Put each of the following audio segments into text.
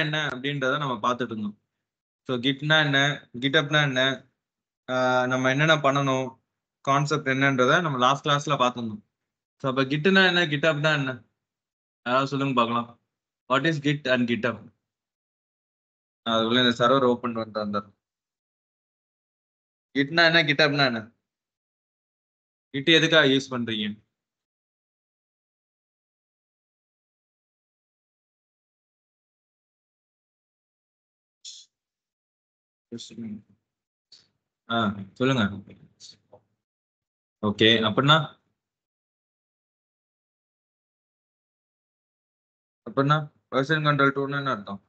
என்ன அப்படின்றத நம்ம பார்த்துட்டு இருந்தோம். ஸோ கிட்னா என்ன, கிட்டப்னா என்ன, நம்ம என்னென்ன பண்ணணும், கான்செப்ட் என்னன்றத நம்ம லாஸ்ட் கிளாஸ்ல பார்த்துருந்தோம். ஸோ அப்போ கிட்னா என்ன, கிட்டப்னா என்ன, அதாவது சொல்லுங்க பார்க்கலாம். வாட் இஸ் கிட் அண்ட் கிட்டப்? அதுக்குள்ள இந்த சர்வர் ஓப்பன் பண்ணிட்டு வந்தார். கிட்னா என்ன, கிட்டப்னா என்ன, கிட் எதுக்காக யூஸ் பண்றீங்க? சொல்லுங்க. ஓகே, அப்படின்னா வெர்ஷன் கண்ட்ரோல் டூல்னு என்ன அர்த்தம்?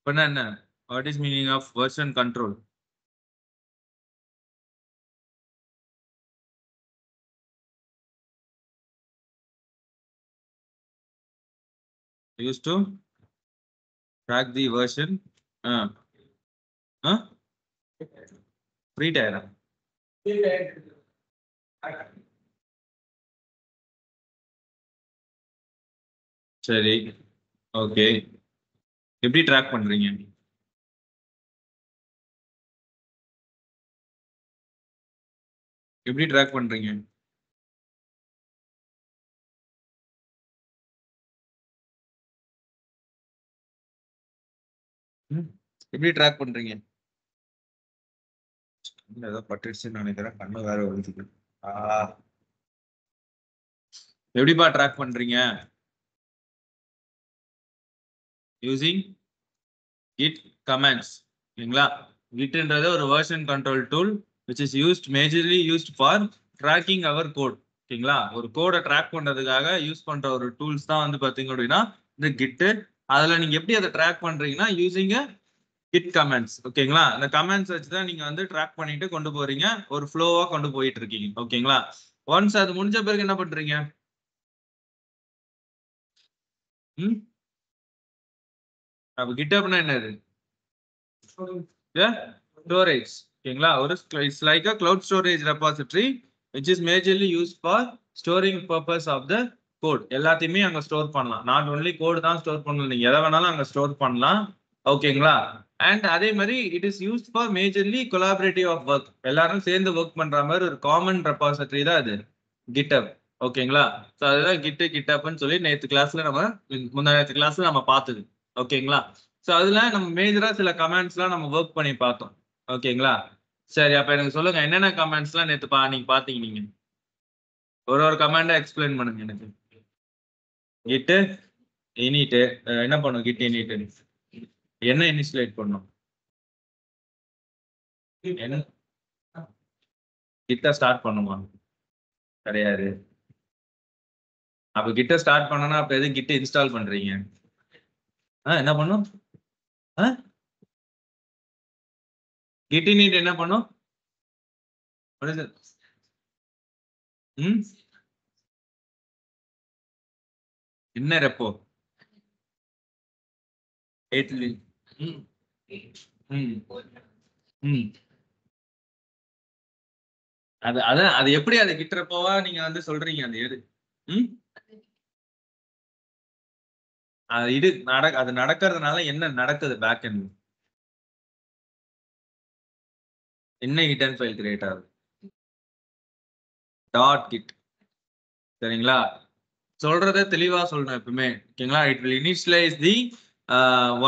அப்படின்னா என்ன, what is meaning of version control? Used to track the version. Free tire. சரி, ஓகே. எப்படி ட்ராக் பண்றீங்க? எப்படி ட்ராக் பண்றீங்க? எப்படி ட்ராக் பண்றீங்க? ஏதோ பட்டுச்சுன்னு நினைக்கிறேன், கண்ணு வேற ஒழுகுது. எப்படிப்பா ட்ராக் பண்றீங்க? Using git commands. இல்லைங்களா? gitன்றது ஒரு version control tool which is majorly used for tracking our code. ஓகேங்களா? ஒரு கோடை ட்ராக் பண்றதுக்காக யூஸ் பண்ற ஒரு டூல்ஸ் தான் வந்து பாத்தீங்க அப்படின்னா இந்த கிட். அதுல நீங்க எப்படி அதை ட்ராக் பண்றீங்கன்னா யூசிங் git commands. ஓகேங்களா? இந்த கமெண்ட்ஸ் வச்சு தான் நீங்க வந்து ட்ராக் பண்ணிட்டு கொண்டு போறீங்க, ஒரு ஃப்ளோவா கொண்டு போயிட்டு இருக்கீங்க. ஓகேங்களா? ஒன்ஸ் அது முடிஞ்ச பிறகு என்ன பண்றீங்க? அப்ப கிட்டப்னா என்னது? ஸ்டோரேஜ். ஓகேங்களா? ஒரு it's like a cloud storage repository which is majorly used for storing purpose of the code. எல்லாத்தையுமே அங்க ஸ்டோர் பண்ணலாம். நாட் ஒன்லி கோட் தான் ஸ்டோர் பண்ணலாம், நீங்க எதை வேணாலும் அங்க ஸ்டோர் பண்ணலாம். ஓகேங்களா? அண்ட் அதே மாதிரி it is used for majorly collaborative of work. எல்லாரும் சேர்ந்து ஒர்க் பண்ற மாதிரி ஒரு காமன் ரெபாசிட்டரி தான் அது கிட்டப். ஓகேங்களா? ஸோ அதுதான் கிட்டப்னு சொல்லி நேற்று கிளாஸ்ல நம்ம முன்னாடி கிளாஸ்ல நம்ம பார்த்தது. ஓகேங்களா? ஸோ அதுல நம்ம மேஜரா சில கமெண்ட்ஸ்லாம் நம்ம ஒர்க் பண்ணி பார்த்தோம். ஓகேங்களா? சரி, அப்ப எனக்கு சொல்லுங்க, என்னென்ன கமெண்ட்ஸ்லாம் நேற்று நீங்க பாத்தீங்க? நீங்க ஒரு கமெண்டா எக்ஸ்பிளைன் பண்ணுங்க எனக்கு. கிட் இனிட் என்ன பண்ணும்? கிட் இனிட் என்ன இனிஷியலைட் பண்ணும்? என்ன கிட்ட ஸ்டார்ட் பண்ணுமா? கிடையாது. அப்ப கிட்ட ஸ்டார்ட் பண்ணனா அப்ப எது கிட்ட இன்ஸ்டால் பண்றீங்க? என்ன பண்ணும்? கிட் இனிட் என்ன பண்ணும்? என்ன ரெப்போ? அது எப்படி அது கிட்டறப்போவா நீங்க வந்து சொல்றீங்க? அது எது? அது நடக்கிறதுனால என்ன நடக்குது பேக் எண்ட்? என்ன ஹிடன் ஃபைல் கிரியேட் ஆகுது? Dot git. சரிங்களா? சொல்றத தெளிவா சொல்லணும் எப்பவுமே. ஓகேங்களா? It will initialise the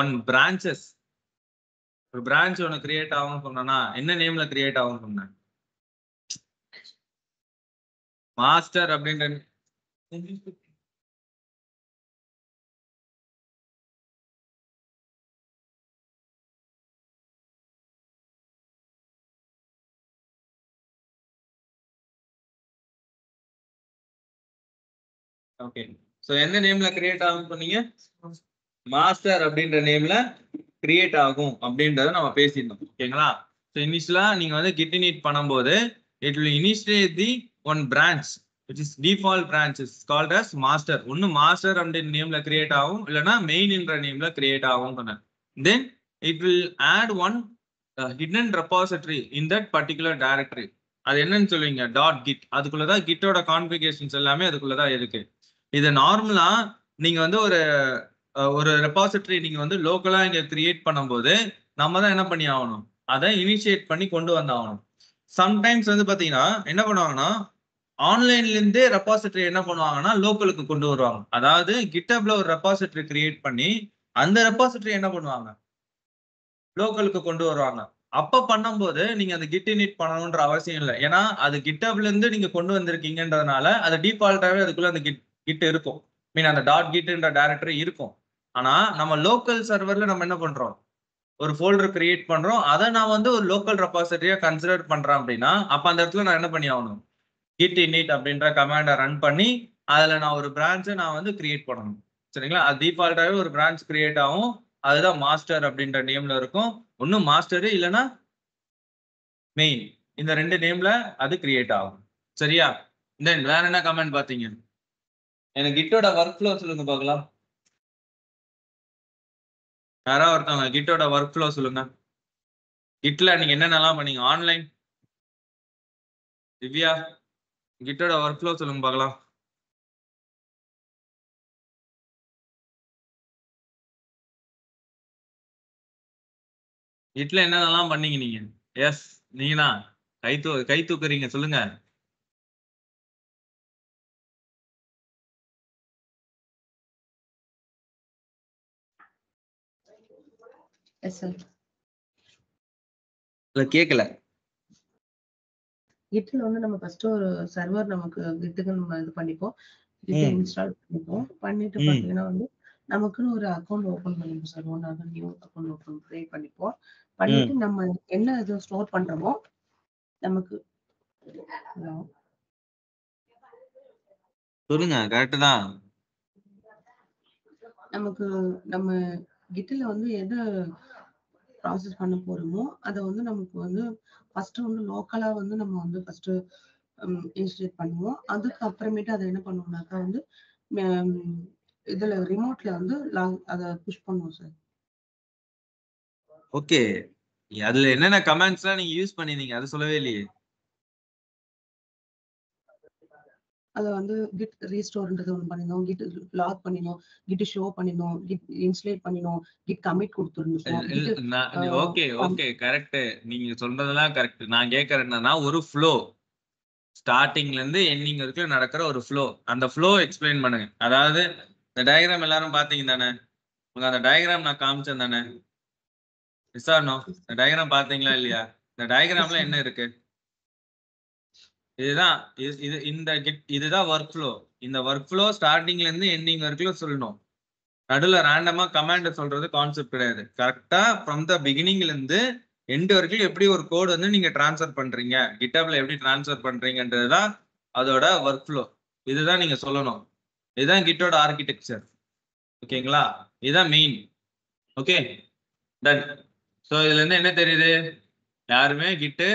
one branches. ஒரு பிரான்ச் ஒன்னு கிரியேட் ஆகும்னு சொன்னா என்ன நேம்ல கிரியேட் ஆகும்னு சொன்னேன்? மாஸ்டர் அப்படின்ற. ஓகே. சோ எந்த நேம்ல கிரியேட் ஆகும் சொன்னீங்க? மாஸ்டர் அப்படின்ற நேம்ல கிரியேட் ஆகும் அப்படின்றத நம்ம பேசியிருந்தோம். ஓகேங்களா? சோ இனிஷியலா நீங்க வந்து git init பண்ணும்போது it will initiate the one branch which is default branch is called as master. ஒன்னு மாஸ்டர் அப்படின்ற நேம்ல கிரியேட் ஆகும், இல்லனா மெயின்ன்ற நேம்ல கிரியேட் ஆகும் சொன்னேன். then it will add one hidden repository in that particular directory. அது என்னன்னு சொல்லுவீங்க? Dot git. அதுக்குள்ளதான் கிட்டோட கான்ஃபிகரேஷன்ஸ் எல்லாமே அதுக்குள்ளதான் இருக்கு. இது நார்மலா நீங்க வந்து ஒரு ரெபாசிட்டரி நீங்க வந்து லோக்கலா இங்க கிரியேட் பண்ணும்போது நம்ம தான் என்ன பண்ணி ஆகணும், அதை இனிஷியேட் பண்ணி கொண்டு வந்தாகணும். சம்டைம்ஸ் வந்து பாத்தீங்கன்னா என்ன பண்ணுவாங்கன்னா ஆன்லைன்ல இருந்தே ரெபாசிட்டரி என்ன பண்ணுவாங்கன்னா லோக்கலுக்கு கொண்டு வருவாங்க. அதாவது கிட்டப்ல ஒரு ரெபாசிட்டரி கிரியேட் பண்ணி அந்த ரெபாசிட்டரி என்ன பண்ணுவாங்க, லோக்கலுக்கு கொண்டு வருவாங்க. அப்ப பண்ணும்போது நீங்க அந்த கிட் இனிட் பண்ணணும்ன்ற அவசியம் இல்லை. ஏன்னா அது கிட்டப்ல இருந்து நீங்க கொண்டு வந்திருக்கீங்கன்றதுனால அது டிஃபால்ட்டாவே அதுக்குள்ள அந்த கிட் இருக்கும். மீன் அந்த டாட் கிட்ன்ற டைரக்டரி இருக்கும். ஆனா நம்ம லோக்கல் சர்வர்ல நம்ம என்ன பண்றோம், ஒரு ஃபோல்டர் கிரியேட் பண்றோம். அதை நான் வந்து ஒரு லோக்கல் ரெபாசிட்டரியா கன்சிடர் பண்றேன் அப்படின்னா அப்ப அந்த இடத்துல நான் என்ன பண்ணி ஆகணும், git init அப்படின்ற கமாண்டை ரன் பண்ணி அதுல நான் ஒரு பிரான்ச்சை நான் வந்து கிரியேட் பண்ணணும். சரிங்களா? அது டிஃபால்ட்டாவே ஒரு பிரான்ச் கிரியேட் ஆகும். அதுதான் மாஸ்டர் அப்படின்ற நேம்ல இருக்கும். ஒன்னும் மாஸ்டர் இல்லைன்னா மெயின், இந்த 2 நேம்ல அது கிரியேட் ஆகும். சரியா? தென் வேற என்ன கமெண்ட் பாத்தீங்க? எனக்கு கிட்டோட ஒர்க் ஃப்ளோ சொல்லுங்க பார்க்கலாம். யாராவது ஒருத்தவங்க கிட்டோட ஒர்க் ஃப்ளோ சொல்லுங்க. கிட்ல நீங்க என்னென்னலாம் பண்ணீங்க? ஆன்லைன் திவ்யா, கிட்டோட ஒர்க் ஃப்ளோ சொல்லுங்க பார்க்கலாம். கிட்ல என்னென்னலாம் பண்ணீங்க நீங்க? எஸ், நீங்கனா கை தூக்குறீங்க, சொல்லுங்க. Yes sir. இல்ல கேக்கல. கிட்ல வந்து நம்ம ஃபர்ஸ்ட் ஒரு சர்வர் நமக்கு கிட்டுக்கு நம்ம இது பண்ணிப்போம். கிட்ட இன்ஸ்டால் பண்ணிப்போம். பண்ணிட்டு பாத்தீங்கன்னா வந்து நமக்குன்னு ஒரு அக்கௌண்ட் ஓபன் பண்ணிப்போம் சார். ஒன்னு நியூ அக்கௌண்ட் ஓபன் கிரியேட் பண்ணிப்போம். பண்ணிட்டு நம்ம என்ன இது ஸ்டோர் பண்றோமோ நமக்கு சொல்லுங்க, கரெக்ட் தான். நமக்கு நம்ம கிட்ல வந்து எது ப்ராசஸ் பண்ண போறோமோ அதை வந்து நமக்கு வந்து ஃபர்ஸ்ட் வந்து லோக்கலா வந்து நம்ம வந்து ஃபர்ஸ்ட் இன்ஸ்டேட் பண்ணுவோம். அதுக்கு அப்புறமேட்டு அதை என்ன பண்ணுவோம்னாக்கா வந்து இதுல ரிமோட்ல வந்து அதை புஷ் பண்ணுவோம் சார். ஓகே, அதுல என்னென்ன கமாண்ட்ஸ்லாம் நீங்க யூஸ் பண்ணிருந்தீங்க அது சொல்லவே இல்லையே. அத வந்து கிட் ரீஸ்டோர்ன்றது ஒன்று பண்ணினோம், கிட் லாக் பண்ணினோம், கிட் ஷோ பண்ணினோம், கிட் இன்ஸ்டேட் பண்ணினோம், கிட் கமிட் கொடுத்துருந்தோம். ஓகே ஓகே கரெக்ட், நீங்க சொல்றதெல்லாம் கரெக்ட். நான் கேட்கறேன் என்னன்னா ஒரு ஃப்ளோ ஸ்டார்டிங்ல இருந்து எண்டிங் வரைக்கும் நடக்கிற ஒரு ஃப்ளோ, அந்த ஃப்ளோ எக்ஸ்பிளைன் பண்ணுங்க. அதாவது இந்த டயக்ராம் எல்லாரும் பாத்தீங்க தானே? உங்க அந்த டயக்ராம் நான் காமிச்சேன் தானே? விசாரணோ, இந்த டயக்ராம் பாத்தீங்களா இல்லையா? இந்த டயக்ராம்ல என்ன இருக்கு? இதுதான் இதுதான் ஒர்க் ஃப்ளோ. இந்த ஒர்க் ஃப்ளோ ஸ்டார்டிங்ல இருந்து எண்டிங் வரைக்கும் சொல்லணும். நடுவில் ரேண்டமா கமாண்ட் சொல்றது கான்செப்ட் கிடையாது. கரெக்டா ஃப்ரம் த பிகினிங்ல இருந்து எண்ட் வரைக்கும் எப்படி ஒரு கோட் வந்து நீங்க டிரான்ஸ்ஃபர் பண்றீங்க, கிட்டப்ல எப்படி டிரான்ஸ்ஃபர் பண்றீங்கன்றதுதான் அதோட ஒர்க் ஃப்ளோ. இதுதான் நீங்க சொல்லணும். இதுதான் கிட்டோட ஆர்கிடெக்சர். ஓகேங்களா? இதுதான் மெயின். Okay done. ஸோ இதுல இருந்து என்ன தெரியுது? யாருமே கிட்டு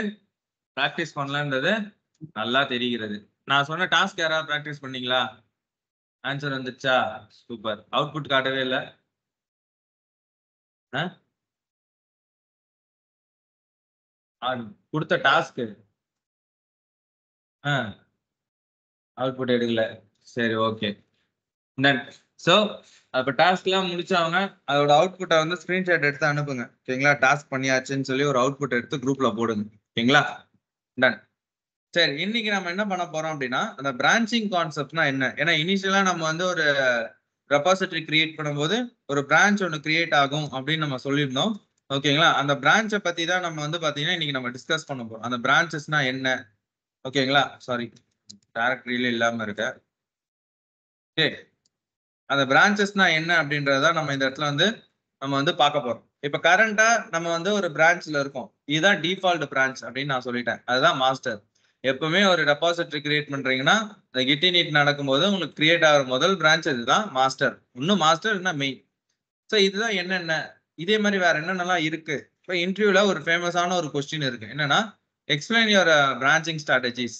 ப்ராக்டிஸ் பண்ணலன்றது நல்லா தெரிகிறது. நான் சொன்ன டாஸ்க் யாராவது ப்ராக்டிஸ் பண்ணீங்களா? ஆன்சர் வந்துச்சா? சூப்பர். அவுட்புட் காட்டவே இல்லை. கொடுத்த டாஸ்க் அவுட்புட் எடுக்கல. சரி, ஓகே டன். ஸோ அப்போ டாஸ்க்லாம் முடிச்சவங்க அதோட அவுட்புட்டை வந்து ஸ்க்ரீன்ஷாட் எடுத்து அனுப்புங்க. ஓகேங்களா? டாஸ்க் பண்ணியாச்சுன்னு சொல்லி ஒரு அவுட்புட் எடுத்து குரூப்ல போடுங்க. ஓகேங்களா? டன். சரி, இன்னைக்கு நம்ம என்ன பண்ண போறோம் அப்படின்னா அந்த பிரான்ச்சிங் கான்செப்ட்னா என்ன. ஏன்னா இனிஷியலா நம்ம வந்து ஒரு ரெபாசிட்டரி கிரியேட் பண்ணும்போது ஒரு பிரான்ச் ஒன்று கிரியேட் ஆகும் அப்படின்னு நம்ம சொல்லியிருந்தோம். ஓகேங்களா? அந்த பிரான்ச்சை பத்தி தான் நம்ம வந்து பாத்தீங்கன்னா இன்னைக்கு நம்ம டிஸ்கஸ் பண்ண போறோம். அந்த பிரான்ச்சஸ்னா என்ன? ஓகேங்களா? சாரி, டைரக்டரியில இல்லாம இருக்க. ஓகே, அந்த பிரான்ச்சஸ்னா என்ன அப்படின்றத நம்ம இந்த இடத்துல வந்து நம்ம வந்து பார்க்க போறோம். இப்ப கரண்டா நம்ம வந்து ஒரு பிரான்ச்ல இருக்கோம். இதுதான் டிஃபால்ட் பிரான்ச் அப்படின்னு நான் சொல்லிட்டேன். அதுதான் மாஸ்டர். எப்பவுமே ஒரு ரெபாசிட்டரி கிரியேட் பண்றீங்கன்னா இந்த கிட் இனிட் நடக்கும்போது உங்களுக்கு கிரியேட் ஆகிற முதல் பிரான்ச் இதுதான் மாஸ்டர். இன்னும் மாஸ்டர் இல்லைன்னா மெயின். ஸோ இதுதான் என்னென்ன. இதே மாதிரி வேற என்னென்னலாம் இருக்கு. இப்போ இன்டர்வியூல ஒரு ஃபேமஸான ஒரு கொஸ்டின் இருக்கு. என்னன்னா எக்ஸ்பிளைன் யுவர் பிரான்ச்சிங் ஸ்ட்ராட்டஜிஸ்.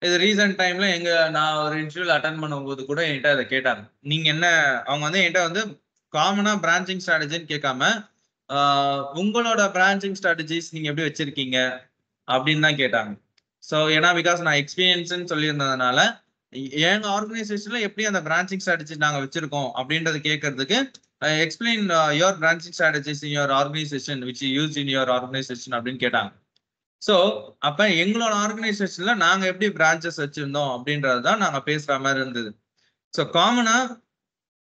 இது ரீசெண்ட் டைம்ல நான் ஒரு இன்டர்வியூல அட்டன் பண்ணும்போது கூட என்கிட்ட அதை கேட்டாங்க. நீங்க என்ன, அவங்க வந்து என்கிட்ட வந்து காமனா பிரான்ச்சிங் ஸ்ட்ராட்டஜின்னு கேட்காம உங்களோட பிரான்ச்சிங் ஸ்ட்ராட்டஜிஸ் நீங்க எப்படி வச்சிருக்கீங்க அப்படின்னு தான் கேட்டாங்க. ஸோ ஏன்னா பிகாஸ் நான் எக்ஸ்பீரியன்ஸ்ன்னு சொல்லியிருந்ததுனால எங்க ஆர்கனைசேஷன்ல எப்படி அந்த பிரான்ச்சிங் ஸ்ட்ராட்டஜி நாங்க வச்சிருக்கோம் அப்படின்றது கேட்கறதுக்கு explain your branching strategies in your organisation which use in your organisation அப்படின்னு கேட்டாங்க. ஸோ அப்ப எங்களோட ஆர்கனைசேஷன்ல நாங்க எப்படி பிரான்ச்சஸ் வச்சிருந்தோம் அப்படின்றது தான் நாங்க பேசுற மாதிரி இருந்தது. ஸோ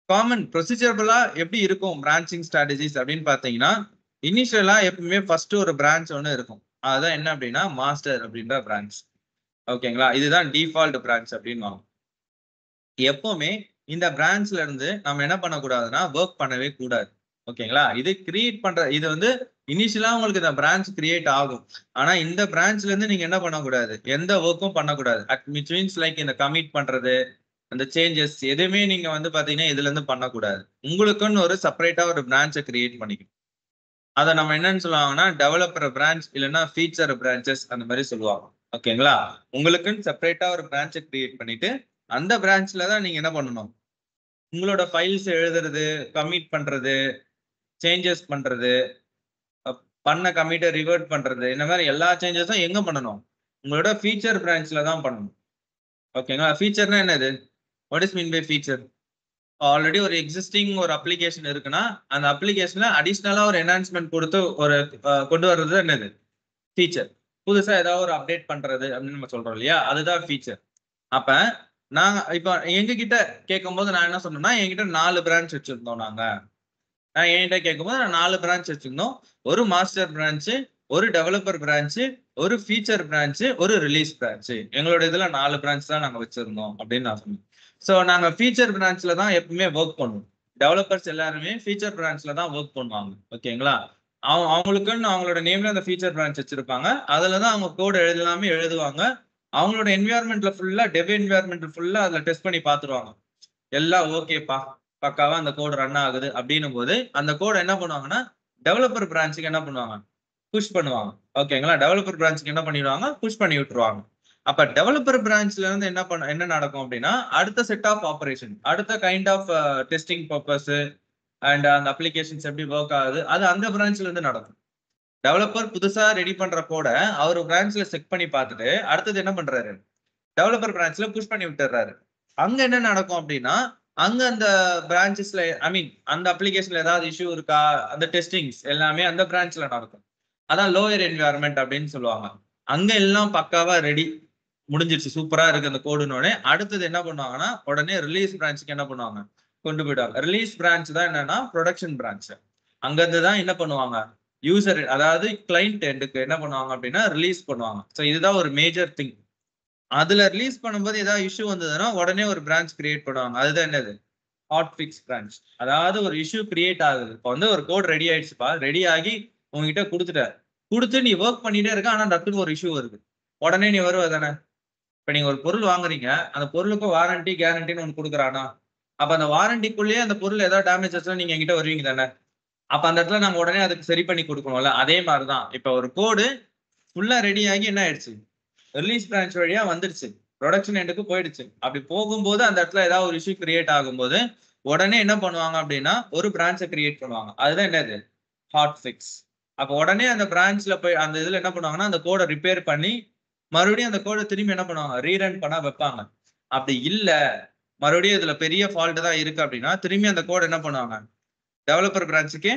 காமன் ப்ரொசீஜரபிளா எப்படி இருக்கும் பிரான்ச்சிங் ஸ்ட்ராட்டஜிஸ் அப்படின்னு பாத்தீங்கன்னா, இனிஷியலா எப்பவுமே ஃபர்ஸ்ட் ஒரு பிரான்ச் ஒன்று இருக்கும். அதுதான் என்ன அப்படின்னா மாஸ்டர் அப்படின்ற பிரான்ச். ஓகேங்களா, இதுதான் டிஃபால்ட் பிரான்ச் அப்படின்னு. எப்பவுமே இந்த பிரான்ச்ல இருந்து நம்ம என்ன பண்ணக்கூடாதுன்னா ஒர்க் பண்ணவே கூடாது. ஓகேங்களா, இது கிரியேட் பண்ற இது வந்து இனிஷியலா உங்களுக்கு இந்த பிரான்ச் கிரியேட் ஆகும். ஆனா இந்த பிரான்ச்ல இருந்து நீங்க என்ன பண்ணக்கூடாது, எந்த ஒர்க்கும் பண்ணக்கூடாது. விச் மீன்ஸ் லைக் இந்த கமிட் பண்றது, அந்த சேஞ்சஸ் எதுவுமே நீங்க வந்து பாத்தீங்கன்னா இதுல இருந்து பண்ணக்கூடாது. உங்களுக்குன்னு ஒரு செப்பரேட்டா ஒரு பிரான்ச்சை கிரியேட் பண்ணிக்கணும். அதை நம்ம என்னன்னு சொல்லுவாங்கன்னா டெவலப்பர் பிரான்ச் இல்லைன்னா ஃபீச்சர் பிரான்ச்சஸ் அந்த மாதிரி சொல்லுவாங்க. ஓகேங்களா, உங்களுக்குன்னு செப்பரேட்டா ஒரு பிரான்ச்சை கிரியேட் பண்ணிட்டு அந்த பிரான்ச்ல தான் நீங்க என்ன பண்ணணும், உங்களோட ஃபைல்ஸ் எழுதுறது, கமிட் பண்றது, சேஞ்சஸ் பண்றது, பண்ண கமிட்டை ரிவர்ட் பண்றது, இந்த மாதிரி எல்லா சேஞ்சஸும் எங்க பண்ணணும், உங்களோட ஃபீச்சர் பிரான்ச்ல தான் பண்ணணும். ஓகேங்களா, ஃபீச்சர்னா என்னது, what is mean by feature? Already ஒரு எக்ஸிஸ்டிங் ஒரு அப்ளிகேஷன் இருக்குன்னா அந்த அப்ளிகேஷன்ல அடிஷ்னலா ஒரு என்ஹான்ஸ்மெண்ட் கொடுத்து ஒரு கொண்டு வர்றது என்னது ஃபீச்சர். புதுசா ஏதாவது ஒரு அப்டேட் பண்றது அப்படின்னு நம்ம சொல்றோம் இல்லையா, அதுதான் ஃபீச்சர். அப்ப நாங்க இப்ப எங்ககிட்ட கேட்கும் போது நான் என்ன சொன்னேன்னா, என்கிட்ட 4 பிரான்ச் வச்சிருந்தோம். நான் என்கிட்ட கேட்கும்போது நான் 4 பிரான்ச் வச்சிருந்தோம். ஒரு மாஸ்டர் பிரான்ச்சு, ஒரு டெவலப்பர் பிரான்ச்சு, ஒரு ஃபீச்சர் பிரான்ச்சு, ஒரு ரிலீஸ் பிரான்ச்சு. எங்களோட இதுல 4 பிரான்ச் தான் நாங்க வச்சிருந்தோம் அப்படின்னு நான் சொன்னேன். ஸோ நாங்க ஃபீச்சர் பிரான்ச்ல தான் எப்பவுமே ஒர்க் பண்ணுவோம். டெவலப்பர்ஸ் எல்லாருமே ஃபீச்சர் பிரான்ச்ல தான் ஒர்க் பண்ணுவாங்க. ஓகேங்களா, அவங்களுக்குன்னு அவங்களோட நேம்ல அந்த ஃபீச்சர் பிரான்ச் வச்சிருப்பாங்க. அதுலதான் அவங்க கோட் எல்லாமே எழுதுவாங்க. அவங்களோட என்விரான்மெண்ட்ல ஃபுல்லா டெவ் என்விரான்மெண்ட் ஃபுல்லா அதுல டெஸ்ட் பண்ணி பாத்துருவாங்க. எல்லாம் ஓகேப்பா, பக்காவா அந்த கோட் ரன் ஆகுது அப்படின்னும் போது அந்த கோட் என்ன பண்ணுவாங்கன்னா டெவலப்பர் பிரான்ச்சுக்கு என்ன பண்ணுவாங்க, புஷ் பண்ணுவாங்க. ஓகேங்களா, டெவலப்பர் பிரான்ச்சுக்கு என்ன பண்ணிடுவாங்க, புஷ் பண்ணி விட்டுருவாங்க. அப்ப டெவலப்பர் பிரான்ச்ல இருந்து என்ன நடக்கும் அப்படின்னா அடுத்த செட் ஆஃப் ஆபரேஷன், அடுத்த kind of testing purpose and அந்த அப்ளிகேஷன்ஸ் எப்படி ஒர்க் ஆகுது அது அந்த பிரான்ச்ல இருந்து நடக்கும். டெவலப்பர் புதுசா ரெடி பண்ற கோட அவர் பிரான்ச்ல செக் பண்ணி பார்த்துட்டு அடுத்தது என்ன பண்றாரு, டெவலப்பர் பிரான்ச்ல புஷ் பண்ணி விட்டுறாரு. அங்க என்ன நடக்கும் அப்படின்னா அங்க அந்த பிரான்ச்சஸ்ல ஐ மீன் அந்த அப்ளிகேஷன்ல ஏதாவது இஷ்யூ இருக்கா, அந்த டெஸ்டிங்ஸ் எல்லாமே அந்த பிரான்ச்ல நடக்கும். அதான் லோயர் என்விரான்மெண்ட் அப்படின்னு சொல்லுவாங்க. அங்க எல்லாம் பக்காவா ரெடி முடிஞ்சிருச்சு, சூப்பரா இருக்கு அந்த கோடுனோட. அடுத்தது என்ன பண்ணுவாங்கன்னா உடனே ரிலீஸ் பிரான்ச்சுக்கு என்ன பண்ணுவாங்க, கொண்டு போயிடுவாங்க. ரிலீஸ் பிரான்ச் தான் என்னன்னா ப்ரொடக்ஷன் பிரான்ச். அங்கிருந்து தான் என்ன பண்ணுவாங்க, யூசர் அதாவது கிளைண்ட் எண்டுக்கு என்ன பண்ணுவாங்க அப்படின்னா ரிலீஸ் பண்ணுவாங்க. ஸோ இதுதான் ஒரு மேஜர் திங். அதுல ரிலீஸ் பண்ணும்போது ஏதாவது இஷ்யூ வந்ததுன்னா உடனே ஒரு பிரான்ச் கிரியேட் பண்ணுவாங்க. அதுதான் என்னது, ஹாட் ஃபிக்ஸ் பிரான்ச். அதாவது ஒரு இஷ்யூ கிரியேட் ஆகுது, இப்போ வந்து ஒரு கோட் ரெடி ஆயிடுச்சுப்பா, ரெடி ஆகி உங்ககிட்ட கொடுத்து நீ ஒர்க் பண்ணிட்டே இருக்க, ஆனா டக்குன்னு ஒரு இஷ்யூ வருது, உடனே நீ வருவ தானே. இப்ப நீங்க ஒரு பொருள் வாங்குறீங்க, அந்த பொருளுக்கு வாரண்டி கேரண்டின்னு ஒன்று கொடுக்குறானா, அப்ப அந்த வாரண்டிக்குள்ளேயே அந்த பொருள் ஏதாவது டேமேஜ் ஆச்சுன்னா நீங்க என்கிட்ட வருவீங்க தானே. அப்ப அந்த இடத்துல நாங்க உடனே அதுக்கு சரி பண்ணி கொடுக்கணும்ல. அதே மாதிரிதான் இப்ப ஒரு கோடு ஃபுல்லா ரெடி ஆகி என்ன ஆயிடுச்சு, ரிலீஸ் பிரான்ச் வழியா வந்துருச்சு, ப்ரொடக்ஷன் எண்டுக்கு போயிடுச்சு. அப்படி போகும்போது அந்த இடத்துல ஏதாவது ஒரு இஷ்யூ கிரியேட் ஆகும்போது உடனே என்ன பண்ணுவாங்க அப்படின்னா ஒரு பிரான்ச்சை கிரியேட் பண்ணுவாங்க. அதுதான் என்னது, ஹாட் ஃபிக்ஸ். அப்ப உடனே அந்த பிரான்ச்ல போய் அந்த இதுல என்ன பண்ணுவாங்கன்னா அந்த கோடை ரிப்பேர் பண்ணி மறுபடியும் அந்த கோடை திரும்பி என்ன பண்ணுவாங்க, ரீரன் பண்ண வைப்பாங்க. அப்படி இல்ல மறுபடியும் இதுல பெரிய ஃபால்ட் தான் இருக்கு அப்படின்னா திரும்பி அந்த கோடை என்ன பண்ணுவாங்க, டெவலப்பர் பிரான்ச்சுக்கு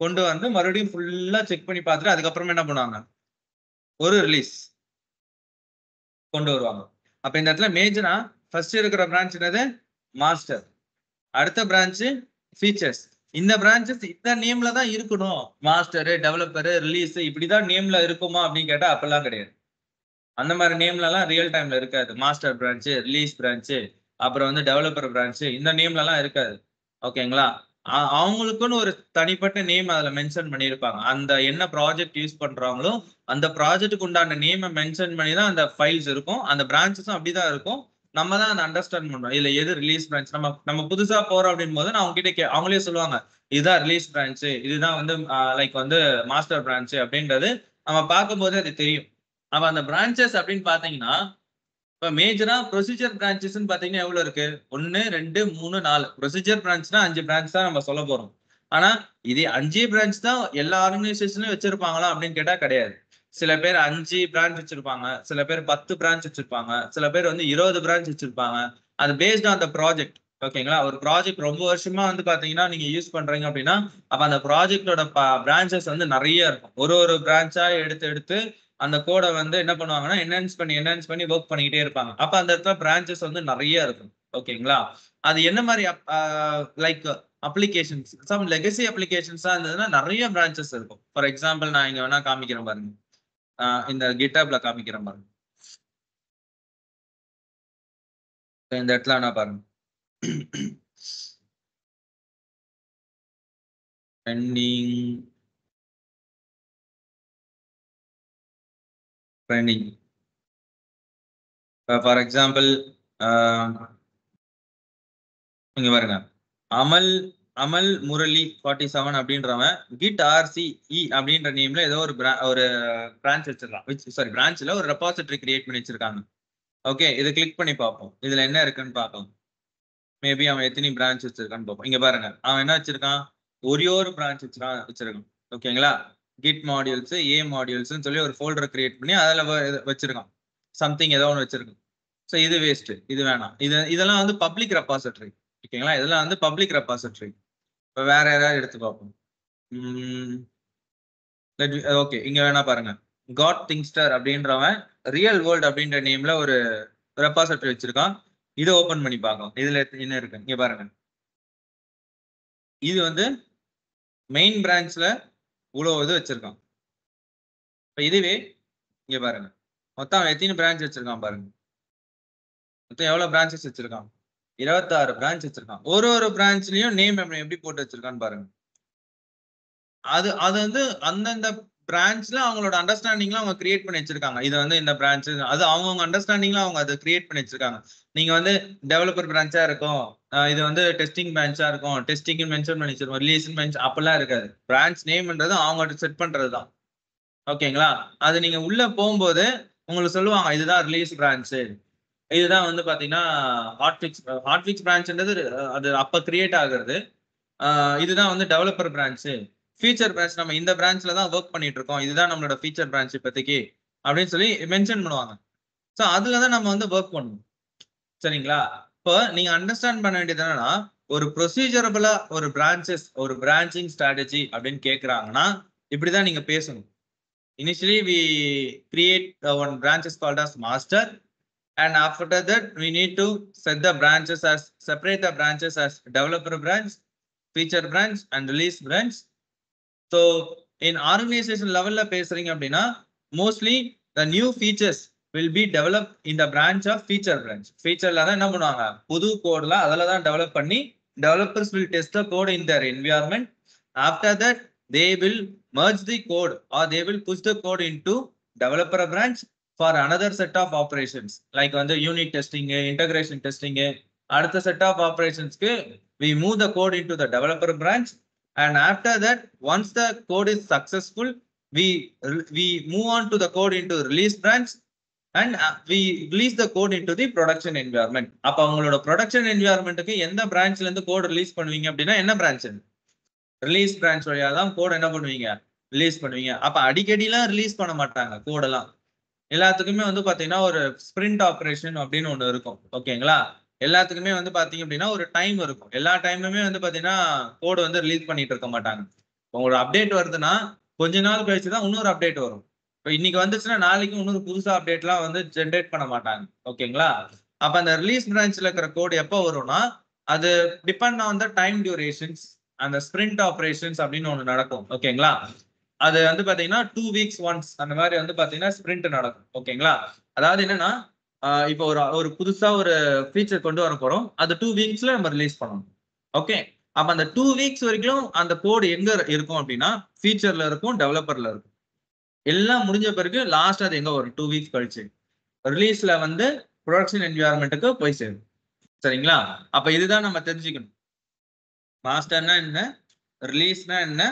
கொண்டு வந்து மறுபடியும் ஃபுல்லா செக் பண்ணி பார்த்துட்டு அதுக்கப்புறமா என்ன பண்ணுவாங்க, ஒரு ரிலீஸ் கொண்டு வருவாங்க. அப்ப இந்த இடத்துல மேஜரா ஃபர்ஸ்ட் இருக்கிற பிரான்ச் என்னது, மாஸ்டர். அடுத்த பிரான்ச் ஃபீச்சர்ஸ். இந்த பிரான்ச்சஸ் இந்த நேம்ல தான் இருக்கணும், மாஸ்டர், டெவலப்பர், ரிலீஸ் இப்படிதான் நேம்ல இருக்குமா அப்படின்னு கேட்டா அப்பெல்லாம் கிடையாது. அந்த மாதிரி நேம்ல எல்லாம் ரியல் டைம்ல இருக்காது. மாஸ்டர் பிரான்ச், ரிலீஸ் பிரான்ச், அப்புறம் வந்து டெவலப்பர் பிரான்ச், இந்த நேம்ல எல்லாம் இருக்காது. ஓகேங்களா, அவங்களுக்குன்னு ஒரு தனிப்பட்ட நேம் அதுல மென்ஷன் பண்ணியிருப்பாங்க. அந்த என்ன ப்ராஜெக்ட் யூஸ் பண்றாங்களோ அந்த ப்ராஜெக்ட்டுக்கு உண்டான நேமை மென்ஷன் பண்ணி தான் அந்த ஃபைல்ஸ் இருக்கும். அந்த பிரான்ச்சஸும் அப்படிதான் இருக்கும். நம்ம தான் அதை அண்டர்ஸ்டாண்ட் பண்றோம். இதுல எது ரிலீஸ் பிரான்ச், நம்ம புதுசா போறோம் அப்படின் போது நான் அவங்க கிட்ட அவங்களே சொல்லுவாங்க இதுதான் ரிலீஸ் பிரான்ச், இதுதான் வந்து லைக் வந்து மாஸ்டர் பிரான்ச் அப்படின்றது நம்ம பார்க்கும்போது அது தெரியும். அப்ப அந்த பிரான்ச்சஸ் அப்படின்னு பாத்தீங்கன்னா இப்ப மேஜரா ப்ரொசீஜர் பிரான்ச்சஸ் பாத்தீங்கன்னா எவ்வளவு இருக்கு, 1 2 3 4. ப்ரொசீஜர் பிரான்ச்னா 5 பிரான்ச் தான் நம்ம சொல்ல போறோம். ஆனா இது 5 பிரான்ச் தான் எல்லா ஆர்கனைசேஷன்லயும் வச்சிருப்பாங்களா அப்படின்னு கேட்டா கிடையாது. சில பேர் 5 பிரான்ச் வச்சிருப்பாங்க, சில பேர் 10 பிரான்ச் வச்சிருப்பாங்க, சில பேர் வந்து 20 பிரான்ச் வச்சிருப்பாங்க. அது பேஸ்ட் ஆன் த ப்ராஜெக்ட். ஓகேங்களா? ஒரு ப்ராஜெக்ட் ரொம்ப வருஷமா வந்து பாத்தீங்கன்னா நீங்க யூஸ் பண்றீங்க அப்படின்னா, அப்ப அந்த ப்ராஜெக்டோட பிரான்ச்சஸ் வந்து நிறைய இருக்கும். ஒரு பிரான்ச்சா எடுத்து எடுத்து அந்த கோடை வந்து என்ன பண்ணுவாங்கன்னா என்ஹான்ஸ் பண்ணி ஒர்க் பண்ணிக்கிட்டே இருப்பாங்க. அப்ப அந்த இடத்துல பிரான்ச்சஸ் வந்து நிறைய இருக்கும். ஓகேங்களா? அது என்ன மாதிரி லைக் அப்ளிகேஷன்ஸ், சம் லெகசி அப்ளிகேஷன்ஸா இருந்ததுன்னா நிறைய பிரான்ச்சஸ் இருக்கும். ஃபார் எக்ஸாம்பிள் நான் இங்க வேணா காமிக்கிறேன் பாருங்க. இந்த GitHubல காமிக்கிறேன் பாருங்க. இந்த இடத்துல வேணா பாருங்க. ட்ரெண்டிங். ஃபார் எக்ஸாம்பிள் இங்க பாருங்க. அமல் முரளி 47 அப்படின்றவன் கிட் RCE அப்படின்ற நேம்ல ஏதோ ஒரு பிரான்ச் வச்சிருக்கான். சாரி, பிரான்ச்ல ஒரு ரெபாசிட்டரி கிரியேட் பண்ணி வச்சிருக்காங்க. ஓகே, இதை கிளிக் பண்ணி பார்ப்போம். இதுல என்ன இருக்குன்னு பார்ப்போம். மேபி அவன் எத்தனை பிரான்ச் வச்சிருக்கான்னு பார்ப்போம். இங்க பாருங்க, அவன் என்ன வச்சிருக்கான், ஒரே ஒரு பிரான்ச் வச்சிருக்கான். ஓகேங்களா? கிட் மாடியூல்ஸ், மாடியூல்ஸ் சொல்லி ஒரு ஃபோல்டர் கிரியேட் பண்ணி அதில் வச்சிருக்கான். சம்திங் ஏதோ ஒன்று வச்சிருக்கான். ஸோ இது வேஸ்ட், இது வேணாம். இதெல்லாம் வந்து பப்ளிக் ரெபாசிட்டரி. ஓகேங்களா? இதெல்லாம் வந்து பப்ளிக் ரெபாசிட்டரி. இப்போ வேற யாராவது எடுத்து பார்ப்போம். ஓகே, இங்க வேணா பாருங்க. காட் திங்ஸ்டர் அப்படின்றவன் ரியல் வேர்ல்ட் அப்படின்ற நேம்ல ஒரு ரெபாசிட்டரி வச்சிருக்கான். இதை ஓபன் பண்ணி பார்க்கலாம். இதுல என்ன இருக்கு இங்க பாருங்க. இது வந்து மெயின் பிரான்ச்ல இவ்வளவு இது வச்சிருக்கான். இப்ப இதுவே இங்க பாருங்க, மொத்தம் எத்தனை பிரான்ச் வச்சிருக்கான் பாருங்க. மொத்தம் எவ்வளவு பிரான்ச்சஸ் வச்சிருக்கான்? 26 பிரான்ச் வச்சிருக்கான். ஒரு பிரான்ச்லயும் நேம் எப்படி போட்டு வச்சிருக்கான்னு பாருங்க. அது வந்து அந்தந்த பிரான்ச்ல அவங்களோட அண்டர்ஸ்டாண்டிங்ல அவங்க கிரியேட் பண்ணி வச்சிருக்காங்க. இது வந்து இந்த பிரான்ச், அது அவங்கவுங்க அண்டர்ஸ்டாண்டிங்ல அவங்க அதை கிரியேட் பண்ணி வச்சிருக்காங்க. நீங்க வந்து டெவலப்பர் பிரான்ச்சா இருக்கும், இது வந்து டெஸ்டிங் பிரான்ச்சா இருக்கும், டெஸ்டிங் மென்ஷன் பண்ணி வச்சிருக்கோம், ரிலேஷன் பிரான்ச் அப்படிலாம் இருக்காது. பிரான்ச் நேம்ன்றது அவங்க செட் பண்றதுதான். ஓகேங்களா? அது நீங்க உள்ள போகும்போது உங்களுக்கு சொல்லுவாங்க இதுதான் ரிலீஸ் பிரான்ச், இதுதான் வந்து பாத்தீங்கன்னா ஹாட்ஃபிக்ஸ் பிரான்ச்ன்றது அது அப்ப கிரியேட் ஆகுறது. இதுதான் வந்து டெவலப்பர் பிரான்ச். ஃபீச்சர் பிரான்ச் நம்ம இந்த பிரான்ச்ல தான் ஒர்க் பண்ணிட்டு இருக்கோம், இதுதான் நம்மளோட ஃபீச்சர் பிரான்ச் இப்போதைக்கு அப்படின்னு சொல்லி மென்ஷன் பண்ணுவாங்க. ஸோ அதுல தான் நம்ம வந்து ஒர்க் பண்ணுவோம். சரிங்களா? இப்போ நீங்க அண்டர்ஸ்டாண்ட் பண்ண வேண்டியது என்னன்னா, ஒரு ப்ரொசீஜரபிளா ஒரு பிரான்ச்சஸ், ஒரு பிரான்ச்சிங் ஸ்ட்ராட்டஜி அப்படின்னு கேட்கறாங்கன்னா இப்படிதான் நீங்க பேசணும். Initially, we create one branches called as master, and after that, we need to separate the branches as developer branch, feature branch, and release branch. So, in organization level, mostly the new features will be developed in the branch of feature branch. Feature la enna பண்ணுவாங்க, புது கோட்ல அதல தான் develop பண்ணி developers will test the code in their environment. After that, they will merge the code or they will push the code into developer branch for another set of operations like வந்து unit testing, integration testing. அடுத்த set of operations க்கு we move the code into the developer branch, and after that once the code is successful, we move on to the code into release branch, and we release the code into the production environment. அப்ப உங்களோட production environmentக்கு எந்த பிரான்ச்ல இருந்து code release பண்ணுவீங்க அப்படின்னா என்ன branch? Release branch வழியா தான் code என்ன பண்ணுவீங்க, ரிலீஸ் பண்ணுவீங்க. அப்ப அடிக்கடிலாம் ரிலீஸ் பண்ண மாட்டாங்க கோடெல்லாம். எல்லாத்துக்குமே வந்து பாத்தீங்கன்னா ஒரு ஸ்பிரிண்ட் ஆபரேஷன் அப்படின்னு ஒண்ணு இருக்கும். ஓகேங்களா? எல்லாத்துக்குமே வந்து பாத்தீங்க அப்படின்னா ஒரு டைம் இருக்கும். எல்லா டைமுமே வந்து பாத்தீங்கன்னா கோடு வந்து ரிலீஸ் பண்ணிட்டு இருக்க மாட்டாங்க. உங்களோட அப்டேட் வருதுன்னா கொஞ்ச நாள் கழிச்சு தான் இன்னொரு அப்டேட் வரும். இப்போ இன்னைக்கு வந்துச்சுன்னா நாளைக்கு இன்னொரு புதுசா அப்டேட்லாம் வந்து ஜென்ரேட் பண்ண மாட்டாங்க. ஓகேங்களா? அப்ப அந்த ரிலீஸ் பிரான்ச்ல இருக்கிற கோடு எப்போ வரும்னா அது depend on the time durations, அந்த ஸ்பிரிண்ட் ஆபரேஷன்ஸ் அப்படின்னு ஒண்ணு நடக்கும். ஓகேங்களா? அது வந்து பாத்தீங்கன்னா 2 weeks once அந்த மாதிரி வந்து பாத்தீங்கன்னா ஸ்பிரிண்ட் நடக்கும். ஓகேங்களா? அதாவது என்னன்னா இப்போ ஒரு புதுசா ஒரு ஃபீச்சர் கொண்டு வர போறோம், அது 2 weeksல நம்ம ரிலீஸ் பண்ணணும். ஓகே, அப்ப அந்த 2 weeks வரைக்கும் அந்த கோடு எங்க இருக்கும் அப்படின்னா ஃபீச்சர்ல இருக்கும், டெவலப்பர்ல இருக்கும். எல்லாம் முடிஞ்ச பிறகு லாஸ்ட் அது எங்க வரும், 2 weeks கழிச்சு ரிலீஸ்ல வந்து ப்ரொடக்ஷன் என்விரான்மெண்ட்டுக்கு போய் சேரும். சரிங்களா? அப்ப இதுதான் நம்ம தெரிஞ்சுக்கணும். மாஸ்டர்னா என்ன, ரிலீஸ்னா என்ன,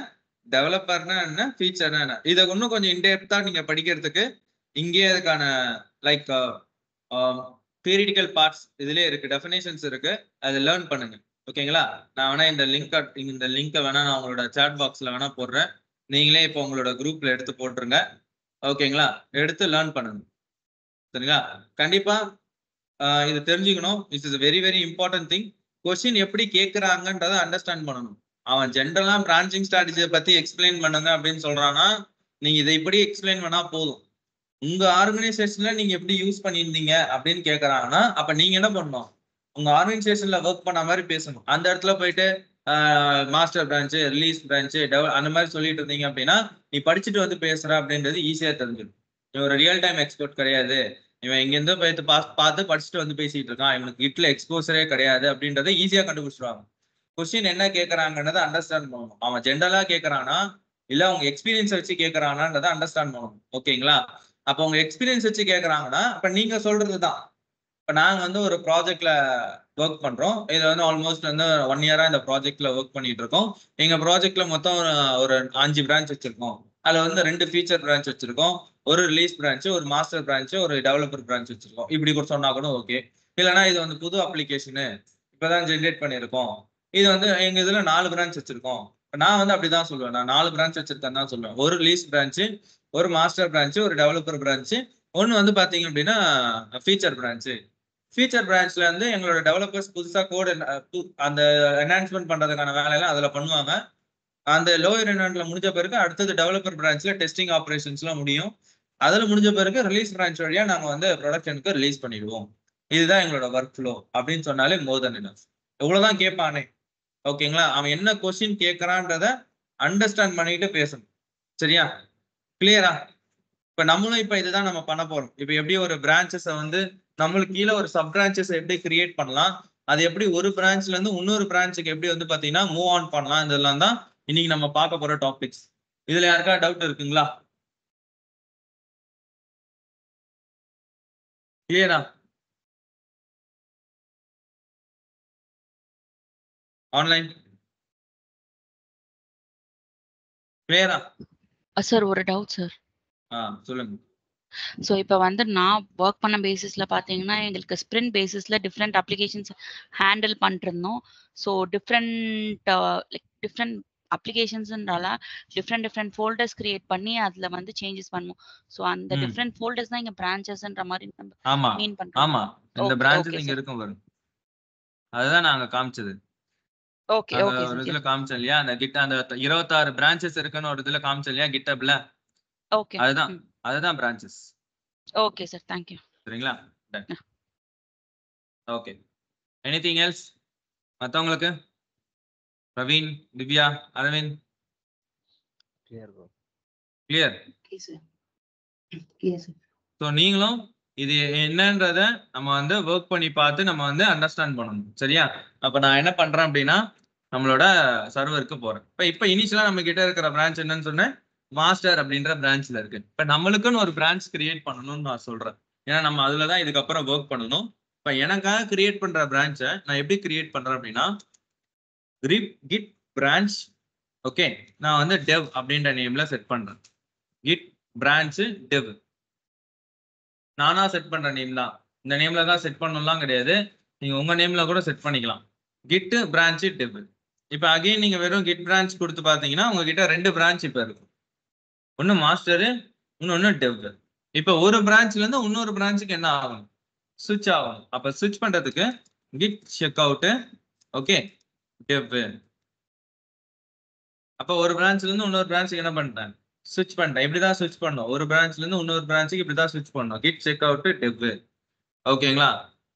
டெவலப்பர்னா என்ன, ஃபீச்சர்னா என்ன. இதை இன்னும் கொஞ்சம் இன்டெப்தா நீங்க படிக்கிறதுக்கு இங்கே அதுக்கான லைக் தியரிட்டிக்கல் பார்ட்ஸ் இதுலயே இருக்கு, டெஃபினேஷன்ஸ் இருக்கு, அதை லேர்ன் பண்ணுங்க. ஓகேங்களா? நான் வேணா இந்த லிங்கை வேணா நான் உங்களோட சாட் பாக்ஸ்ல வேணா போடுறேன். நீங்களே இப்போ உங்களோட குரூப்ல எடுத்து போட்டுருங்க. ஓகேங்களா? எடுத்து லேர்ன் பண்ணணும். சரிங்களா? கண்டிப்பா இது தெரிஞ்சுக்கணும். It is very very important thing. Question எப்படி கேட்கறாங்கன்றத அண்டர்ஸ்டாண்ட் பண்ணணும். அவன் ஜென்ரலா பிரான்ச்சிங் ஸ்ட்ராட்டஜியை பத்தி எக்ஸ்பிளைன் பண்ணுங்க அப்படின்னு சொல்றான்னா, நீங்க இதை இப்படி எக்ஸ்பிளைன் பண்ணா போதும். உங்க ஆர்கனைசேஷன்ல நீங்க எப்படி யூஸ் பண்ணியிருந்தீங்க அப்படின்னு கேட்கறாங்கன்னா, அப்ப நீங்க என்ன பண்ணணும்? உங்க ஆர்கனைசேஷன்ல ஒர்க் பண்ண மாதிரி பேசணும். அந்த இடத்துல போயிட்டு மாஸ்டர் பிரான்ச், ரிலீஸ் பிரான்ச், அந்த மாதிரி சொல்லிட்டு இருந்தீங்க அப்படின்னா, நீ படிச்சுட்டு வந்து பேசுற அப்படின்றது ஈஸியா தெரிஞ்சிடும். நீ ஒரு ரியல் டைம் எக்ஸ்பர்ட் கிடையாது. இவன் இங்க இருந்து போயிட்டு பார்த்து படிச்சுட்டு வந்து பேசிட்டு இருக்கான். இவனுக்கு கிட்ல எக்ஸ்போசரே கிடையாது அப்படின்றத ஈஸியா கண்டுபிடிச்சிருவாங்க. கொஸ்டின் என்ன கேட்கறாங்கன்றத அண்டர்ஸ்டாண்ட் பண்ணணும். அவன் ஜென்ரலா கேட்கறானா இல்ல அவங்க எக்ஸ்பீரியன்ஸ் வச்சு கேட்கறானான்றத அண்டர்ஸ்டாண்ட் பண்ணணும். ஓகேங்களா? அப்ப உங்க எக்ஸ்பீரியன்ஸ் வச்சு கேட்கறாங்கன்னா, அப்ப நீங்க சொல்றதுதான். இப்ப நாங்க வந்து ஒரு ப்ராஜெக்ட்ல ஒர்க் பண்றோம். இது வந்து ஆல்மோஸ்ட் வந்து 1 இயரா இந்த ப்ராஜெக்ட்ல ஒர்க் பண்ணிட்டு இருக்கோம். எங்க ப்ராஜெக்ட்ல மொத்தம் ஒரு 5 பிரான்ச் வச்சிருக்கோம். அதுல வந்து 2 ஃபீச்சர் பிரான்ச் வச்சிருக்கோம். ஒரு ரிலீஸ் பிரான்ச், ஒரு மாஸ்டர் பிரான்ச், ஒரு டெவலப்பர் பிரான்ச் வச்சிருக்கோம். இப்படி கூட சொன்னா கூட ஓகே. இல்லைன்னா இது வந்து புது அப்ளிகேஷனு இப்பதான் ஜென்ரேட் பண்ணியிருக்கோம். இது வந்து எங்க இதுல 4 பிரான்ச் வச்சிருக்கோம். நான் வந்து அப்படிதான் சொல்லுவேன். நான் 4 பிரான்ச் வச்சிருக்கேன் தான் சொல்லுவேன். ஒரு ரிலீஸ் பிரான்ச், ஒரு மாஸ்டர் பிரான்ச், ஒரு டெவலப்பர் பிரான்ச், ஒன்னு வந்து பாத்தீங்க அப்படின்னா ஃபீச்சர் பிரான்ச். ஃபீச்சர் பிரான்ச்ல வந்து எங்களோட டெவலப்பர்ஸ் புதுசா கோட் அந்த என்ஹான்ஸ்மெண்ட் பண்றதுக்கான வேலையெல்லாம் அதுல பண்ணுவாங்க. அந்த லோயர் என்வரன்மெண்ட்ல முடிஞ்ச பிறகு அடுத்தது டெவலப்பர் பிரான்ச்ல டெஸ்டிங் ஆபரேஷன்ஸ்லாம் முடியும். அதுல முடிஞ்ச பிறகு ரிலீஸ் பிரான்ச் வழியா நாங்க வந்து ப்ரொடக்ஷனுக்கு ரிலீஸ் பண்ணிடுவோம். இதுதான் எங்களோட ஒர்க் ஃப்ளோ அப்படின்னு சொன்னாலே மோர் தென் எனஃப். இவ்வளவுதான் கேட்பானே. ஓகேங்களா? அவன் என்ன கொஸ்டின் கேட்கறான்றத அண்டர்ஸ்டாண்ட் பண்ணிட்டு பேசணும். சரியா? கிளியரா? இப்ப நம்மளும் இப்ப இதுதான் நம்ம பண்ண போறோம். இப்ப எப்படி ஒரு பிரான்ச்சஸ வந்து நம்மளுக்கு கீழே ஒரு சப் பிரான்ச்சஸ் எப்படி கிரியேட் பண்ணலாம், அது எப்படி ஒரு பிரான்ச்ல இருந்து இன்னொரு பிரான்ச்சுக்கு எப்படி வந்து பாத்தீங்கன்னா மூவ் ஆன் பண்ணலாம், இதெல்லாம் தான் இன்னைக்கு நம்ம பார்க்க போற டாபிக்ஸ். இதுல யாருக்கா டவுட் இருக்குங்களா? கிளியரா? ஆன்லைன் கிளியரா? சார் ஒரு டவுட் சார். சொல்லுங்க. ஸோ இப்போ வந்து நான் ஒர்க் பண்ண பேசிஸ்ல பார்த்தீங்கன்னா எங்களுக்கு ஸ்ப்ரிண்ட் பேசிஸ்ல டிஃப்ரெண்ட் அப்ளிகேஷன்ஸ் ஹேண்டில் பண்ணிருந்தோம். ஸோ டிஃப்ரெண்ட் அப்ளிகேஷன்ஸ்ன்றால டிஃப்ரெண்ட் ஃபோல்டர்ஸ் கிரியேட் பண்ணி அதில் வந்து சேஞ்சஸ் பண்ணுவோம். ஸோ அந்த டிஃப்ரெண்ட் ஃபோல்டர்ஸ் தான் இங்கே பிரான்ச்சஸ்ன்ற மாதிரி நம்ம ஆமா மீன் பண்றோம். ஆமா இந்த ஓகே பிரான்ச்சஸ் ஓகே இங்க சார். இருக்கும் வரும். அதுதான் நாங்க காமிச்சது. ஓகே அங்க ஓகே ஒரு சார். இதுல காமிச்சோம் இல்லையா, அந்த கிட்ட அந்த 26 பிரான்ச்சஸ் இருக்குன்னு ஒரு இதுல காமிச்சோம் இல்லையா கிட்டப்ல. ஓகே அதுதான் பிரான்ச்சஸ். Okay sir. தேங்க்யூ. சரிங்களா? ஓகே. எனிதிங் எல்ஸ் மத்தவங்களுக்கு? Praveen, Divya, Aravind? Clear bro. Clear? Okay sir. Clear sir. So நீங்களும் இது என்னன்றத நம்ம வந்து ஒர்க் பண்ணி பார்த்து நம்ம வந்து அண்டர்ஸ்டாண்ட் பண்ணணும். சரியா? அப்ப நான் என்ன பண்றேன் அப்படின்னா நம்மளோட சர்வருக்கு போறேன். இப்ப இனிஷியலா நம்ம கிட்ட இருக்கிற பிரான்ச் என்னன்னு சொன்னேன், மாஸ்டர் அப்படின்ற பிரான்ச்ல இருக்கு. இப்ப நம்மளுக்குன்னு ஒரு பிரான்ச் கிரியேட் பண்ணணும்னு நான் சொல்றேன். ஏன்னா நம்ம அதுலதான் இதுக்கப்புறம் ஒர்க் பண்ணணும். இப்ப எனக்காக கிரியேட் பண்ற பிரான்ச்சை நான் எப்படி கிரியேட் பண்றேன் அப்படின்னா கிட் பிரான்ச். ஓகே, நான் வந்து டெவ் அப்படின்ற நேம்ல செட் பண்றேன். கிட் பிரான்ச் டெவ் நானா செட் பண்ற நேம் தான். இந்த நேம்ல தான் செட் பண்ணணும்லாம் கிடையாது. நீங்க உங்க நேம்ல கூட செட் பண்ணிக்கலாம். Git branch dev. இப்ப அகைன் நீங்க வெறும் கிட் பிரான்ச் கொடுத்து பாத்தீங்கன்னா உங்ககிட்ட 2 பிரான்ச் இப்ப இருக்கு. ஒன்னு மாஸ்டர், இன்னொன்னு டெவ். இப்ப ஒரு பிரான்ச்ல இருந்து இன்னொரு பிரான்ச்சுக்கு என்ன ஆகும்? சுவிட்ச் ஆகும். அப்ப சுவிட்ச் பண்றதுக்கு git check out okay dev. அப்ப ஒரு பிரான்ச்ல இருந்து இன்னொரு பிரான்ச்சுக்கு என்ன பண்ணிட்டேன்? ஸ்விட்ச் பண்ணிட்டேன். இப்படிதான் ஸ்விட்ச் பண்ணணும். ஒரு பிரான்ச்ல இருந்து இன்னொரு பிரான்ச்சுக்கு இப்படிதான் ஸ்விட்ச் பண்ணணும். Git check out dev. ஓகேங்களா?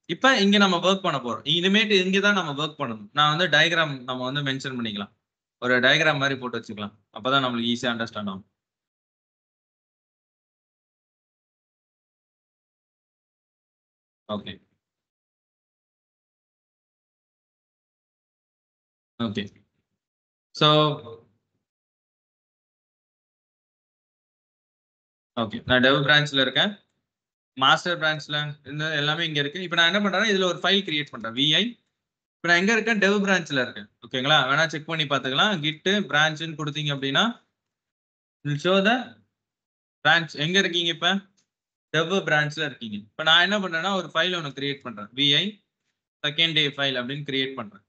இப்ப இங்க நம்ம ஒர்க் பண்ண போறோம். இனிமேட்டு இங்க தான் நம்ம ஒர்க் பண்ணணும். நான் வந்து டயக்ராம் நம்ம வந்து மென்ஷன் பண்ணிக்கலாம். ஒரு டயக்ராம் மாதிரி போட்டு வச்சுக்கலாம். அப்பதான் நம்மளுக்கு ஈஸியா அண்டர்ஸ்டாண்ட் ஆகும். Okay okay. ஸோ ஓகே, நான் டெவ் பிரான்ச்ல இருக்கேன். மாஸ்டர் பிரான்ச்ல இருந்து எல்லாமே இங்க இருக்கு. இப்போ நான் என்ன பண்றேன்னா இதுல ஒரு ஃபைல் கிரியேட் பண்றேன். vi. இப்போ நான் எங்க இருக்கேன்? டெவ் பிரான்ச்ல இருக்கேன். ஓகேங்களா? வேணா செக் பண்ணி பார்த்துக்கலாம். கிட் பிரான்ச்னு கொடுத்தீங்க அப்படின்னா ஷோ த பிரான்ச். எங்க இருக்கீங்க? இப்ப டெவ் பிரான்ச்ல இருக்கீங்க. இப்போ நான் என்ன பண்றேன்னா ஒரு ஃபைல் ஒன்று கிரியேட் பண்றேன். vi செகண்ட் டே ஃபைல் அப்படின்னு கிரியேட் பண்றேன்.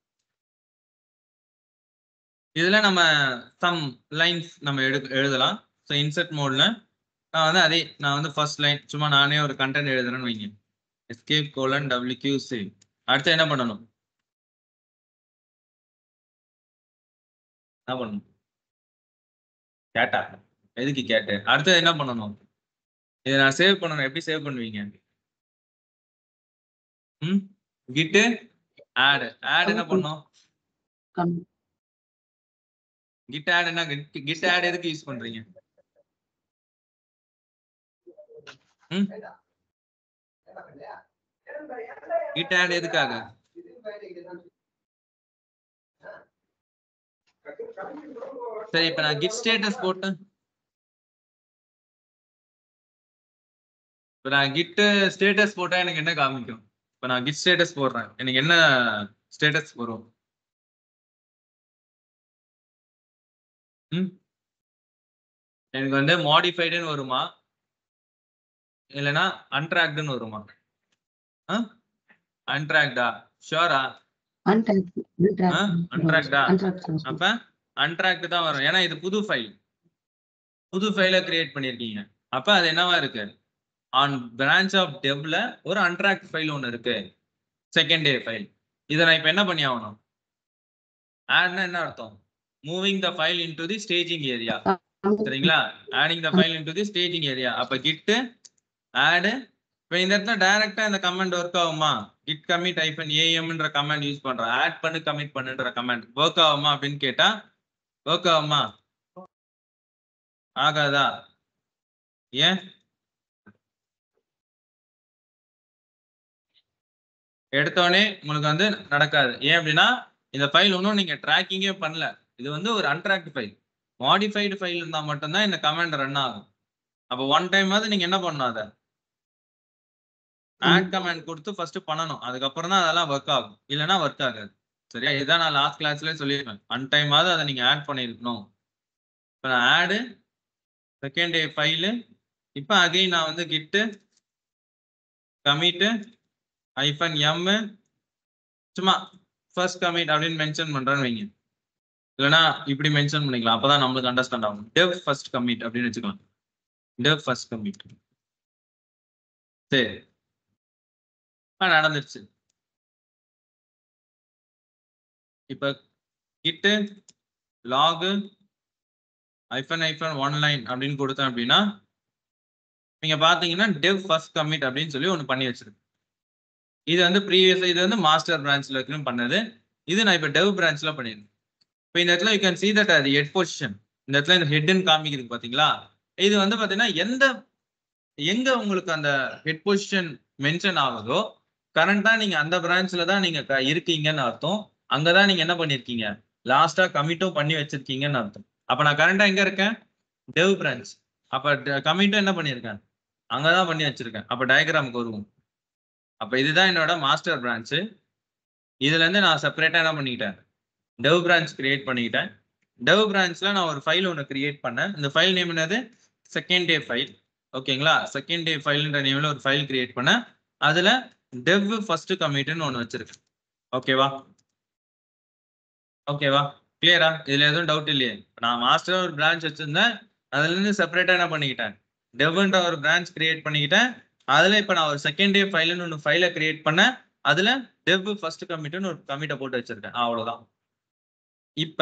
இதுல நம்ம சம் லைன்ஸ் நம்ம எழுதலாம். ஸோ இன்சர்ட் மோட்ல நான் வந்து ஃபர்ஸ்ட் லைன் சும்மா நானே ஒரு கண்டென்ட் எழுதுறேன்னு வைங்க. escape : wq save. அடுத்து என்ன பண்ணணும்? என்ன பண்ணணும்? கேட்டா எதுக்கு கேட்டு? அடுத்து என்ன பண்ணணும்? இதை நான் சேவ் பண்ணணும். எப்படி சேவ் பண்ணுவீங்க? கிட் ஆட் என்ன பண்ணும்? கிட் ஆட் என்ன? கிட் ஆட் எதுக்கு யூஸ் பண்றீங்க? கிட் ஆட் எதுக்காக? சரி, இப்ப நான் கிட் ஸ்டேட்டஸ் போட்டேன். இப்ப நான் கிட் ஸ்டேட்டஸ் போட்டா எனக்கு என்ன காமிக்கும்? இப்ப நான் கிட் ஸ்டேட்டஸ் போடுறேன், எனக்கு என்ன ஸ்டேட்டஸ் வரும்? எனக்கு வந்து மாடிஃபைடுன்னு வருமா, இல்லைன்னா அன்ட்ராக்டுன்னு வருமா? அன்ட்ராக்டா? ஷூரா? அன்ட்ராக்டா? அப்ப அன்ட்ராக்ட் தான் வரும். ஏன்னா இது புது ஃபைல கிரியேட் பண்ணிருக்கீங்க. அப்ப அது என்னவா இருக்கு? ஆன் பிரான்ச் ஆஃப் டெவ்ல ஒரு அன்ட்ராக்ட் ஃபைல் ஒன்று இருக்கு, செகண்ட் டே ஃபைல். இதை நான் இப்ப என்ன பண்ணி ஆகணும்? ஆட்னா என்ன அர்த்தம்? Moving the file into the staging area. சரிங்களா? Adding the file into the staging area. அப்ப கிட் ஆட். இப்போ இந்த இடத்துல டைரக்டா இந்த கமெண்ட் ஒர்க் ஆகுமா? Git commit -am command use பண்றேன். ஆட் பண்ணு கமிட் பண்ணுன்ற கமெண்ட் ஒர்க் ஆகுமா அப்படின்னு கேட்டா ஒர்க் ஆகுமா? ஆகாதா? ஏன்? எடுத்தோடனே உங்களுக்கு வந்து நடக்காது. ஏன் அப்படின்னா இந்த ஃபைல் ஒன்றும் நீங்க ட்ராக்கிங்கே பண்ணல. இது வந்து ஒரு அன்ட்ராக்ட் ஃபைல். மாடிஃபைடு ஃபைல் இருந்தா மட்டும்தான் இந்த கமெண்ட் ரன் ஆகும். அப்போ ஒன் டைம் வந்து நீங்க என்ன பண்ணணும்? அதை ஆட் கமெண்ட் கொடுத்து ஃபர்ஸ்ட் பண்ணணும். அதுக்கப்புறம் தான் அதெல்லாம் ஒர்க் ஆகும், இல்லைன்னா ஒர்க் ஆகாது. சரியா? இதுதான் நான் லாஸ்ட் கிளாஸ்ல சொல்லியிருப்பேன். அன் டைமாவது அதை நீங்க ஆட் பண்ணிருக்கணும். இப்போ நான் ஆடு செகண்ட் டே ஃபைலு. இப்போ அகைன் நான் வந்து கிட்டு கமிட்டு -m சும்மா ஃபர்ஸ்ட் கமிட் அப்படின்னு மென்ஷன் பண்றேன்னு வைங்க. இல்லைன்னா இப்படி மென்ஷன் பண்ணிக்கலாம், அப்பதான் நம்மளுக்கு அண்டர்ஸ்டாண்ட் ஆகும். dev first commit அப்படின்னு வச்சுக்கலாம். dev first commit. சரி, நடந்துருச்சு. இப்ப கிட் log -1line அப்படின்னு கொடுத்தேன் அப்படின்னா நீங்க பாத்தீங்கன்னா dev first commit அப்படின்னு சொல்லி ஒண்ணு பண்ணி வச்சிருக்கு. இது வந்து ப்ரீவியஸ், இது வந்து மாஸ்டர் பிரான்ச்ல இருக்குன்னு பண்ணது. இது நான் இப்ப dev பிரான்ச்ல பண்ணிருக்கேன். இப்போ இந்த இடத்துல you can see that அது head position. இந்த இடத்துல இந்த ஹெட்னு காமிக்குது பாத்தீங்களா? இது வந்து பாத்தீங்கன்னா எங்க உங்களுக்கு அந்த ஹெட் பொசிஷன் மென்ஷன் ஆகுதோ கரண்டா நீங்க அந்த பிரான்ச்ல தான் நீங்க இருக்கீங்கன்னு அர்த்தம். அங்கதான் நீங்க என்ன பண்ணிருக்கீங்க? லாஸ்டா கமிட்டும் பண்ணி வச்சிருக்கீங்கன்னு அர்த்தம். அப்ப நான் கரண்டா எங்க இருக்கேன்? dev branch. அப்ப கமிட்டும் என்ன பண்ணிருக்கேன்? அங்கதான் பண்ணி வச்சிருக்கேன். அப்ப டயக்ராமுக்கு வருவோம். அப்ப இதுதான் என்னோட மாஸ்டர் பிரான்ச். இதுல இருந்து நான் செப்பரேட்டா என்ன பண்ணிக்கிட்டேன்? dev பிரான்ச் கிரியேட் பண்ணிக்கிட்டேன். dev பிரான்ச்ல நான் ஒரு ஃபைல் ஒன்று கிரியேட் பண்ணேன். இந்த ஃபைல் நேம் என்னது? Second day file. ஓகேங்களா? செகண்ட் டே ஃபைல்ன்ற நேம்ல ஒரு ஃபைல் கிரியேட் பண்ணேன். அதுல dev first commitன்னு ஒன்று வச்சிருக்கேன். ஓகேவா? கிளியரா? இதுல எதுவும் டவுட் இல்லையே? நான் மாஸ்டர் ஒரு பிரான்ச் வச்சிருந்தேன், அதுல இருந்து செப்பரேட்டா என்ன பண்ணிக்கிட்டேன்? devன்ற ஒரு பிரான்ச் கிரியேட் பண்ணிக்கிட்டேன். அதுல இப்ப நான் ஒரு செகண்ட் டே ஃபைல்னு ஒன்று ஃபைலை கிரியேட் பண்ணேன். அதுல dev first commitன்னு ஒரு கமிட்டை போட்டு வச்சிருக்கேன். அவ்வளவுதான். இப்ப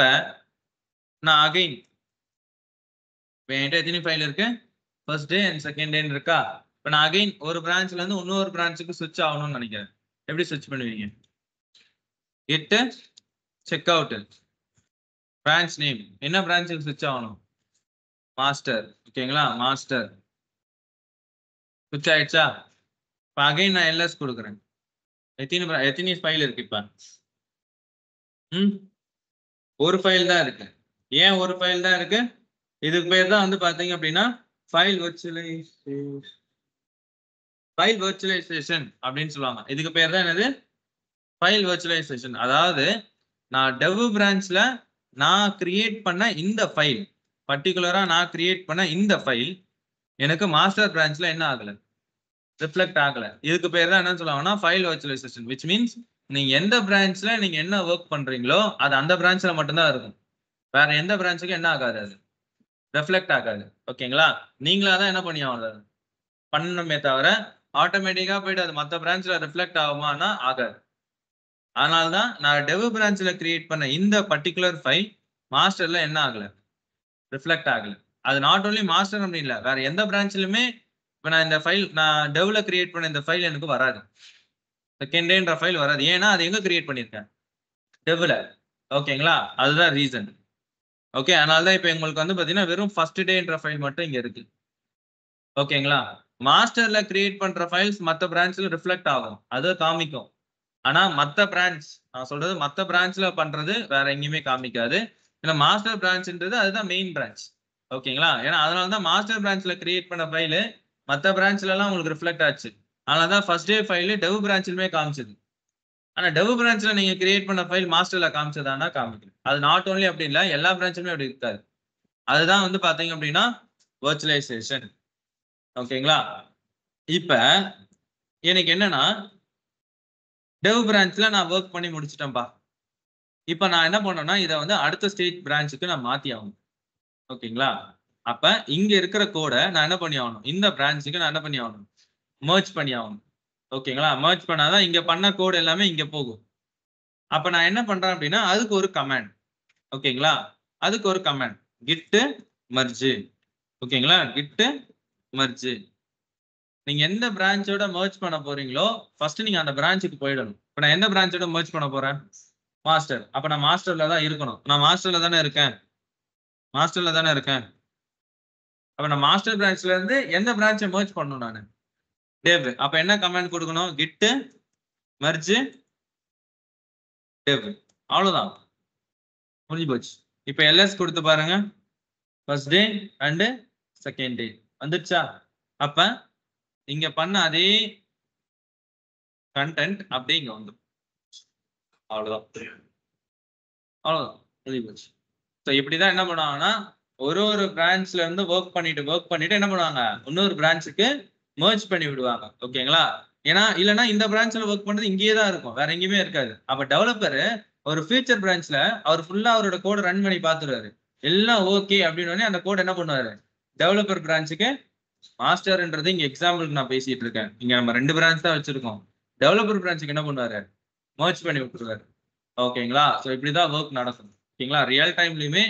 நான் அகைன் என்கிட்ட எத்தனை ஃபைல் இருக்கு? ஃபர்ஸ்ட் டே அண்ட் செகண்ட் டேன்னு இருக்கா? இப்போ நான் அகைன் ஒரு பிரான்ச்ல இருந்து இன்னொரு பிரான்ச்சுக்கு ஸ்விட்ச் ஆகணும்னு நினைக்கிறேன். எப்படி ஸ்விட்ச் பண்ணுவீங்க? Git check out branch name. என்ன பிரான்ச்சுக்கு ஸ்விட்ச் ஆகணும்? மாஸ்டர். ஓகேங்களா? மாஸ்டர் ஸ்விட்ச் ஆயிடுச்சா? இப்போ அகைன் நான் எல்எஸ் கொடுக்குறேன். எத்தனை ஃபைல் இருக்கு இப்ப? ஒரு ஃபைல் தான் இருக்கு. ஏன் ஒரு ஃபைல் தான் இருக்கு? இதுக்கு பேர் தான் வந்து பாத்தீங்க அப்படின்னா ஃபைல் வர்ச்சுவலைசேஷன் அப்படின்னு சொல்லுவாங்க. இதுக்கு பேர் தான் என்னது? File virtualisation. அதாவது நான் dev பிரான்ச்ல நான் கிரியேட் பண்ண இந்த ஃபைல், பர்டிகுலரா நான் கிரியேட் பண்ண இந்த ஃபைல் எனக்கு மாஸ்டர் பிரான்ச்ல என்ன ஆகல? ரிஃப்ளெக்ட் ஆகல. இதுக்கு பேர் தான் என்ன சொல்லுவாங்கன்னா ஃபைல் வர்ச்சுவலைசேஷன். which means நீங்க எந்த பிரான்ச்ல நீங்க என்ன ஒர்க் பண்றீங்களோ அது அந்த பிரான்ச்ல மட்டும்தான் இருக்கும். வேற எந்த பிரான்ச்சுக்கும் என்ன ஆகாது? அது ரெஃப்ளெக்ட் ஆகாது. ஓகேங்களா? நீங்களா தான் என்ன பண்ணி ஆகணும் பண்ணணுமே தவிர ஆட்டோமேட்டிக்கா போயிட்டு அது மற்ற பிரான்ச்ல ரிஃப்ளெக்ட் ஆகுமானா ஆகாது. அதனால தான் நான் டெவ் பிரான்ச்ல கிரியேட் பண்ண இந்த பர்டிகுலர் ஃபைல் மாஸ்டர்ல என்ன ஆகல ரிஃப்ளெக்ட் ஆகல. அது நாட் ஓன்லி மாஸ்டர் அப்படி இல்லை, வேற எந்த பிரான்ச்லயுமே இப்போ நான் இந்த ஃபைல் நான் டெவ்ல கிரியேட் பண்ண இந்த ஃபைல் எனக்கு வராது. செகண்டேன்ற ஃபைல் வராது. ஏன்னா அது எங்க கிரியேட் பண்ணியிருக்கேன் டெவ்ல. ஓகேங்களா? அதுதான் ரீசன். ஓகே, அதனால தான் இப்போ உங்களுக்கு வந்து பார்த்தீங்கன்னா வெறும் ஃபர்ஸ்ட் டேன்ற ஃபைல் மட்டும் இங்க இருக்கு. ஓகேங்களா? மாஸ்டர்ல கிரியேட் பண்ற ஃபைல்ஸ் மற்ற பிரான்ச்ல ரிஃப்ளெக்ட் ஆகும், அது காமிக்கும். ஆனா மற்ற பிரான்ச் நான் சொல்றது மற்ற பிரான்ச்ல பண்றது வேற எங்கேயுமே காமிக்காது. ஏன்னா மாஸ்டர் பிரான்ச்ன்றது அதுதான் மெயின் பிரான்ச். ஓகேங்களா? ஏன்னா அதனால தான் மாஸ்டர் பிரான்ச்ல கிரியேட் பண்ண ஃபைல் மற்ற பிரான்ச்ல எல்லாம் உங்களுக்கு ரிஃப்ளெக்ட் ஆச்சு. அதனால தான் ஃபர்ஸ்ட் டே ஃபைல் டெவ் பிரான்ச்லயுமே காமிச்சது. ஆனா டெவ் பிரான்ச்ல நீங்க கிரியேட் பண்ண ஃபைல் மாஸ்டர்ல காமிச்சதானா காமிக்கல. அது நாட் ஓன்லி அப்படி இல்லை, எல்லா பிரான்ச்லுமே அப்படி இருக்காது. அதுதான் வந்து பாத்தீங்க அப்படின்னா வர்ச்சுவலைசேஷன். ஓகேங்களா? இப்ப எனக்கு என்னன்னா டெவ் பிரான்ச்ல நான் ஒர்க் பண்ணி முடிச்சிட்டேன்பா. இப்ப நான் என்ன பண்ணேன்னா இதை வந்து அடுத்த ஸ்டேட் பிரான்ச்சுக்கு நான் மாத்தி ஆகணும். ஓகேங்களா? அப்ப இங்க இருக்கிற கோடை நான் என்ன பண்ணி ஆகணும், இந்த பிரான்ச்சுக்கு நான் என்ன பண்ணி ஆகணும், மர்ஜ் பண்ணி ஆகணும். ஓகேங்களா? மர்ஜ் பண்ணாதான் இங்க பண்ண கோடு எல்லாமே இங்க போகும். அப்ப நான் என்ன பண்றேன் அப்படின்னா அதுக்கு ஒரு கமாண்ட். ஓகேங்களா? அதுக்கு ஒரு கமாண்ட் git merge. ஓகேங்களா? git merge. நீங்க எந்த பிரான்ச்சோட மர்ஜ் பண்ண போறீங்களோ ஃபர்ஸ்ட் நீங்க அந்த பிரான்ச்சுக்கு போயிடணும். இப்ப நான் எந்த பிரான்ச்சோட மர்ஜ் பண்ண போறேன், மாஸ்டர். அப்ப நான் மாஸ்டர்ல தான் இருக்கணும். நான் மாஸ்டர்ல தானே இருக்கேன், மாஸ்டர்ல தானே இருக்கேன். அப்ப நான் மாஸ்டர் பிரான்ச்ல இருந்து எந்த பிரான்ச்சை மர்ஜ் பண்ணணும் நான், டெவ். அப்ப என்ன கமாண்ட் கொடுக்கணும், git merge dev. அவ்வளவுதான், முடிஞ்சு போச்சு. இப்ப எல்எஸ் கொடுத்து பாருங்க, first day and second day வந்துடுச்சா? அப்ப இங்க பண்ண அதே கண்டென்ட் அப்படியே இங்க வந்துடும். அவ்வளவுதான், அவ்வளவுதான், முடிஞ்சு போச்சு. ஸோ இப்படிதான் என்ன பண்ணுவாங்கன்னா ஒரு பிரான்ச்ல இருந்து ஒர்க் பண்ணிட்டு என்ன பண்ணுவாங்க இன்னொரு பிரான்ச்சுக்கு மர்ஜ் பண்ணி விடுவாங்க. ஓகேங்களா? ஏன்னா இல்லைன்னா இந்த பிரான்ச்ல ஒர்க் பண்றது இங்கேயே தான் இருக்கும், வேற எங்கேயுமே இருக்காது. அப்ப டெவலப்பர் ஒரு ஃபியூச்சர் பிரான்ச்ல அவர் ஃபுல்லா அவரோட கோட ரன் பண்ணி பாத்துருவாரு, எல்லாம் ஓகே அப்படின்னு அந்த கோட் என்ன பண்ணுவாரு டெவலப்பர் பிரான்ச்சுக்கு, மாஸ்டர்ன்றது இங்க எக்ஸாம்பிளுக்கு நான் பேசிட்டு இருக்கேன், இங்க நம்ம 2 பிரான்ச் தான் வச்சிருக்கோம். டெவலப்பர் பிரான்ச்சுக்கு என்ன பண்ணுவாரு, மர்ஜ் பண்ணி விட்டுருவாரு. ஓகேங்களா? ஸோ இப்படிதான் ஒர்க் நடக்கும். ஓகேங்களா? ரியல் டைம்லயுமே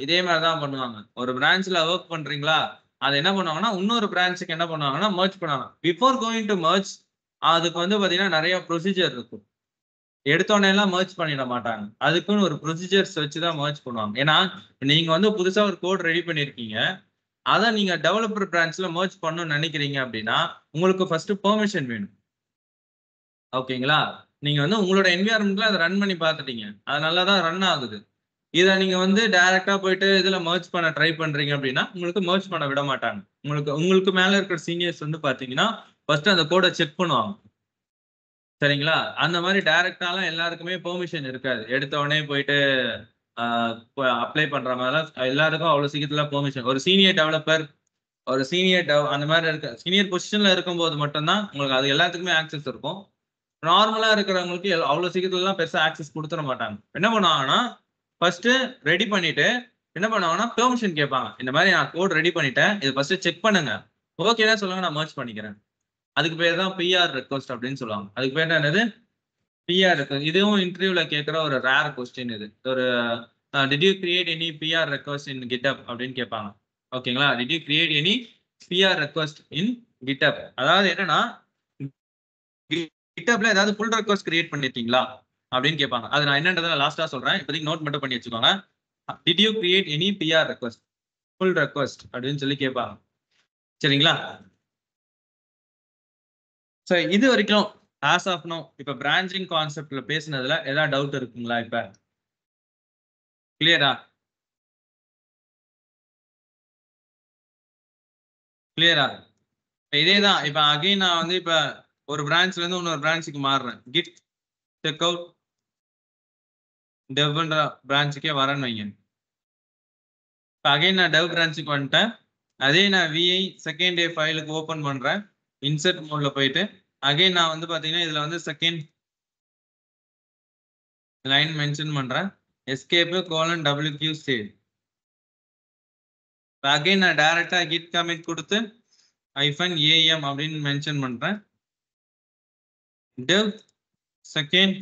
இதே மாதிரி தான் பண்ணுவாங்க. ஒரு பிரான்ச்ல ஒர்க் பண்றீங்களா, அது என்ன பண்ணுவாங்கன்னா இன்னொரு பிரான்ச்சுக்கு என்ன பண்ணுவாங்கன்னா மர்ஜ் பண்ணுவாங்க. பிஃபோர் கோயிங் டு மர்ஜ் அதுக்கு வந்து பாத்தீங்கன்னா நிறைய ப்ரொசீஜர் இருக்கும். எடுத்தோடனே எல்லாம் மர்ஜ் பண்ணிட மாட்டாங்க, அதுக்குன்னு ஒரு ப்ரொசீஜர்ஸ் வச்சுதான் மர்ஜ் பண்ணுவாங்க. ஏன்னா நீங்க வந்து புதுசா ஒரு கோட் ரெடி பண்ணிருக்கீங்க, அதை நீங்க டெவலப்பர் பிரான்ச்ல மர்ஜ் பண்ணணும்னு நினைக்கிறீங்க அப்படின்னா உங்களுக்கு ஃபர்ஸ்ட் பெர்மிஷன் வேணும். ஓகேங்களா? நீங்க வந்து உங்களோட என்விரான்மெண்ட்ல அதை ரன் பண்ணி பார்த்துட்டீங்க, அது நல்லா தான் ரன் ஆகுது. இதை நீங்க வந்து டைரக்டா போயிட்டு இதுல மர்ஜ் பண்ண ட்ரை பண்றீங்க அப்படின்னா உங்களுக்கு மர்ஜ் பண்ண விட மாட்டாங்க. உங்களுக்கு மேல இருக்கிற சீனியர்ஸ் வந்து பாத்தீங்கன்னா ஃபர்ஸ்ட் அந்த கோடை செக் பண்ணுவாங்க. சரிங்களா? அந்த மாதிரி டைரக்டாலாம் எல்லாருக்குமே பெர்மிஷன் இருக்காது. எடுத்த உடனே போயிட்டு அப்ளை பண்ற மாதிரி எல்லாருக்கும் அவ்வளவு சீக்கிரத்துல பெர்மிஷன். ஒரு சீனியர் டெவலப்பர், ஒரு சீனியர் அந்த மாதிரி இருக்க சீனியர் பொசிஷன்ல இருக்கும்போது மட்டும்தான் உங்களுக்கு அது எல்லாத்துக்குமே ஆக்சஸ் இருக்கும். நார்மலா இருக்கிறவங்களுக்கு அவ்வளவு சீக்கிரத்துல எல்லாம் பெருசா ஆக்சஸ் கொடுத்துட மாட்டாங்க. என்ன பண்ணுவாங்கன்னா ஃபர்ஸ்ட் ரெடி பண்ணிட்டு என்ன பண்ணுவாங்கன்னா பெர்மிஷன் கேட்பாங்க. இந்த மாதிரி நான் கோட் ரெடி பண்ணிட்டேன், இது ஃபர்ஸ்ட் செக் பண்ணுங்க, ஓகேனா சொல்லுங்க, நான் மர்ஜ் பண்ணிக்கிறேன். அதுக்கு பேர் தான் பிஆர் ரெக்வெஸ்ட் அப்படின்னு சொல்லுவாங்க. அதுக்கு பேர் என்னது, பிஆர் ரெக்வெஸ்ட். இதுவும் இன்டர்வியூல கேட்கிற ஒரு ரேர் கொஸ்டின். இது ஒரு did you create any PR request in GitHub அப்படின்னு கேட்பாங்க. ஓகேங்களா? Did you create any PR request in GitHub, அதாவது என்னன்னா கிட்டப்ல ஏதாவது புல் ரெக்வெஸ்ட் கிரியேட் பண்ணிருக்கீங்களா அப்படின்னு கேட்பாங்க. அது நான் என்னன்றதை லாஸ்டா சொல்றேன், இப்போதைக்கு நோட் மட்டும் பண்ணி வச்சுக்கோங்க. Did you create any PR request, pull request அப்படின்னு சொல்லி கேட்பாங்க. சரிங்களா? சோ இது வரைக்கும் ஆஸ் ஆஃப் நோ இப்ப பிரான்ச்சிங் கான்செப்ட்ல பேசினதுல ஏதாவது டவுட் இருக்குங்களா? இப்ப கிளியரா? கிளியரா? இதேதான். இப்ப அகைன் நான் வந்து இப்ப ஒரு பிரான்ச்ல இருந்து இன்னொரு பிரான்ச்சுக்கு மாறுறேன். கிட் செக் அவுட் டெவ்ன்ற பிரான்ச்சுக்கே வரேன்னு வைங்க. இப்போ அகைன் நான் டெவ் பிரான்ச்சுக்கு வந்துட்டேன். அதே நான் விஐ செகண்ட் டே ஃபைலுக்கு ஓப்பன் பண்றேன். இன்சர்ட் மோட்ல போயிட்டு அகைன் நான் வந்து பாத்தீங்கன்னா இதுல வந்து செகண்ட் லைன் மென்ஷன் பண்றேன். Escape : WQ save. அகைன் நான் டைரக்டா git commit கொடுத்து -am அப்படின்னு மென்ஷன் பண்றேன். dev second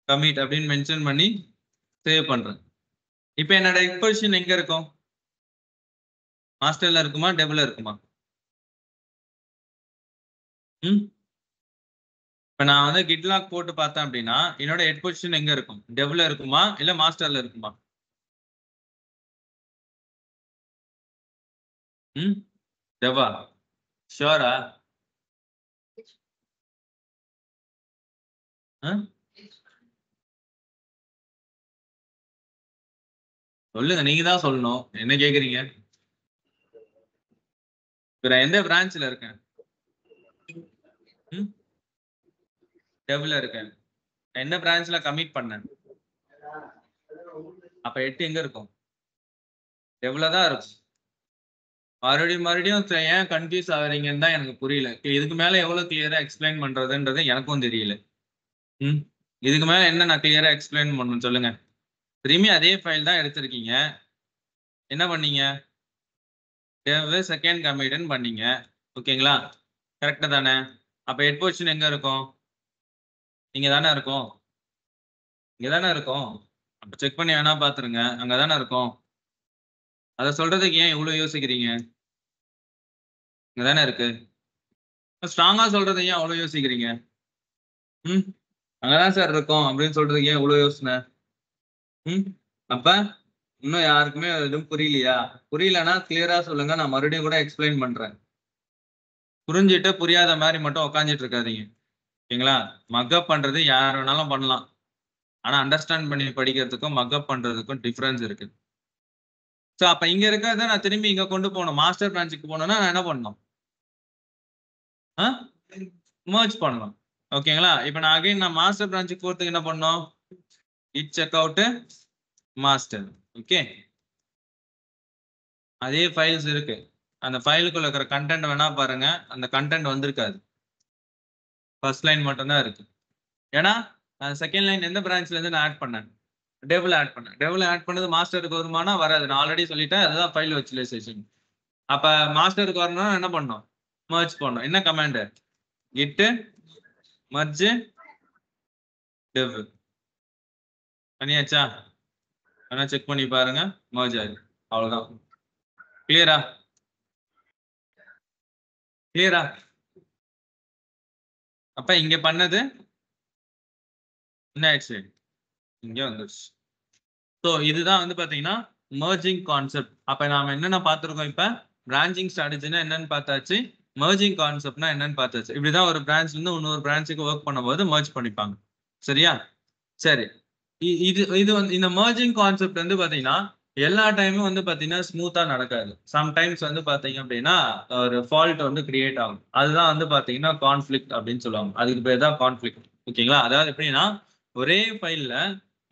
commit அப்படின்னு மென்ஷன் பண்ணி சேவ் பண்றேன். இப்போ என்னோட எக்ஸ்போசிஷன் எங்க இருக்கும்? மாஸ்டர்ல இருக்குமா டெவ்ல இருக்குமா? இப்ப நான் வந்து கிட்லாக் போட்டு பார்த்தேன் அப்படின்னா என்னோட ஹெட் பொசிஷன் எங்க இருக்கும்? டெவ்ல இருக்குமா இல்ல மாஸ்டர்ல இருக்குமா? டெவா ஷோரா? சொல்லுங்க, நீங்க தான் சொல்லணும். என்ன கேக்குறீங்க? எந்த பிரான்ச்ல இருக்கேன்? டெவ்ல இருக்கேன். என்ன பிரான்ச்ல கமிட் பண்ணேன்? அப்ப 8 எங்க இருக்கும்? டெவ்ல தான் இருக்கும். மறுபடியும் ஏன் கன்ஃபியூஸ் ஆகுறீங்கன்னு தான் எனக்கு புரியல. இதுக்கு மேல எவ்வளவு கிளியரா எக்ஸ்பிளைன் பண்றதுன்றது எனக்கும் தெரியல. இதுக்கு மேல என்ன நான் கிளியரா எக்ஸ்பிளைன் பண்ணணும் சொல்லுங்க. திரும்பி அதே ஃபைல் தான் எடுத்திருக்கீங்க. என்ன பண்ணீங்க? dev second commitன்னு பண்ணீங்க. ஓகேங்களா? கரெக்டா தானே? அப்ப ஹெட் பொசிஷன் எங்க இருக்கும்? இங்க தானே இருக்கும். இங்க தானே இருக்கும். அப்ப செக் பண்ணி வேணா பாத்துருங்க. அங்க தானே இருக்கும். அத சொல்றதுக்கு ஏன் இவ்வளவு யோசிக்கிறீங்க? இங்க தானே இருக்கு. ஸ்ட்ராங்கா சொல்றது ஏன் அவ்வளவு யோசிக்கிறீங்க? அங்கதான் சார் இருக்கும் அப்படின்னு சொல்றதுக்கு ஏன் இவ்வளவு யோசனை? அப்ப இன்னும் யாருக்குமே எதுவும் புரியலையா? புரியலன்னா கிளியரா சொல்லுங்க, நான் மறுபடியும் கூட எக்ஸ்பிளைன் பண்றேன். புரிஞ்சுட்டு புரியாத மாதிரி மட்டும் உட்காந்துட்டு இருக்காதீங்க. ஓகேங்களா? மக்கப் பண்றது யார் வேணாலும் பண்ணலாம். ஆனா அண்டர்ஸ்டாண்ட் பண்ணி படிக்கிறதுக்கும் மக்கப் பண்றதுக்கும் டிஃபரன்ஸ் இருக்கு. ஸோ அப்ப இங்க இருக்கிறத நான் திரும்பி இங்க கொண்டு போகணும். மாஸ்டர் பிரான்ச்சுக்கு போகணும்னா நான் என்ன பண்ணணும்? மர்ஜ் பண்ணணும். ஓகேங்களா? இப்போ நான் அகைன் நான் மாஸ்டர் பிரான்ச்சுக்கு போறதுக்கு என்ன பண்ணணும்? git checkout master. ஓகே, அதே ஃபைல்ஸ் இருக்கு. அந்த ஃபைலுக்குள்ள இருக்கிற கண்டென்ட் வேணா பாருங்க. அந்த கண்டென்ட் வந்திருக்காது. ஃபர்ஸ்ட் லைன் மட்டும் தான் இருக்கு. ஏன்னா செகண்ட் லைன் எந்த பிரான்ச்ல இருந்து நான் ஆட் பண்ணேன்? டெவ்ல ஆட் பண்ணேன். டெவ்ல ஆட் பண்ணது மாஸ்டருக்கு வருமானா வராது. நான் ஆல்ரெடி சொல்லிட்டேன். அதுதான் ஃபைல் விர்ச்சுவலைசேஷன். அப்ப மாஸ்டருக்கு வரணும்னா என்ன பண்ணணும்? மர்ஜ் பண்ணணும். என்ன கமாண்ட்? git merge dev பண்ணியாச்சா? வேணா செக் பண்ணி பாருங்க. மர்ஜ் ஆயிடும். அவ்வளவுதான். கிளியரா? கிளியரா? அப்ப இங்க பண்ணது என்ன ஆயிடுச்சு? இங்க வந்துருச்சு. ஸோ இதுதான் வந்து பாத்தீங்கன்னா மர்ஜிங் கான்செப்ட். அப்ப நாம என்னென்ன பார்த்திருக்கோம்? இப்ப பிரான்ச்சிங் ஸ்ட்ராட்டஜினா என்னன்னு பார்த்தாச்சு. மர்ஜிங் கான்செப்ட்னா என்னன்னு பார்த்தாச்சு. இப்படிதான் ஒரு பிரான்ச்ல இருந்து இன்னொரு பிரான்ச்சுக்கு ஒர்க் பண்ணும்போது மர்ஜ் பண்ணிப்பாங்க. சரியா? சரி, இது இது வந்து இந்த மர்ஜிங் கான்செப்ட் வந்து பாத்தீங்கன்னா எல்லா டைமும் வந்து பாத்தீங்கன்னா ஸ்மூத்தா நடக்காது. சம்டைம்ஸ் வந்து பாத்தீங்க அப்படின்னா ஒரு ஃபால்ட் வந்து கிரியேட் ஆகும். அதுதான் வந்து பாத்தீங்கன்னா கான்ஃபிளிக்ட் அப்படின்னு சொல்லுவாங்க. அதுக்கு பேர் தான் கான்ஃபிளிக்ட். ஓகேங்களா? அதாவது எப்படின்னா ஒரே ஃபைல்ல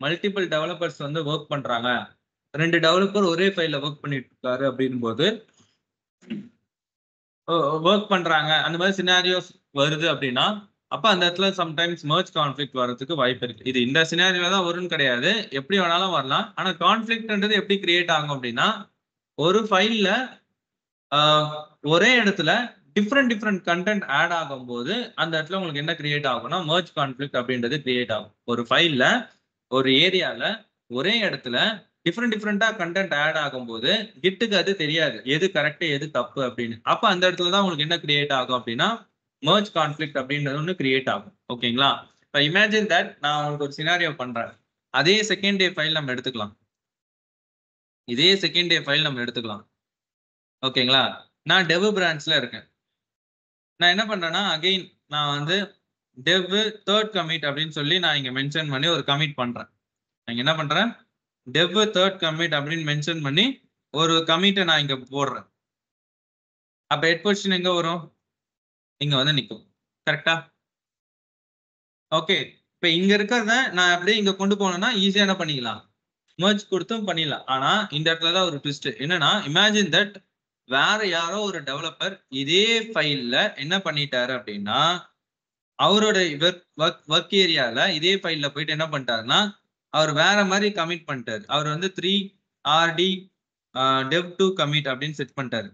மல்டிபிள் டெவலப்பர்ஸ் வந்து ஒர்க் பண்றாங்க. 2 டெவலப்பர் ஒரே ஃபைல்ல ஒர்க் பண்ணிட்டு இருக்காரு அப்படின் போது ஒர்க் பண்றாங்க. அந்த மாதிரி சினாரியோஸ் வருது அப்படின்னா அப்ப அந்த இடத்துல சம்டைம்ஸ் மர்ஜ் கான்ஃபிளிக்ட் வரதுக்கு வாய்ப்பு இருக்கு. இது இந்த சினாரியோல தான் வரும்னு கிடையாது, எப்படி வேணாலும் வரலாம். ஆனா கான்ஃபிளிக்ட்ன்றது எப்படி கிரியேட் ஆகும் அப்படின்னா ஒரு ஃபைல்ல ஒரே இடத்துல டிஃப்ரெண்ட் கண்டென்ட் ஆட் ஆகும்போது அந்த இடத்துல உங்களுக்கு என்ன கிரியேட் ஆகும்னா மர்ஜ் கான்ஃபிளிக்ட் அப்படின்றது கிரியேட் ஆகும். ஒரு ஃபைல்ல ஒரு ஏரியால ஒரே இடத்துல டிஃப்ரெண்டா கண்டென்ட் ஆட் ஆகும்போது கிட்டுக்கு அது தெரியாது எது கரெக்ட் எது தப்பு அப்படின்னு. அப்ப அந்த இடத்துல தான் உங்களுக்கு என்ன கிரியேட் ஆகும் அப்படின்னா மர்ஜ் கான்ஃபிளிக்ட் அப்படின்றது ஒன்று கிரியேட் ஆகும். ஓகேங்களா? இப்போ இமேஜின் தட் நான் உங்களுக்கு ஒரு சினாரியோ பண்றேன். அதே செகண்ட் டே ஃபைல் நம்ம எடுத்துக்கலாம். இதே செகண்ட் டே ஃபைல் நம்ம எடுத்துக்கலாம். ஓகேங்களா? நான் டெவ் பிரான்ச்ல இருக்கேன். நான் என்ன பண்றேன்னா அகைன் நான் வந்து டெவ் தேர்ட் கமிட் அப்படின்னு சொல்லி நான் இங்க மென்ஷன் பண்ணி ஒரு கமிட் பண்றேன். நான் என்ன பண்றேன்? டெவ் தேர்ட் கமிட் அப்படின்னு மென்ஷன் பண்ணி ஒரு கமிட்டை நான் இங்க போடுறேன். அப்ப ஹெட் பொசிஷன் எங்க வரும்? இங்க வந்து நிற்கும். கரெக்டா? ஓகே, இப்ப இங்க இருக்கிறத நான் அப்படியே இங்க கொண்டு போனேன்னா ஈஸியா என்ன பண்ணிக்கலாம்? மர்ஜ் கொடுத்தும் பண்ணிடலாம். ஆனா இந்த இடத்துல தான் ஒரு ட்விஸ்ட். என்னன்னா இமேஜின் தட் வேற யாரோ ஒரு டெவலப்பர் இதே ஃபைல்ல என்ன பண்ணிட்டாரு அப்படின்னா அவரோட ஒர்க் ஏரியால இதே ஃபைல்ல போயிட்டு என்ன பண்ணிட்டாருன்னா அவர் வேற மாதிரி கமிட் பண்ணிட்டாரு. அவர் வந்து 3RD dev to commit அப்படின்னு செட் பண்ணிட்டாரு.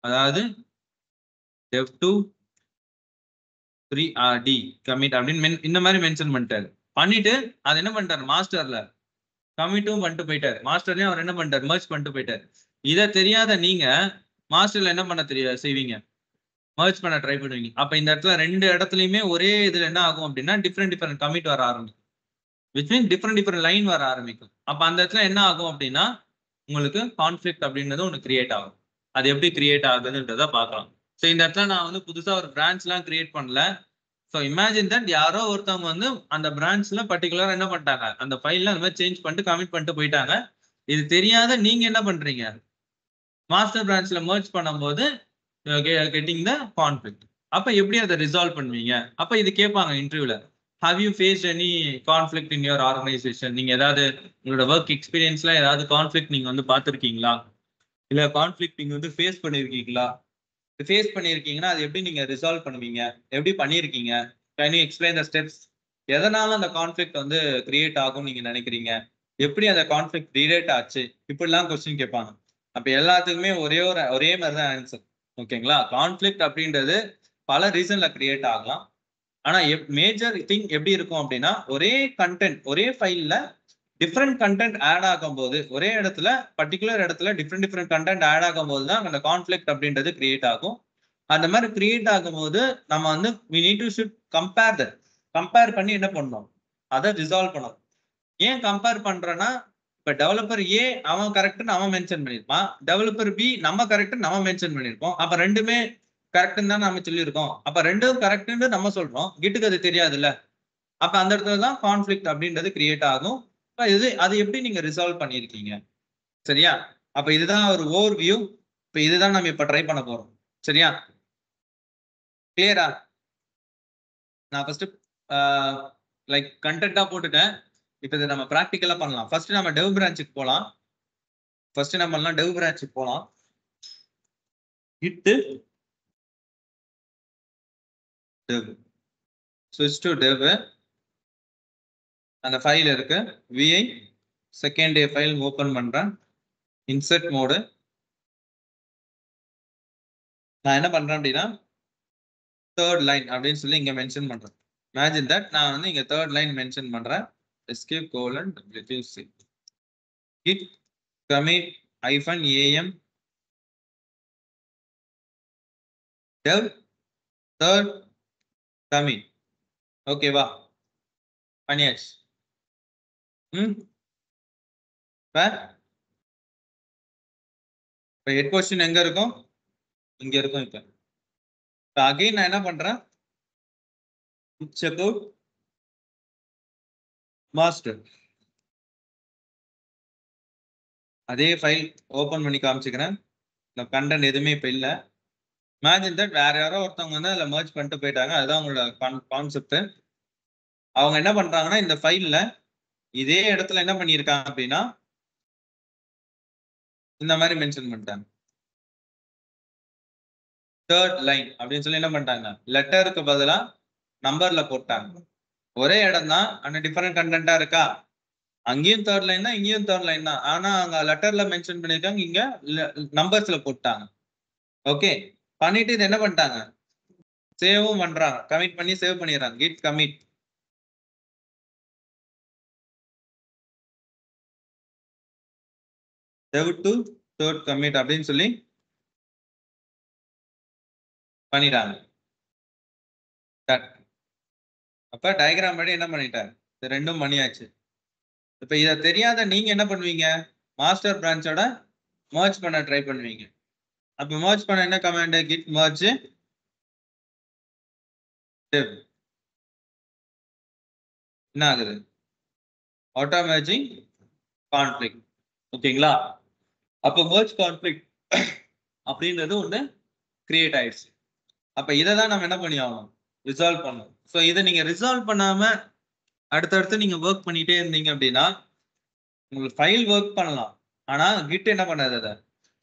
அதாவது dev to 3rd commit அப்படின்னு இந்த மாதிரி மென்ஷன் பண்ணிட்டாரு. பண்ணிட்டு அது என்ன பண்ணிட்டாரு, மாஸ்டர்ல கமிட்டும் பண்ணிட்டு போயிட்டாரு. மாஸ்டர்லயும் அவர் என்ன பண்ணிட்டாரு, மர்ஜ் பண்ணிட்டு போயிட்டாரு. இதை தெரியாத நீங்க மாஸ்டர்ல என்ன பண்ண செய்வீங்க, மர்ஜ் பண்ண ட்ரை பண்ணுவீங்க. அப்ப இந்த இடத்துல ரெண்டு இடத்துலயுமே ஒரே இதுல என்ன ஆகும் அப்படின்னா டிஃப்ரெண்ட் கமிட் வர ஆரம்பிக்கும். விச் மீன் டிஃப்ரெண்ட் லைன் வர ஆரம்பிக்கும். அப்ப அந்த இடத்துல என்ன ஆகும் அப்படின்னா உங்களுக்கு கான்ஃபிளிக்ட் அப்படின்றது ஒன்று கிரியேட் ஆகும். அது எப்படி கிரியேட் ஆகுதுன்றத பார்க்கலாம். ஸோ இந்த இடத்துல நான் வந்து புதுசா ஒரு பிரான்ச்லாம் கிரியேட் பண்ணல. ஸோ இமேஜின் தட் யாரோ ஒருத்தவங்க வந்து அந்த பிரான்ச்ல பர்டிகுலரா என்ன பண்ணிட்டாங்க, அந்த ஃபைல்ல அந்த மாதிரி சேஞ்ச் பண்ணிட்டு கமிட் பண்ணிட்டு போயிட்டாங்க. இது தெரியாத நீங்க என்ன பண்றீங்க, மாஸ்டர் பிரான்ச்ல மர்ஜ் பண்ணும்போது கெட்டிங் த கான்ஃபிளிக்ட். அப்ப எப்படி அதை ரிசால்வ் பண்ணுவீங்க? அப்ப இது கேட்பாங்க இன்டர்வியூல, how you faced any conflict in your organisation? நீங்க ஏதாவது உங்களோட ஒர்க் எக்ஸ்பீரியன்ஸ்ல ஏதாவது கான்ஃபிளிக்ட் நீங்க வந்து பார்த்துருக்கீங்களா, இல்ல கான்ஃபிளிக்ட் நீங்க வந்து ஃபேஸ் பண்ணிருக்கீங்களா? ஃபேஸ் பண்ணிருக்கீங்கன்னா அது எப்படி நீங்க ரிசால்வ் பண்ணுவீங்க, எப்படி பண்ணிருக்கீங்க? Can you explain the steps? எதனால அந்த கான்ஃபிளிக்ட் வந்து கிரியேட் ஆகும் நீங்க நினைக்கிறீங்க, எப்படி அந்த கான்ஃபிளிக்ட் கிரியேட் ஆச்சு? இப்படிலாம் கொஸ்டின் கேட்பாங்க. அப்ப எல்லாத்துக்குமே ஒரே மாதிரி தான் ஆன்சர். ஓகேங்களா? கான்ஃபிளிக்ட் அப்படின்றது பல ரீசன்ல கிரியேட் ஆகலாம். ஆனா மேஜர் திங் எப்படி இருக்கும் அப்படின்னா, ஒரே கண்டென்ட் ஒரே ஃபைல்ல டிஃப்ரெண்ட் கண்டென்ட் ஆட் ஆகும்போது, ஒரே இடத்துல பர்டிகுலர் இடத்துல டிஃப்ரெண்ட் கண்டென்ட் ஆட் ஆகும்போது தான் அந்த கான்ஃபிளிக்ட் அப்படின்றது கிரியேட் ஆகும். அந்த மாதிரி கிரியேட் ஆகும்போது நம்ம வந்து we need to should compare that. Compare பண்ணி என்ன பண்ணணும், அதை ரிசால்வ் பண்ணணும். ஏன் கம்பேர் பண்றேன்னா, இப்ப டெவலப்பர் ஏ அவன் கரெக்ட்னு அவன் மென்ஷன் பண்ணிருப்பான், டெவலப்பர் பி நம்ம கரெக்ட் நம்ம மென்ஷன் பண்ணிருப்போம். அப்ப ரெண்டுமே கரெக்ட்னு தான் நம்ம சொல்லியிருக்கோம். அப்ப ரெண்டும் கரெக்ட்னு நம்ம சொல்றோம், கிட்டுக்கு அது தெரியாதுல்ல. அப்ப அந்த இடத்துல தான் கான்ஃபிளிக்ட் அப்படின்றது கிரியேட் ஆகும். அது எப்படி நீங்க ரிசால்வ் பண்ணிருக்கீங்க? சரியா? அப்ப இதுதான் ஒரு ஓவர் வியூ. இப்ப இதுதான் நம்ம இப்ப ட்ரை பண்ண போறோம். சரியா? கிளியரா? நான் ஃபர்ஸ்ட் லைக் கண்டென்ட்டா போட்டுட்டேன். இப்ப இதை நம்ம ப்ராக்டிக்கலா பண்ணலாம். ஃபர்ஸ்ட் நம்ம டெவ் பிரான்ச்சுக்கு போலாம். git dev switch to dev. அந்த ஃபைல் இருக்கு, vi second day file open பண்றேன். இன்சர்ட் மோடு நான் என்ன பண்றேன் அப்படின்னா தேர்ட் லைன் அப்படின்னு சொல்லி இங்க மென்ஷன் பண்றேன். இமேஜின் தட் நான் வந்து இங்க தேர்ட் லைன் மென்ஷன் பண்றேன். escape colon wc git commit -am dev third commit. ஓகேவா? பண்ணியாச்சு. இப்ப ஹெட் கொஸ்டின் எங்க இருக்கும், இங்க இருக்கும். இப்ப அகைன் நான் என்ன பண்றேன், செக் அவுட் மாஸ்டர் அதே ஃபைல் ஓபன் பண்ணி காமிச்சுக்கிறேன். இந்த கண்டென்ட் எதுவுமே இப்ப இல்ல. இமேஜின் தட் வேற யாரோ ஒருத்தவங்க வந்து அதில் மர்ஜ் பண்ணிட்டு போயிட்டாங்க. அதுதான் உங்களோட கான்செப்ட். அவங்க என்ன பண்றாங்கன்னா இந்த ஃபைல்ல இதே இடத்துல என்ன பண்ணியிருக்காங்க அப்படின்னா இந்த மாதிரி மென்ஷன் பண்ணிட்டாங்க. தேர்ட் லைன் அப்படின்னு சொல்லி என்ன பண்ணிட்டாங்க, லெட்டருக்கு பதிலா நம்பர்ல போட்டாங்க. ஒரே இடம் தான், ஆனா டிஃபரெண்ட் கண்டென்ட்டா இருக்கா? அங்கேயும் தேர்ட் லைன் தான், இங்கேயும் தேர்ட் லைன் தான். ஆனா அங்க லெட்டர்ல மென்ஷன் பண்ணிருக்காங்க, இங்க நம்பர்ஸ்ல போட்டாங்க. ஓகே, பண்ணிட்டு இது என்ன பண்ணிட்டாங்க, சேவும் பண்றாங்க. கமிட் பண்ணி சேவ் பண்ணிடுறாங்க. Git commit dev to third commit அப்படின்னு சொல்லி பண்ணிட்டாங்க. அப்ப டயக்ராம் படி என்ன பண்ணிட்டாங்க, இது ரெண்டும் பண்ணியாச்சு. இப்ப இதை தெரியாத நீங்க என்ன பண்ணுவீங்க, மாஸ்டர் பிரான்ச்சோட மர்ஜ் பண்ண ட்ரை பண்ணுவீங்க. அப்ப மர்ஜ் பண்ண என்ன கமாண்ட், git merge dev. என்ன ஆகுது, ஆட்டோ merging conflict. ஓகேங்களா? அப்ப merge conflict அப்படின்றது ஒண்ணு கிரியேட் ஆயிடுச்சு. அப்ப இதை தான் நம்ம என்ன பண்ணி ஆகணும், ரிசால்வ் பண்ணணும். ஸோ இதை நீங்க ரிசால்வ் பண்ணாம அடுத்தடுத்து நீங்க ஒர்க் பண்ணிட்டே இருந்தீங்க அப்படின்னா உங்களுக்கு ஃபைல் ஒர்க் பண்ணலாம், ஆனா கிட் என்ன பண்ணாது, அதை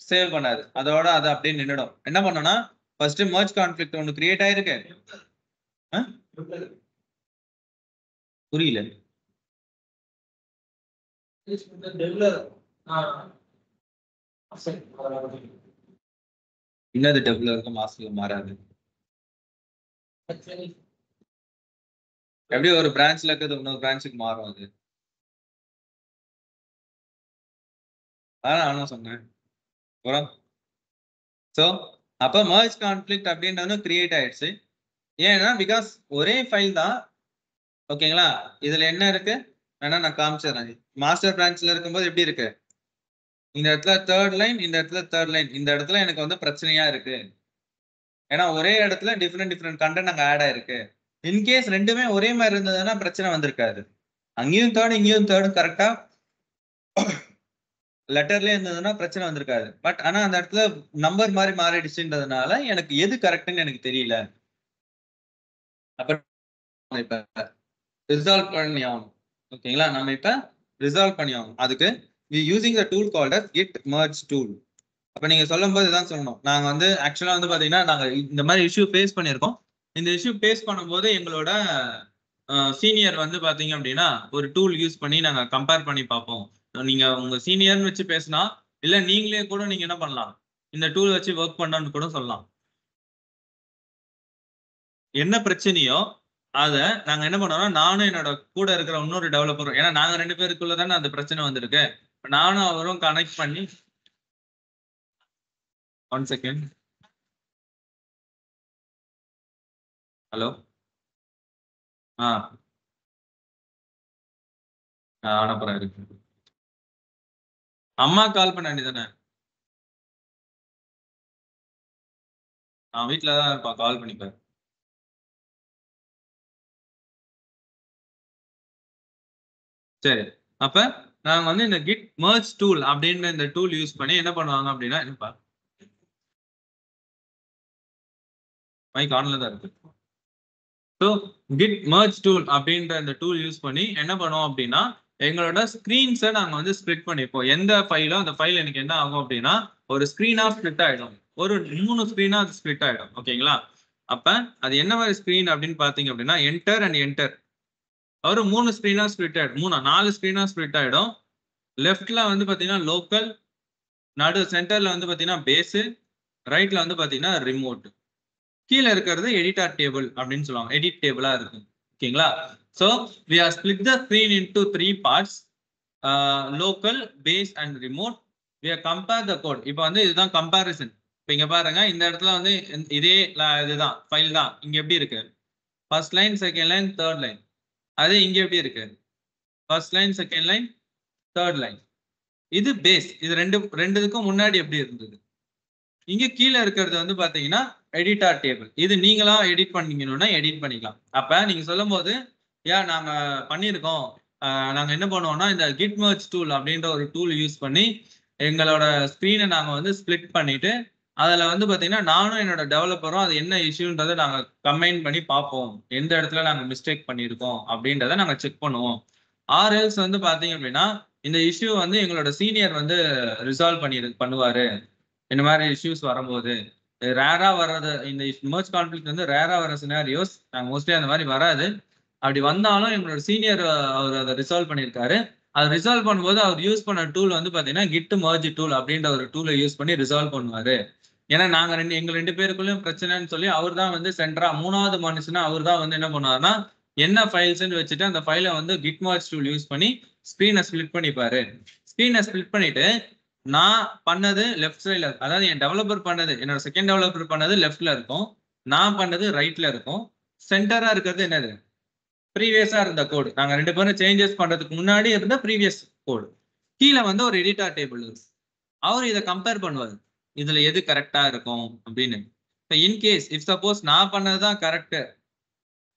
சேவ் பண்ணாது. அதோட அதை அப்படியே நின்றுடும். என்ன பண்ணணும்னா ஃபர்ஸ்ட் merge conflict ஒன்று கிரியேட் ஆயிருக்கு. புரியல? இன்னது டெபிள் இருக்கும் மாஸ்ல மாறாது. எப்படி ஒரு பிரான்ச்ல இருக்கிறது இன்னொரு பிரான்ச்சுக்கு மாறும் அது. நானும் சொன்னேன். ஸோ அப்போ மர்ஜ் கான்ஃப்ளிக்ட் அப்படின்றது கிரியேட் ஆயிடுச்சு. ஏன்னா பிகாஸ் ஒரே ஃபைல் தான். ஓகேங்களா? இதுல என்ன இருக்கு வேணா நான் காமிச்சிடுறேன். மாஸ்டர் பிரான்ச்ல இருக்கும்போது எப்படி இருக்கு, இந்த இடத்துல தேர்ட் லைன், இந்த இடத்துல தேர்ட் லைன், இந்த இடத்துல எனக்கு வந்து பிரச்சனையா இருக்கு. ஏன்னா ஒரே இடத்துல டிஃப்ரெண்ட் கண்டென்ட் அங்க ஆட் ஆயிருக்கு. இன்கேஸ் ரெண்டுமே ஒரே மாதிரி இருந்ததுன்னா பிரச்சனை வந்திருக்காது. அங்கேயும் தேர்ட் இங்கேயும் தேர்ட் கரெக்டா லெட்டர்லயே இருந்ததுன்னா பிரச்சனை வந்திருக்காது. பட் ஆனா அந்த இடத்துல நம்பர் மாதிரி மாறிடுச்சுன்றதுனால எனக்கு எது கரெக்ட்னு எனக்கு தெரியல. அப்ப இப்ப ரிசால்வ் பண்ணி ஆகணும். ஓகேங்களா? நம்ம இப்ப ரிசால்வ் பண்ணி ஆகணும். அதுக்கு we using the tool called as git merge tool. அப்ப நீங்க சொல்லும் போது தான் சொல்லணும். நாங்க வந்து ஆக்சுவலா வந்து பாத்தீங்கன்னா நாங்க இந்த மாதிரி இஷ்யூ ஃபேஸ் பண்ணியிருக்கோம். இந்த இஷ்யூ ஃபேஸ் பண்ணும்போது எங்களோட சீனியர் வந்து பாத்தீங்க அப்படின்னா ஒரு டூல் யூஸ் பண்ணி நாங்க கம்பேர் பண்ணி பார்ப்போம். நீங்க உங்க சீனியர்னு வச்சு பேசினா இல்ல நீங்களே கூட நீங்க என்ன பண்ணலாம், இந்த டூல் வச்சு ஒர்க் பண்ணணும்னு கூட சொல்லலாம். என்ன பிரச்சனையோ அதை நாங்க என்ன பண்ணோம்னா நானும் என்னோட கூட இருக்கிற இன்னொரு டெவலப்பரும், ஏன்னா நாங்க 2 பேருக்குள்ள தானே அந்த பிரச்சனை வந்திருக்கு, நானும் அவரும் கனெக்ட் பண்ணி 1 செகண்ட். ஹலோ அனுப்புறேன் இருக்கு. அம்மா கால் பண்ண வேண்டியதானே? நான் வீட்டுல தான் இருப்பா, கால் பண்ணிப்பேன். சரி, அப்ப நாங்க வந்து இந்த git merge tool அப்படின்ற இந்த டூல் யூஸ் பண்ணி என்ன பண்ணுவாங்க அப்படின்னா, என்னப்பா மைக் ஆன்ல தான் இருக்கு. ஸோ git merge tool அப்படின்ற இந்த டூல் யூஸ் பண்ணி என்ன பண்ணுவோம் அப்படின்னா எங்களோட ஸ்கிரீன்ஸை நாங்க வந்து ஸ்ப்ளிட் பண்ணிப்போம். எந்த ஃபைலோ அந்த ஃபைல் எனக்கு என்ன ஆகும் அப்படின்னா ஒரு ஸ்கிரீனா ஸ்ப்ளிட் ஆயிடும், ஒரு 3 ஸ்கிரீனா அது ஸ்ப்ளிட் ஆயிடும். ஓகேங்களா? அப்ப அது என்ன மாதிரி ஸ்கிரீன் அப்படின்னு பாத்தீங்க அப்படின்னா என்டர் அண்ட் என்டர் ஒரு 3 ஸ்கிரீனா ஸ்ப்ளிட் ஆயிடும், 4 ஸ்கிரீனா ஸ்ப்ளிட் ஆயிடும். லெஃப்ட்ல வந்து பாத்தீங்கன்னா லோக்கல், நடு சென்டர்ல வந்து பாத்தீங்கன்னா பேஸ், ரைட்ல வந்து பாத்தீங்கன்னா ரிமோட், கீழே இருக்கிறது எடிட்டர் டேபிள் அப்படின்னு சொல்லுவாங்க, எடிட் டேபிளா இருக்கும். ஓகேங்களா? So we are split the screen into 3 parts, local, base and remote. we are compare the code. இப்போ வந்து இதுதான் கம்பேரிசன். இப்போ இங்க பாருங்க, இந்த இடத்துல வந்து இதே இதுதான் ஃபைல் தான். இங்க எப்படி இருக்கு, first line, second line, third line. அது இங்க எப்படி இருக்கு, first line, second line, third line. இது பேஸ். இது ரெண்டுக்கும் முன்னாடி எப்படி இருந்தது. இங்க கீழே இருக்கிறது வந்து பாத்தீங்கன்னா எடிட்டர் டேபிள். இது நீங்களா எடிட் பண்ணீங்கன்னா எடிட் பண்ணிக்கலாம். அப்ப நீங்க சொல்லும் போது ஏன் நாங்க பண்ணியிருக்கோம், நாங்க என்ன பண்ணுவோம்னா இந்த git merge tool அப்படின்ற ஒரு டூல் யூஸ் பண்ணி எங்களோட ஸ்க்ரீனை நாங்க வந்து ஸ்ப்ளிட் பண்ணிட்டு அதுல வந்து பாத்தீங்கன்னா நானும் என்னோட டெவலப்பரும் அது என்ன இஷ்யூன்றதை நாங்க கம்பைன் பண்ணி பார்ப்போம், எந்த இடத்துல நாங்க மிஸ்டேக் பண்ணியிருக்கோம் அப்படின்றத நாங்க செக் பண்ணுவோம். ஆர்எல்ஸ் வந்து பாத்தீங்க அப்படின்னா இந்த இஷ்யூ வந்து எங்களோட சீனியர் வந்து ரிசால்வ் பண்ணுவாரு. இந்த மாதிரி இஷ்யூஸ் வரும்போது ரேரா வர்றது, இந்த மர்ஜ் கான்ஃப்ளிக்ட் வந்து ரேரா வர சினாரியோஸ், நாங்கள் மோஸ்ட்லி அந்த மாதிரி வராது. அப்படி வந்தாலும் எங்களோட சீனியர் அவர் அதை ரிசால்வ் பண்ணியிருக்காரு. அது ரிசால்வ் பண்ணும்போது அவர் யூஸ் பண்ண டூல் வந்து பார்த்தீங்கன்னா git merge tool அப்படின்ற ஒரு டூலை யூஸ் பண்ணி ரிசால்வ் பண்ணுவாரு. ஏன்னா நாங்கள் எங்க 2 பேருக்குள்ளேயும் பிரச்சனைன்னு சொல்லி அவர் தான் வந்து சென்டரா 3வது மனுஷனா அவர் தான் வந்து என்ன பண்ணுவாருன்னா என்ன ஃபைல்ஸ்ன்னு வச்சுட்டு அந்த ஃபைலை வந்து git merge tool யூஸ் பண்ணி ஸ்க்ரீனை ஸ்ப்ளிட் பண்ணிப்பாரு. ஸ்க்ரீனை ஸ்ப்ளிட் பண்ணிட்டு நான் பண்ணது லெஃப்ட் சைட்ல, அதாவது என் டெவலப்பர் பண்ணது, என்னோட செகண்ட் டெவலப்பர் பண்ணது லெஃப்ட்ல இருக்கும், நான் பண்ணது ரைட்ல இருக்கும். சென்டரா இருக்கிறது என்னது, ப்ரீவியஸா இருந்த கோடு. நாங்க 2 பேரும் சேஞ்சஸ் பண்றதுக்கு முன்னாடி இருந்த ப்ரீவியஸ் கோடு. கீழே வந்து ஒரு எடிட்டர் டேபிள் இருக்கு. அவர் இதை கம்பேர் பண்ணுவார், இதுல எது கரெக்டா இருக்கும் அப்படின்னு. இன்கேஸ் இஃப் சப்போஸ் நான் பண்ணதுதான் கரெக்ட்,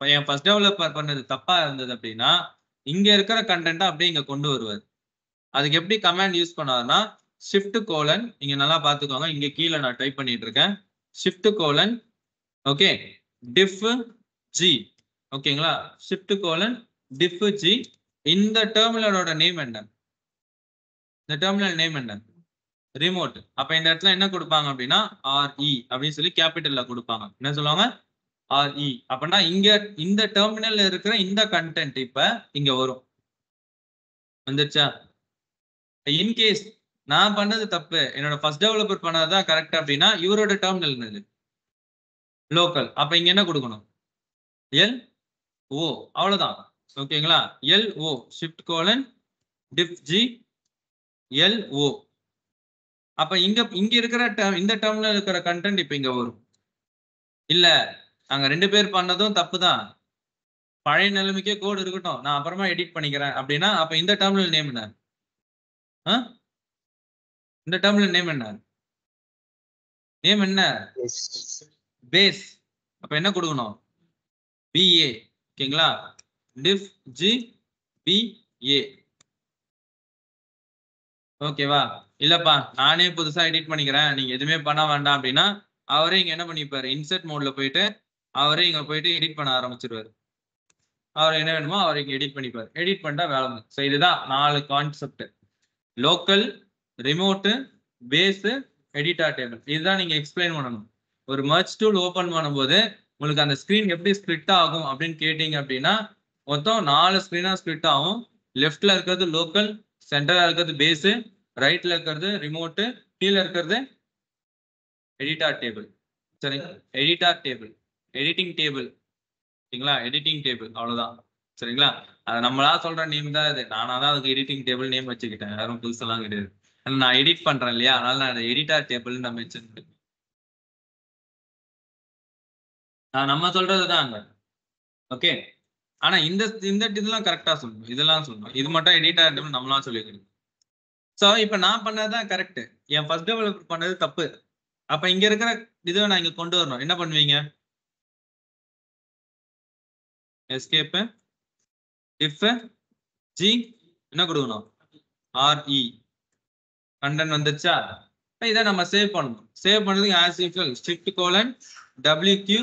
என் ஃபர்ஸ்ட் டெவலப்பர் பண்ணது தப்பா இருந்தது அப்படின்னா இங்க இருக்கிற கண்டென்ட்டை அப்படியே இங்க கொண்டு வருவார். அதுக்கு எப்படி கமாண்ட் யூஸ் பண்ணாருன்னா ஷிஃப்ட் கோலன், இங்க நல்லா பாத்துக்கோங்க, இங்க கீழே நான் டைப் பண்ணிட்டு இருக்கேன், shift colon, okay, diff g. ஓகேங்களா? Shift colon diff g. இந்த டெர்மினலோட நேம் என்ன, இந்த டெர்மினல் நேம் என்ன, ரிமோட். அப்ப இந்த இடத்துல என்ன கொடுப்பாங்க அப்படின்னா RE அப்படின்னு சொல்லி கேபிட்டல்ல கொடுப்பாங்க. என்ன சொல்லுவாங்க, RE. அப்படின்னா இங்க இந்த டெர்மினல்ல இருக்கிற இந்த கண்டென்ட் இப்ப இங்க வரும். வந்துருச்சா? இன்கேஸ் நான் பண்ணது தப்பு, என்னோட ஃபர்ஸ்ட் டெவலப்பர் பண்ணதுதான் கரெக்ட் அப்படின்னா இவரோட டெர்மினல் என்னது லோக்கல். அப்ப இங்க என்ன கொடுக்கணும் எல் ஓ, அவ்வளவுதான். ஓகேங்களா, எல் ஓ ஷிஃப்ட் கோலன் டிஃப் ஜி எல் ஓ. அப்ப இங்க இருக்கிற இந்த டெர்மினல் இருக்கிற கண்டென்ட் இப்ப இங்க வரும். இல்ல நாங்க 2 பேர் பண்ணதும் தப்பு தான், பழைய நிலைமைக்கே கோடு இருக்கட்டும், நான் அப்புறமா எடிட் பண்ணிக்கிறேன் அப்படின்னா அப்ப இந்த டெர்மினல் நேம் என்ன? இந்த டெர்மினல் நேம் என்ன? நேம் என்ன? பேஸ். அப்ப என்ன கொடுக்கணும்? BA. ஓகேங்களா, diff g BA. ஓகேவா? இல்லப்பா நானே புதுசா எடிட் பண்ணிக்கிறேன், நீங்க எதுவுமே பண்ண வேண்டாம் அப்படின்னா அவரே இங்க என்ன பண்ணிப்பாரு, இன்சர்ட் மோட்ல போயிட்டு அவரே இங்க போயிட்டு எடிட் பண்ண ஆரம்பிச்சிருவாரு. அவர் என்ன வேணுமோ அவர் இங்க எடிட் பண்ணிப்பாரு. எடிட் பண்ணிட்டா வேலை. ஸோ இதுதான் 4 concept: local, remote, base, editor table. இதுதான் நீங்க எக்ஸ்பிளைன் பண்ணணும். ஒரு மர்ஜ் டூல் ஓபன் பண்ணும்போது உங்களுக்கு அந்த ஸ்கிரீன் எப்படி ஸ்பிளிட் ஆகும் அப்படின்னு கேட்டீங்க அப்படின்னா மொத்தம் 4 ஸ்கிரீனா ஸ்பிளிட் ஆகும். லெஃப்ட்ல இருக்கிறது லோக்கல், சென்டரா இருக்கிறது பேஸ், ரைட்ல இருக்கிறது ரிமோட்டு, கீழே இருக்கிறது எடிட்டர் டேபிள். சரிங்களா, எடிட்டர் டேபிள், எடிட்டிங் டேபிள். ஓகேங்களா, எடிட்டிங் டேபிள் அவ்வளவுதான். சரிங்களா, அது நம்மளா சொல்ற நேம் தான் இது. நானா தான் அதுக்கு எடிட்டிங் டேபிள் நேம் வச்சுக்கிட்டேன், யாரும் புதுசெல்லாம் கிடையாது. நான் எடிட் பண்றேன் இல்லையா, அதனால நான் எடிட்டர் டேபிள் நான் மென்ஷன் பண்ணேன். நம்ம சொல்றதுதான் அங்க. ஓகே, ஆனா இந்த இதெல்லாம் கரெக்டா சொல்லணும், இதெல்லாம் சொல்லணும். இது மட்டும் எடிட்டர் டேபிள் நம்மளாம் சொல்லிக்கணும். சோ இப்ப நான் பண்ணதுதான் கரெக்ட், என் ஃபர்ஸ்ட் டெவலப்பர் பண்ணது தப்பு. அப்ப இங்க இருக்கிற இதை நான் இங்க கொண்டு வரணும். என்ன பண்ணுவீங்க? எஸ்கேப் இஃப் ஜி என்ன கொடுக்கணும், RE. கண்டென்ட் வந்துச்சா? இதை நம்ம சேவ் பண்ணணும். சேவ் பண்ணதுக்கு as usual shift colon WQ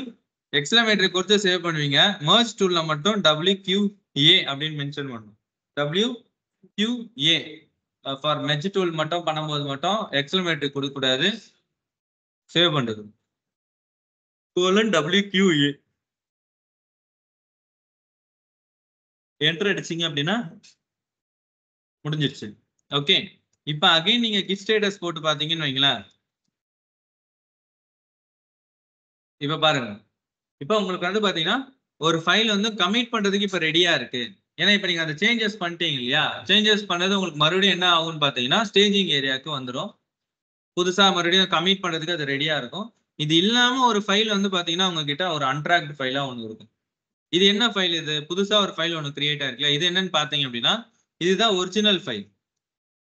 exclamatory கொடுத்து சேவ் பண்ணுவீங்க. மர்ஜ் டூல்ல மட்டும் WQA அப்படின்னு மென்ஷன் பண்ணணும். WQA ஃபார் மெர்ஜ் டூல் மட்டும் பண்ணும்போது மட்டும் எக்ஸ்க்ளமேட்டரி கொடுக்க கூடாது. சேவ் பண்றது கோலன் WQA என்டர் அடிச்சிங்க அப்படின்னா முடிஞ்சிருச்சு. ஓகே, இப்ப அகைன் நீங்க கிட் ஸ்டேட்டஸ் போட்டு பாத்தீங்கன்னு வைங்களேன். இப்ப பாருங்க, இப்ப உங்களுக்கு வந்து பாத்தீங்கன்னா ஒரு ஃபைல் வந்து கமிட் பண்றதுக்கு இப்ப ரெடியா இருக்கு. ஏன்னா இப்ப நீங்க அந்த சேஞ்சஸ் பண்ணிட்டீங்க இல்லையா, சேஞ்சஸ் பண்ணது உங்களுக்கு மறுபடியும் என்ன ஆகும்னு பாத்தீங்கன்னா ஸ்டேஜிங் ஏரியாவுக்கு வந்துடும். புதுசா மறுபடியும் கமிட் பண்றதுக்கு அது ரெடியா இருக்கும். இது இல்லாம ஒரு ஃபைல் வந்து பாத்தீங்கன்னா உங்ககிட்ட ஒரு அன்ட்ராக்ட் ஃபைலா ஒன்று இருக்கும். இது என்ன ஃபைல்? இது புதுசா ஒரு ஃபைல் ஒன்று கிரியேட் ஆயிருக்குல்ல, இது என்னன்னு பாத்தீங்க அப்படின்னா இதுதான் ஒரிஜினல் ஃபைல்.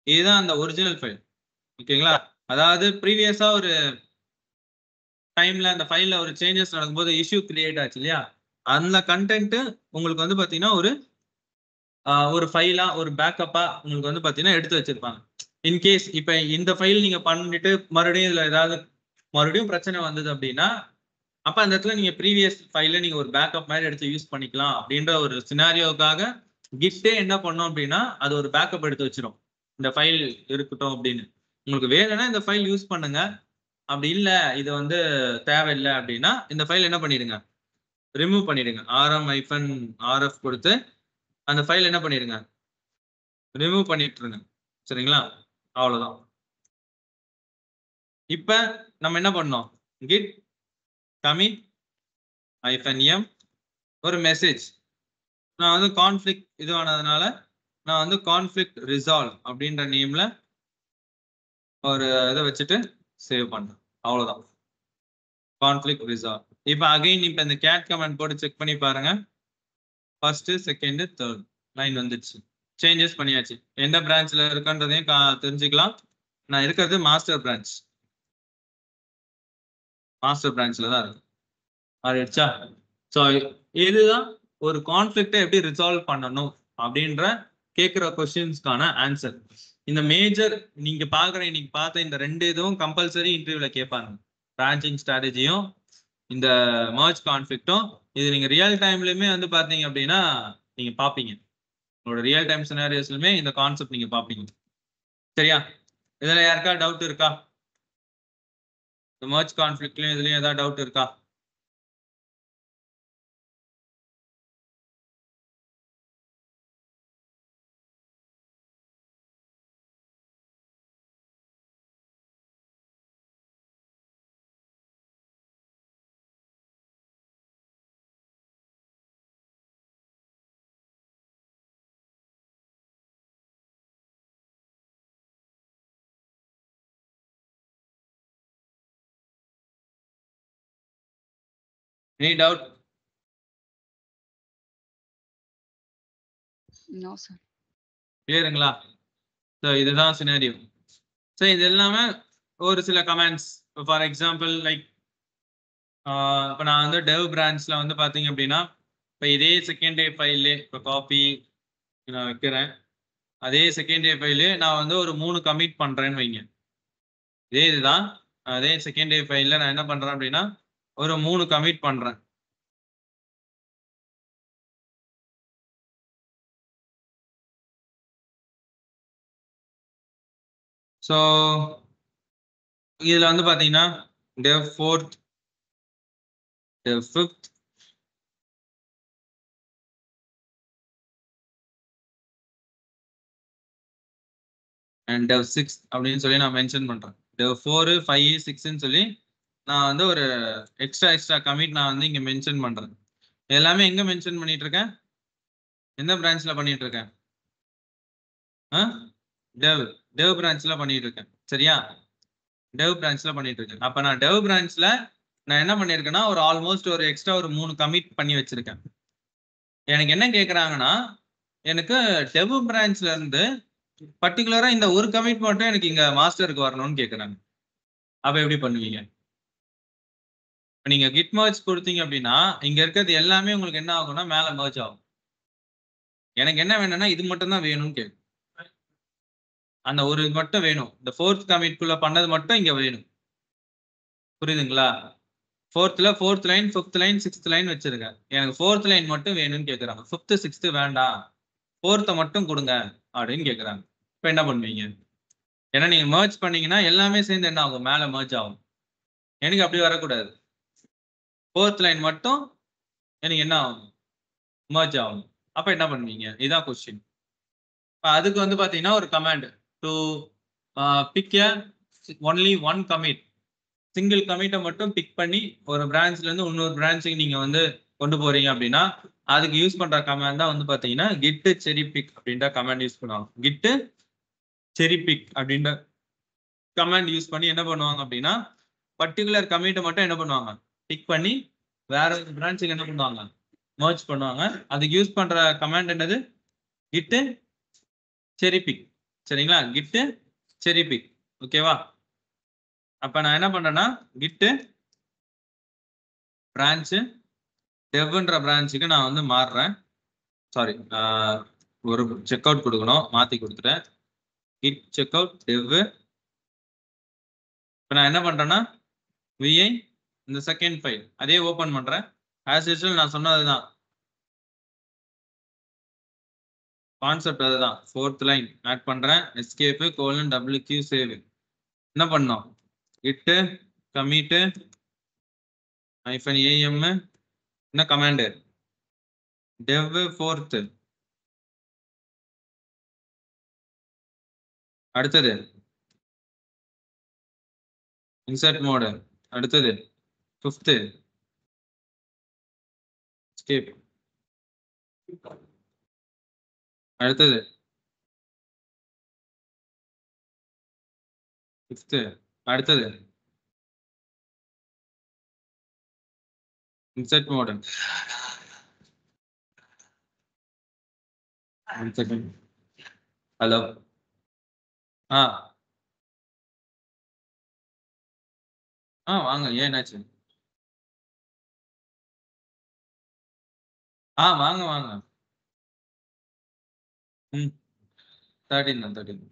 இதுதான் அந்த ஒரிஜினல் ஃபைல். ஓகேங்களா, அதாவது ப்ரீவியஸா ஒரு டைம்ல அந்த ஃபைல்ல ஒரு சேஞ்சஸ் நடக்கும்போது இஷ்யூ கிரியேட் ஆச்சு இல்லையா, அந்த கண்டென்ட் உங்களுக்கு வந்து பாத்தீங்கன்னா ஒரு ஃபைலா ஒரு பேக்கப்பா உங்களுக்கு வந்து பாத்தீங்கன்னா எடுத்து வச்சிருப்பாங்க. இன்கேஸ் இப்ப இந்த ஃபைல் நீங்க பண்ணிட்டு மறுபடியும் இதுல ஏதாவது மறுபடியும் பிரச்சனை வந்தது அப்படின்னா அப்ப அந்த இடத்துல நீங்க ப்ரீவியஸ் ஃபைல நீங்க ஒரு பேக்கப் மாதிரி எடுத்து யூஸ் பண்ணிக்கலாம் அப்படின்ற ஒரு சினாரியோக்காக கிட்டே என்ன பண்ணோம் அப்படின்னா அது ஒரு பேக்கப் எடுத்து வச்சிரும். இந்த ஃபைல் இருக்கட்டும் அப்படின்னு, உங்களுக்கு வேணும்னா இந்த ஃபைல் யூஸ் பண்ணுங்க, அப்படி இல்லை இது வந்து தேவையில்லை அப்படின்னா இந்த ஃபைல் என்ன பண்ணிடுங்க, ரிமூவ் பண்ணிடுங்க. RM-RF கொடுத்து அந்த ஃபைல் என்ன பண்ணிடுங்க, ரிமூவ் பண்ணிட்டு இருங்க. சரிங்களா, அவ்வளவுதான். இப்ப நம்ம என்ன பண்ணோம், git commit -m ஒரு மெசேஜ். நான் வந்து கான்ஃபிளிக்ட் இதுவானதுனால நான் வந்து கான்ஃபிளிக்ட் ரிசால்வ் அப்படின்ற நேம்ல ஒரு இதை வச்சுட்டு சேவ் பண்றேன். அவ்வளவுதான், கான்ஃபிளிக்ட் ரிசால்வ். இப்ப அகைன் இப்ப இந்த கேட் கமெண்ட் போட்டு செக் பண்ணி பாருங்க. ஃபர்ஸ்ட், செகண்ட், தேர்ட் லைன் வந்துச்சு. சேஞ்சஸ் பண்ணியாச்சு. எந்த பிரான்ச்ல இருக்குன்றதையும் தெரிஞ்சுக்கலாம். நான் இருக்கிறது மாஸ்டர் பிரான்ச், மாஸ்டர் பிரான்ச்ல தான் இருக்கு. ஆயிடுச்சா? ஸோ இதுதான் ஒரு கான்ஃபிளிக்டை எப்படி ரிசால்வ் பண்ணணும் அப்படின்ற கேட்குற கொஸ்டின்ஸ்க்கான ஆன்சர். இந்த மேஜர் நீங்க பாக்குற இன்னைக்கு பார்த்த இந்த 2 இதுவும் கம்பல்சரி இன்டர்வியூல கேட்பாங்க. பிரான்ச்சிங் ஸ்ட்ராட்டஜியும் இந்த மர்ஜ் கான்ஃபிளிக்டும். இது நீங்க ரியல் டைம்லயுமே வந்து பாத்தீங்க அப்படின்னா நீங்க பாப்பீங்க. உங்களோட ரியல் டைம் சினாரியோஸ்லயுமே இந்த கான்செப்ட் நீங்க பாப்பீங்க. சரியா, இதுல யாருக்கா டவுட் இருக்கா? இந்த மர்ஜ் கான்ஃபிளிக்ட்லயும் இதுலயும் ஏதாவது டவுட் இருக்கா? Any doubt? No sir. கிளியருங்களா? ஸோ இதுதான் சினாரியோ. ஸோ இது எல்லாமே ஒரு சில கமெண்ட்ஸ். ஃபார் எக்ஸாம்பிள் லைக் இப்போ நான் வந்து டெவ் பிரான்ச்ல வந்து பார்த்தீங்க அப்படின்னா இப்போ இதே செகண்டரி ஃபைல்லே இப்போ காப்பி நான் வைக்கிறேன். அதே செகண்டரி ஃபைலு நான் வந்து ஒரு 3 கமிட் பண்ணுறேன்னு வைங்க. இதுதான் அதே செகண்டரி ஃபைலில் நான் என்ன பண்ணுறேன் அப்படின்னா ஒரு 3 கமிட் பண்ணுறேன். ஸோ இதில் வந்து பார்த்தீங்கன்னா dev 4th, dev 5th, and dev 6 அப்படின்னு சொல்லி நான் மென்ஷன் பண்ணுறேன். dev 4, 5, 6ன்னு சொல்லி நான் வந்து ஒரு எக்ஸ்ட்ரா கமிட் நான் வந்து இங்கே மென்ஷன் பண்ணுறேன். எல்லாமே எங்கே மென்ஷன் பண்ணிட்டு இருக்கேன்? எந்த பிரான்ச்சில் பண்ணிட்டு இருக்கேன்? டெவ் பிரான்ச்சில் பண்ணிட்டு இருக்கேன். சரியா? டெவ் பிரான்ச்சில் பண்ணிட்டு இருக்கேன். அப்போ நான் டெவ் பிரான்ச்சில் நான் என்ன பண்ணியிருக்கேன்னா ஒரு ஆல்மோஸ்ட் ஒரு எக்ஸ்ட்ரா ஒரு 3 கமிட் பண்ணி வச்சிருக்கேன். எனக்கு என்ன கேட்குறாங்கன்னா எனக்கு டெவ் பிரான்ச்ல இருந்து பர்டிகுலரா இந்த ஒரு கமிட் மட்டும் எனக்கு இங்க மாஸ்டருக்கு வரணும்னு கேட்குறாங்க. அப்போ எப்படி பண்ணுவீங்க? இப்போ நீங்க கிட் மர்ஜ் கொடுத்தீங்க அப்படின்னா இங்க இருக்கிறது எல்லாமே உங்களுக்கு என்ன ஆகும்னா மேலே மர்ஜ் ஆகும். எனக்கு என்ன வேணும்னா இது மட்டும் தான் வேணும்னு கேட்கும். அந்த ஒரு இது மட்டும் வேணும். இந்த 4th கமிட்குள்ள பண்ணது மட்டும் இங்க வேணும். புரியுதுங்களா? 4th line 5th line 6th line வச்சிருக்கேன். எனக்கு 4th லைன் மட்டும் வேணும்னு கேட்குறாங்க. 5th 6th வேண்டாம், 4th மட்டும் கொடுங்க அப்படின்னு கேட்குறாங்க. இப்போ என்ன பண்ணுவீங்க? ஏன்னா நீங்க மர்ஜ் பண்ணீங்கன்னா எல்லாமே சேர்ந்து என்ன ஆகும்? மேலே மர்ஜ் ஆகும். எனக்கு அப்படி வரக்கூடாது. 4th லைன் மட்டும் எனக்கு என்ன ஆகும்? மர்ஜ் ஆகும். அப்போ என்ன பண்ணுவீங்க? இதான் கொஸ்டின். அதுக்கு வந்து பார்த்தீங்கன்னா ஒரு command to pick only one commit, single கமிட்டை மட்டும் பிக் பண்ணி ஒரு பிரான்ச்ல இருந்து இன்னொரு பிரான்ச்சுக்கு நீங்க வந்து கொண்டு போறீங்க அப்படின்னா அதுக்கு யூஸ் பண்ற கமாண்ட் தான் வந்து பாத்தீங்கன்னா git cherry pick அப்படின்ற கமாண்ட் யூஸ் பண்ணுவாங்க. git cherry pick அப்படின்ற கமாண்ட் யூஸ் பண்ணி என்ன பண்ணுவாங்க அப்படின்னா பர்டிகுலர் கமிட்டை மட்டும் என்ன பண்ணுவாங்க? பிக் பண்ணி வேற ஒரு பிரான்ச்சுக்கு என்ன பண்ணுவாங்க? மர்ஜ் பண்ணுவாங்க. அதுக்கு யூஸ் பண்ற கமாண்ட் என்னது? git cherry pick. சரிங்களா? git cherry pick. ஓகேவா? அப்ப நான் என்ன பண்றேன்னா git பிரான்ச் டெவ்ன்ற பிரான்ச்சுக்கு நான் வந்து மாறுறேன். சாரி, ஒரு செக் அவுட் கொடுக்கணும், மாத்தி கொடுத்துட்டேன். git checkout dev. இப்போ நான் என்ன பண்றேன்னா vi இந்த செகண்ட் ஃபைல் அதே ஓபன் பண்றேன். ஆஸ் யூசுவல் நான் சொன்னதுதான் கான்செப்ட், அதுதான் 4th லைன் ஆட் பண்றேன். Escape :wq save. என்ன பண்ணோம்? git commit -am என்ன கமாண்ட்? dev 4th. அடுத்தது இன்சர்ட் மோட். அடுத்தது 5th escape. அடுத்தது 5th. அடுத்தது இன்சர்ட் மோட். ஹலோ. வாங்க. ஏன்னாச்சு? வாங்க வாங்க. 13 தான் 13.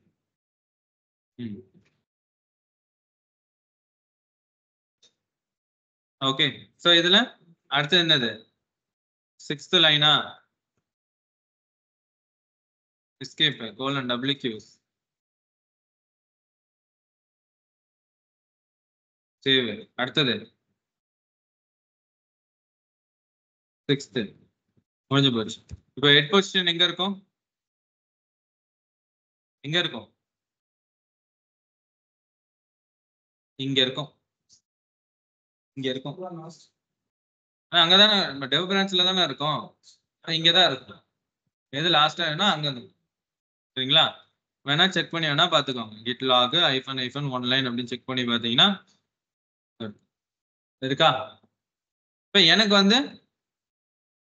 ஓகே. ஸோ இதுல அடுத்தது என்னது? 6th லைனா? Escape :wq save. அடுத்தது 6th முடிஞ்சு போச்சு. இப்போ ஹெட் பொசிஷன் எங்க இருக்கும்? எங்க இருக்கும்? இங்க இருக்கும். இங்க இருக்கும். அங்கதானே நம்ம டெவ் பிரான்ச்ல தானே இருக்கும். இங்கதான் இருக்கும். எது லாஸ்டா வேணா அங்க சரிங்களா? வேணா செக் பண்ணி வேணா பாத்துக்கோங்க. git log -1 line அப்படின்னு செக் பண்ணி பாத்தீங்கன்னா இருக்கா? இப்ப எனக்கு வந்து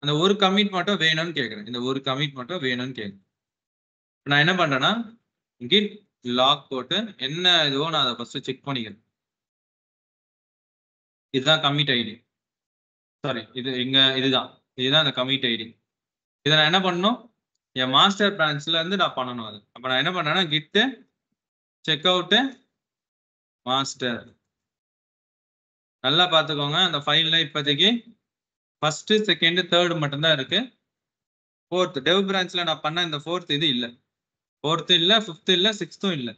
அந்த ஒரு கமிட் மட்டும் வேணும்னு கேட்குறேன். இந்த ஒரு கமிட் மட்டும் வேணும்னு கேட்குறேன். நான் என்ன பண்றேன்னா git log போட்டு என்ன இதுவோ நான் அதை ஃபர்ஸ்ட் செக் பண்ணிக்கிறேன். இதுதான் கமிட் ஐடி. சாரி, இதுதான் அந்த கமிட் ஐடி. இதை நான் என்ன பண்ணணும்? என் மாஸ்டர் பிரான்ச்ல இருந்து நான் பண்ணணும் அது. அப்ப நான் என்ன பண்றேன்னா git செக் அவுட் மாஸ்டர். நல்லா பார்த்துக்கோங்க, அந்த ஃபைல்ல இப்போதைக்கு ஃபர்ஸ்ட் செகண்ட் தேர்ட் மட்டும்தான் இருக்கு. ஃபோர்த் டெவ் பிரான்ச்ல நான் பண்ண இந்த ஃபோர்த் இது இல்லை. ஃபோர்த் இல்லை, ஃபிஃப்த் இல்லை, சிக்ஸ்த்தும் இல்லை.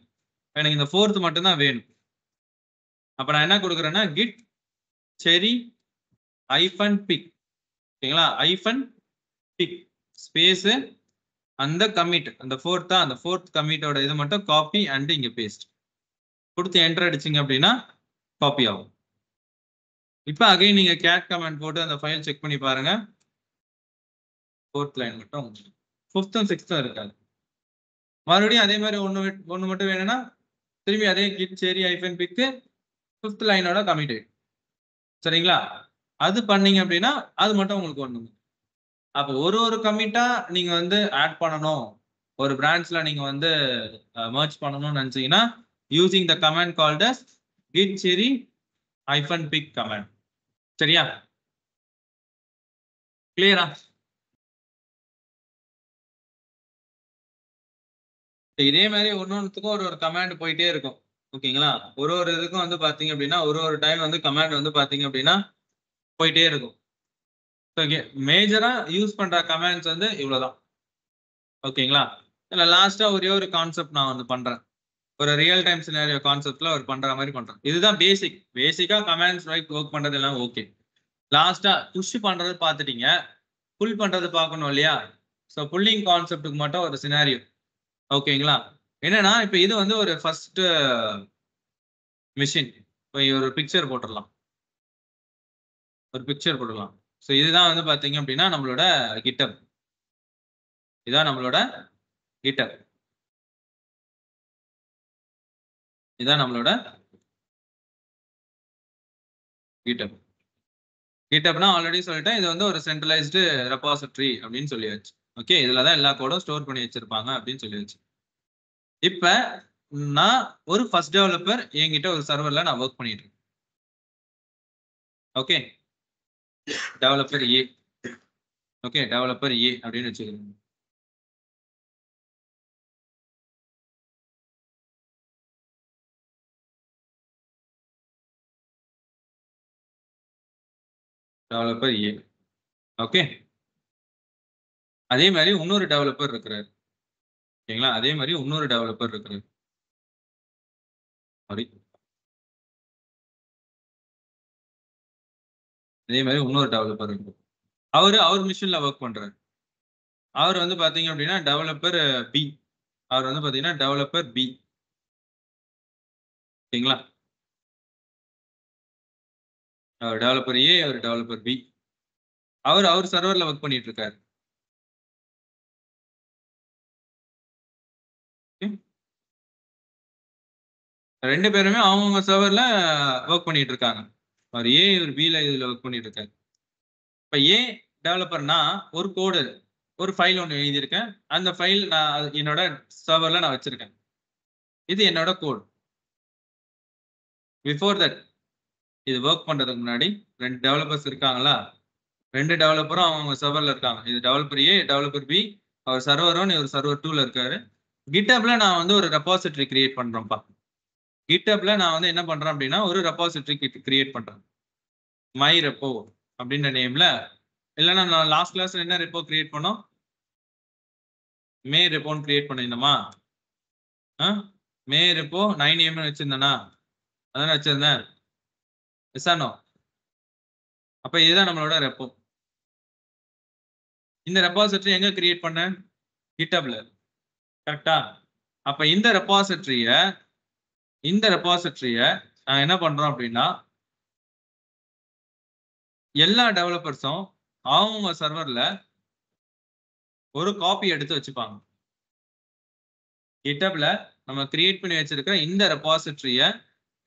எனக்கு இந்த ஃபோர்த் மட்டும்தான் வேணும். அப்ப நான் என்ன கொடுக்குறேன்னா கிட் செரி -pick. ஓகேங்களா? -pick ஸ்பேஸ் அந்த கமிட், அந்த ஃபோர்த் கமிட்டோட இது மட்டும் காப்பி அண்ட் இங்க பேஸ்ட் கொடுத்து என்டர் அடிச்சிங்க அப்படின்னா காப்பி ஆகும். இப்போ அகைன் நீங்க கேட் கமெண்ட் போட்டு அந்த ஃபைல் செக் பண்ணி பாருங்க. ஃபோர்த் லைன் மட்டும், ஃபிஃப்த்தும் சிக்ஸ்த்தும் இருக்காது. மறுபடியும் அதே மாதிரி ஒன்று மட்டும் வேணும்னா திரும்பி அதே கிட் செரி -pick ஃபிஃப்த் லைனோட கமிட் ஆயிடும். சரிங்களா? அது பண்ணீங்க அப்படின்னா அது மட்டும் உங்களுக்கு ஒண்ணு. அப்போ ஒரு கமிட்டா நீங்க வந்து ஆட் பண்ணணும், ஒரு பிரான்ச்ல நீங்க வந்து மர்ஜ் பண்ணணும்னு நினைச்சீங்கன்னா using the command called as git cherry -pick command. சரியா? கிளியரா? இதே மாதிரி ஒன்னொன்னுக்கும் ஒரு கமாண்ட் போயிட்டே இருக்கும். ஓகேங்களா? ஒரு இதுக்கும் வந்து பாத்தீங்க அப்படின்னா ஒரு டைம் வந்து கமாண்ட் வந்து பாத்தீங்க அப்படின்னா போயிட்டே இருக்கும். ஓகே, மேஜரா யூஸ் பண்ற கமாண்ட்ஸ் வந்து இவ்வளவுதான். ஓகேங்களா? இல்ல லாஸ்டா ஒரே ஒரு கான்செப்ட் நான் வந்து பண்றேன். ஒரு ரியல் டைம் சினாரியோ கான்செப்ட்ல ஒரு பண்ற மாதிரி பண்றேன். இதுதான் பேசிக்கா கமாண்ட்ஸ் ஒர்க் பண்றது எல்லாம் ஓகே. லாஸ்டா புஷ் பண்றது பார்த்துட்டீங்க, புல் பண்றது பார்க்கணும் இல்லையா? ஸோ புல்லிங் கான்செப்டுக்கு மட்டும் ஒரு சினாரியோ. ஓகேங்களா? என்னன்னா இப்போ இது வந்து ஒரு ஃபர்ஸ்ட் மிஷின். இப்போ ஒரு பிக்சர் போட்டுடலாம். ஸோ இதுதான் வந்து பாத்தீங்க அப்படின்னா நம்மளோட கிட்டப். இதான் நம்மளோட கிட்டப். இதான் நம்மளோட கிட்டப். கிட்டப்னா ஆல்ரெடி சொல்லிட்டேன், இது வந்து ஒரு சென்ட்ரலைஸ்டு ரெபாசிட்டரி அப்படின்னு சொல்லியாச்சு. ஓகே, இதுலதான் எல்லா கோடும் ஸ்டோர் பண்ணி வச்சிருப்பாங்க அப்படின்னு சொல்லியாச்சு. இப்ப நான் ஒரு ஃபர்ஸ்ட் டெவலப்பர், என்கிட்ட ஒரு சர்வர்ல நான் ஒர்க் பண்ணிட்டு இருக்கேன். ஓகே, டெவலப்பர் ஏ. ஓகே, டெவலப்பர் ஏ அப்படின்னு வச்சுக்கிறேன். டெவலப்பர் ஏ. ஓகே, அதே மாதிரி இன்னொரு டெவலப்பர் இருக்கிறார். ஓகேங்களா? அதே மாதிரி இன்னொரு டெவலப்பர் இருக்கிறார். அதே மாதிரி இன்னொரு டெவலப்பர் இருக்கு. அவர் மிஷின்ல ஒர்க் பண்றாரு. அவர் வந்து பாத்தீங்க அப்படின்னா டெவலப்பர் பி. அவர் வந்து பாத்தீங்கன்னா டெவலப்பர் பி. ஓகேங்களா? அவர் டெவலப்பர் ஏ, அவர் டெவலப்பர் பி. அவர் சர்வர்ல ஒர்க் பண்ணிட்டு இருக்காரு. ரெண்டு பேருமே அவங்கவுங்க சர்வர்ல ஒர்க் பண்ணிட்டு இருக்காங்க. அவர் ஏ, இவர் பில இதுல ஒர்க் பண்ணிட்டு இருக்காரு. இப்ப ஏ டெவலப்பர்னா ஒரு கோடு, ஒரு ஃபைல் ஒன்று எழுதியிருக்கேன். அந்த ஃபைல் நான் என்னோட சர்வர்ல நான் வச்சிருக்கேன். இது என்னோட கோட். பிஃபோர் தட், இது ஒர்க் பண்றதுக்கு முன்னாடி ரெண்டு டெவலப்பர்ஸ் இருக்காங்களா? ரெண்டு டெவலப்பரும் அவங்க சர்வர்ல இருக்காங்க. இது டெவலப்பர் ஏ, டெவலப்பர் பி. அவர் சர்வர் 1, இவர் சர்வர் 2ல இருக்காரு. கிட்டப்ல நான் வந்து ஒரு ரெபாசிட்டரி கிரியேட் பண்றேன்ப்பா. கிட்டப்ல நான் வந்து என்ன பண்றேன் அப்படின்னா ஒரு ரெபாசிட்டரி கிரியேட் பண்றேன். மை ரெப்போ அப்படின்ற நேம்ல. இல்லைன்னா நான் லாஸ்ட் கிளாஸ்ல என்ன ரெப்போ கிரியேட் பண்ணோம்? மே ரெப்போன்னு கிரியேட் பண்ணிருந்தோமா? மே ரெப்போ 9am வச்சிருந்தேனா? அதானே வச்சிருந்தேன். எஸ்ஆனோ? அப்ப இதுதான் நம்மளோட ரெப்போ. இந்த ரெபாசிட்டரி எங்க கிரியேட் பண்ணேன்? கிட்டப்ல. கரெக்டா? அப்ப இந்த ரெபாசிட்டரிய நான் என்ன பண்றோம் அப்படின்னா எல்லா டெவலப்பர்ஸும் அவங்க சர்வர்ல ஒரு காப்பி எடுத்து வச்சுப்பாங்க. கிட்டப்ல நம்ம கிரியேட் பண்ணி வச்சிருக்கிற இந்த ரெபாசிட்டரிய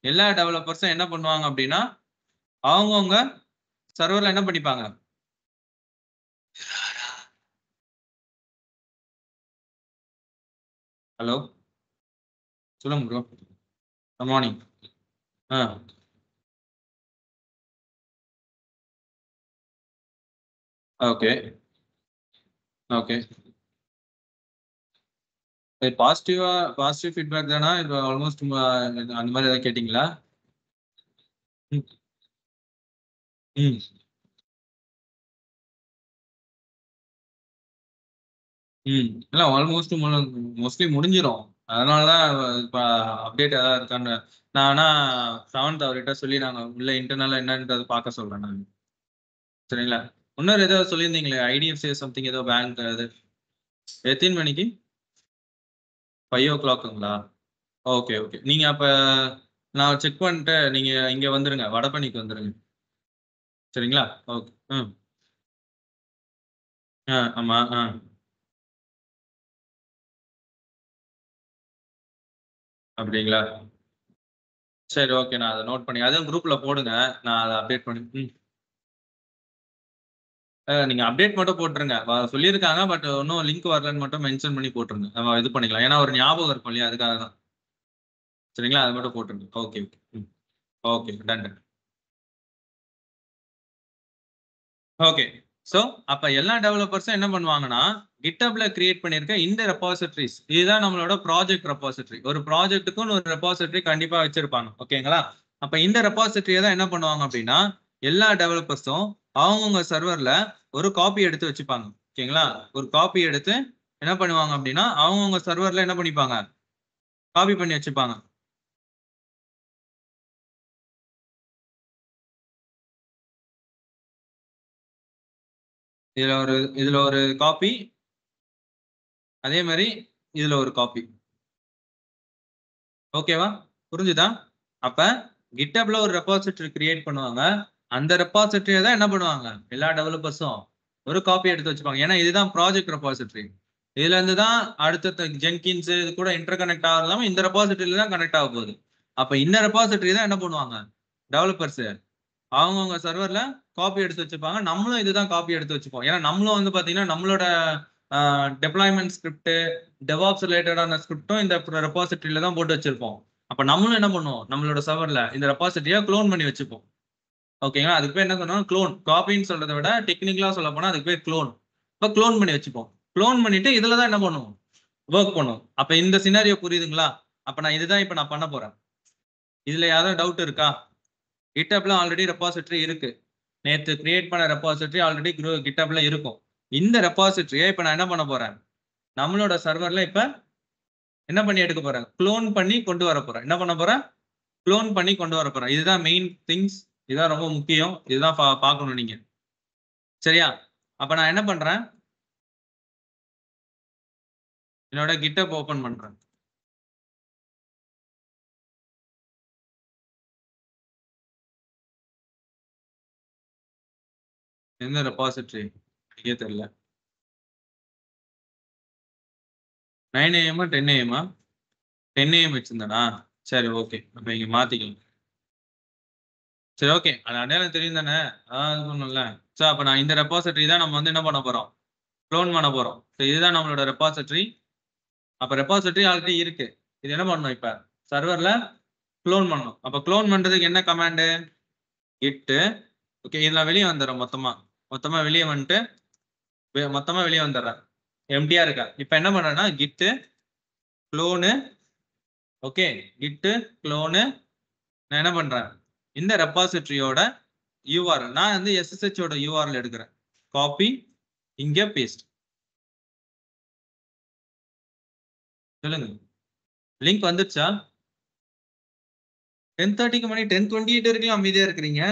எல்லா டெவலப்பர்ஸும் என்ன பண்ணுவாங்க அப்படின்னா அவங்கவுங்க சர்வர்ல என்ன பண்ணிப்பாங்க? ஹலோ சொல்லுங்க bro. Good morning. Okay okay. Positive feedback தானா? இப்போ ஆல்மோஸ்ட் அந்த மாதிரி ஏதாவது கேட்டிங்களா? ம் ம் இல்லை ஆல்மோஸ்ட் மோஸ்ட்லி முடிஞ்சிடும். அதனால தான் இப்போ அப்டேட் ஏதாவது இருக்கான்னு நான் ஆனால் செவன்த் அவர்கிட்ட சொல்லி நாங்கள் உள்ள இன்டர்னலாக என்னன்றது பார்க்க சொல்கிறேன் நான். சரிங்களா? இன்னொரு ஏதோ சொல்லியிருந்தீங்களே ஐடிஎஃப்சி சம்திங் ஏதோ பேங்க் அது எத்தனை மணிக்கு? 5 o'clockங்களா? Okay okay. நீங்கள் அப்போ நான் செக் பண்ணிட்டு நீங்கள் இங்கே வந்துடுங்க, வடபழனிக்கு வந்துடுங்க. சரிங்களா? ஓகே. ஆமாம். அப்படிங்களா? சரி ஓகே. நான் அதை நோட் பண்ணி அதுவும் குரூப்பில் போடுங்க. நான் அதை அப்டேட் பண்ணி நீங்க அப்டேட் மட்டும் போட்டுருங்க. சொல்லியிருக்காங்க பட் இன்னும் லிங்க் வரலன்னு மட்டும் மென்ஷன் பண்ணி போட்டுருங்க. நம்ம இது பண்ணிக்கலாம். ஏன்னா ஒரு ஞாபகம் இருக்கும் இல்லையா, அதுக்காக தான். சரிங்களா? அது மட்டும் போட்டுருங்க. Okay okay. Okay done. Okay. So அப்ப எல்லா டெவலப்பர்ஸும் என்ன பண்ணுவாங்கன்னா கிட்டப்ல கிரியேட் பண்ணிருக்க இந்த ரெபாசிட்டரிஸ் இதுதான் நம்மளோட ப்ராஜெக்ட் ரெபாசிட்டரி. ஒரு ப்ராஜெக்ட்டுக்கும் ஒரு ரெபாசிட்டரி கண்டிப்பா வச்சிருப்பாங்க. ஓகேங்களா? அப்ப இந்த ரெபாசிட்டரியை தான் என்ன பண்ணுவாங்க அப்படின்னா எல்லா டெவலப்பர்ஸும் அவங்கவுங்க சர்வர்ல ஒரு காப்பி எடுத்து வச்சுப்பாங்க. ஓகேங்களா? ஒரு காப்பி எடுத்து என்ன பண்ணுவாங்க அப்படின்னா அவங்கவுங்க சர்வர்ல என்ன பண்ணிப்பாங்க, காப்பி பண்ணி வச்சுப்பாங்க. இதுல ஒரு காப்பி, அதே மாதிரி இதுல ஒரு காப்பி. ஓகேவா? புரிஞ்சுதா? அப்ப கிட்டப்ல ஒரு ரெபாசிட்டரி கிரியேட் பண்ணுவாங்க. அந்த ரெபாசிட்டரியை தான் என்ன பண்ணுவாங்க எல்லா டெவலப்பர்ஸும் ஒரு காப்பி எடுத்து வச்சுப்பாங்க. ஏன்னா இதுதான் ப்ராஜெக்ட் ரெபாசிட்டரி. இதுல இருந்து தான் அடுத்த ஜென்கின்ஸ் இது கூட இன்டர் கனெக்ட் ஆகாம இந்த ரெபாசிட்டரியில தான் கனெக்ட் ஆக போகுது. அப்ப இந்த ரெபாசிட்டரி தான் என்ன பண்ணுவாங்க டெவலப்பர்ஸ் அவங்கவுங்க சர்வர்ல காப்பி எடுத்து வச்சுப்பாங்க. நம்மளும் இதுதான் காப்பி எடுத்து வச்சுப்போம். ஏன்னா நம்மளும் வந்து பாத்தீங்கன்னா நம்மளோட டெப்ளாய்மெண்ட் ஸ்கிரிப்ட், டெவாப்ஸ் ரிலேட்டடான ஸ்கிரிப்டும் இந்த ரெபாசிட்டரியில தான் போட்டு வச்சிருப்போம். அப்ப நம்மளும் என்ன பண்ணுவோம், நம்மளோட சர்வர்ல இந்த ரெபாசிட்டரியை க்ளோன் பண்ணி வச்சுப்போம். ஓகேங்களா? அதுக்கு பேர் என்ன சொன்னோம், க்ளோன். காப்பின்னு சொல்றதை விட டெக்னிக்கலா சொல்ல போனா அதுக்கு பேர் க்ளோன். இப்போ க்ளோன் பண்ணி வச்சுப்போம். க்ளோன் பண்ணிட்டு இதுல தான் என்ன பண்ணுவோம், ஒர்க் பண்ணுவோம். அப்ப இந்த சினாரியோ புரியுதுங்களா? அப்ப நான் இதுதான் இப்ப நான் பண்ண போறேன். இதுல யாரும் டவுட் இருக்கா? கிட்டப்ல ஆல்ரெடி ரெபாசிட்டரி இருக்கு. நேத்து கிரியேட் பண்ண ரெபாசிட்டரி ஆல்ரெடி கிட்டப்ல இருக்கும். இந்த ரெபாசிட்டரியை இப்ப நான் என்ன பண்ண போறேன், நம்மளோட சர்வர்ல இப்ப என்ன பண்ணி எடுக்க போறேன், க்ளோன் பண்ணி கொண்டு வர போறேன். என்ன பண்ண போறேன், க்ளோன் பண்ணி கொண்டு வர போறேன். இதுதான் மெயின் திங்ஸ். இதுதான் ரொம்ப முக்கியம். இதுதான் பார்க்கணும் நீங்க. சரியா? அப்ப நான் என்ன பண்றேன், என்னோட கிட்டப் ஓபன் பண்றேன். எந்த ரெபாசிட்டரி எனக்கே தெரியல. 9 AM 10 AM 10 AM வச்சிருந்தேனா? சரி ஓகே. அப்ப இங்க மாத்திக்கலாம். சரி ஓகே. அது அடையாளம் தெரியும் தானே? அது சொன்னல. சோ அப்ப நான் இந்த ரெபாசிட்டரி தான் நம்ம வந்து என்ன பண்ண போறோம், க்ளோன் பண்ண போறோம். இதுதான் நம்மளோட ரெபாசிட்டரி. அப்ப ரெபாசிட்டரி ஆல்ரெடி இருக்கு. இது என்ன பண்ணணும், இப்ப சர்வர்ல க்ளோன் பண்ணணும். அப்ப க்ளோன் பண்றதுக்கு என்ன கமாண்ட், git. ஓகே. இதுல வெளியே வந்துடுறேன். மொத்தமா வெளியே வந்துட்டு மொத்தமா வெளியே வந்துடுறேன். எம்டியா இருக்கா. இப்ப என்ன பண்றேன்னா git clone. Okay. git clone. நான் என்ன பண்றேன், இந்த ரெபாசிட்டரியோட URL நான் வந்து SSH ஓட URL எடுக்கிறேன். காப்பி, இங்க பேஸ்ட். சொல்லுங்க, லிங்க் வந்துச்சா? 10:30க்கு மணி 10:28 வரைக்கும் அமைதியா இருக்கிறீங்க.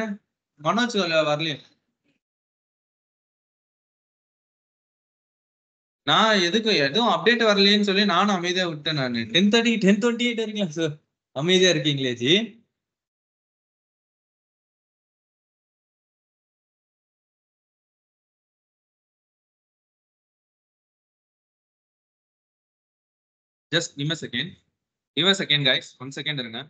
மனோஜ் வரலையே. நான் எதுவும் அப்டேட் வரலையேன்னு சொல்லி நானும் அமைதியா விட்டேன். நான் 10:30 10:28 வரைக்கும் சார் அமைதியா இருக்கீங்களே G. Just give a second. Give a second guys. 1 second இருங்க.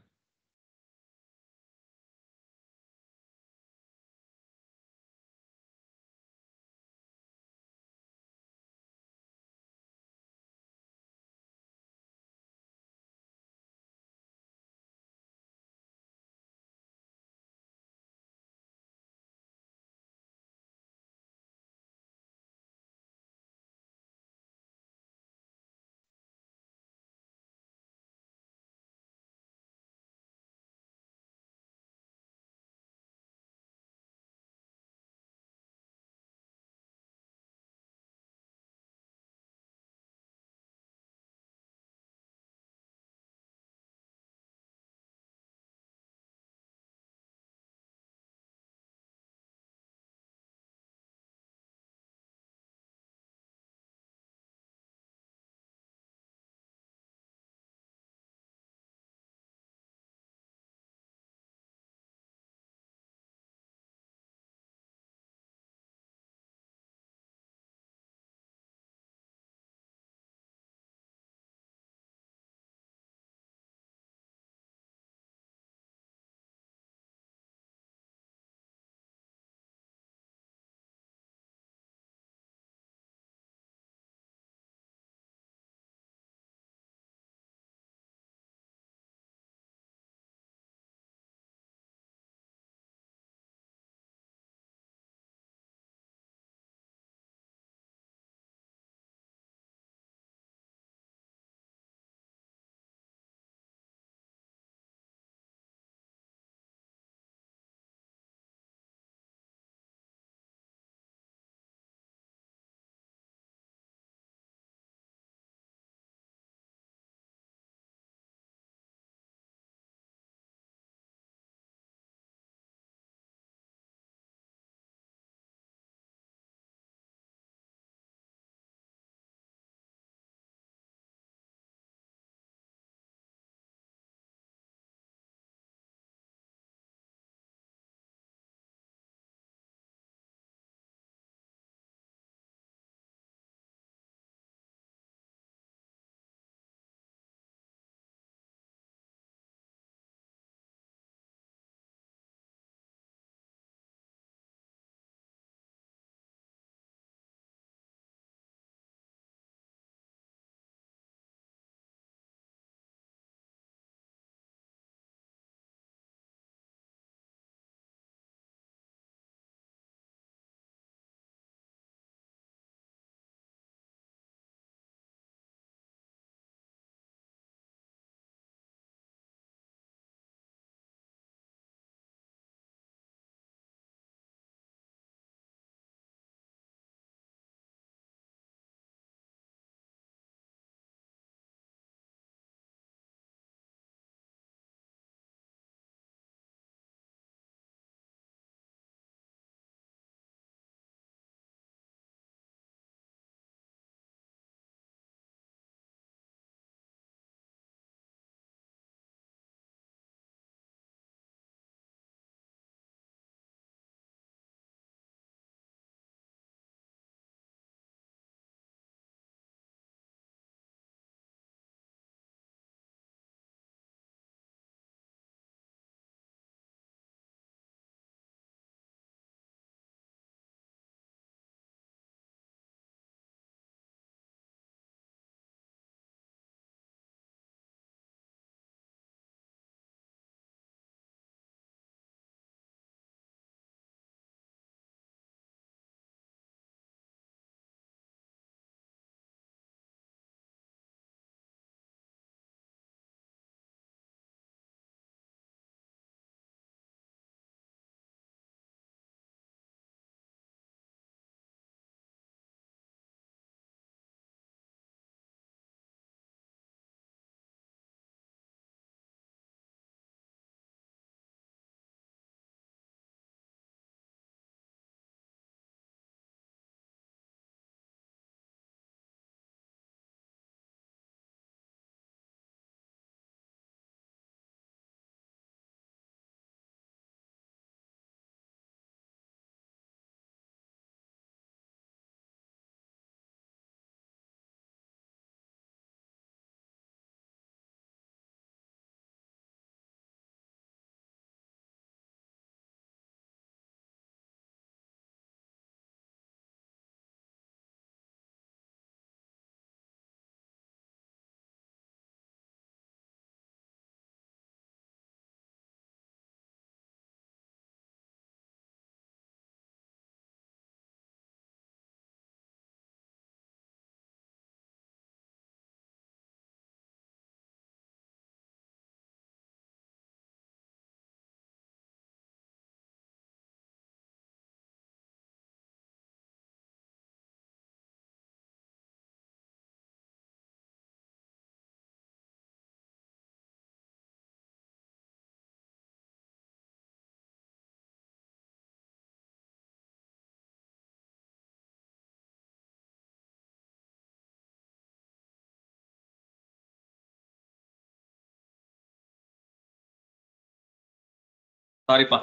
சாரிப்பா.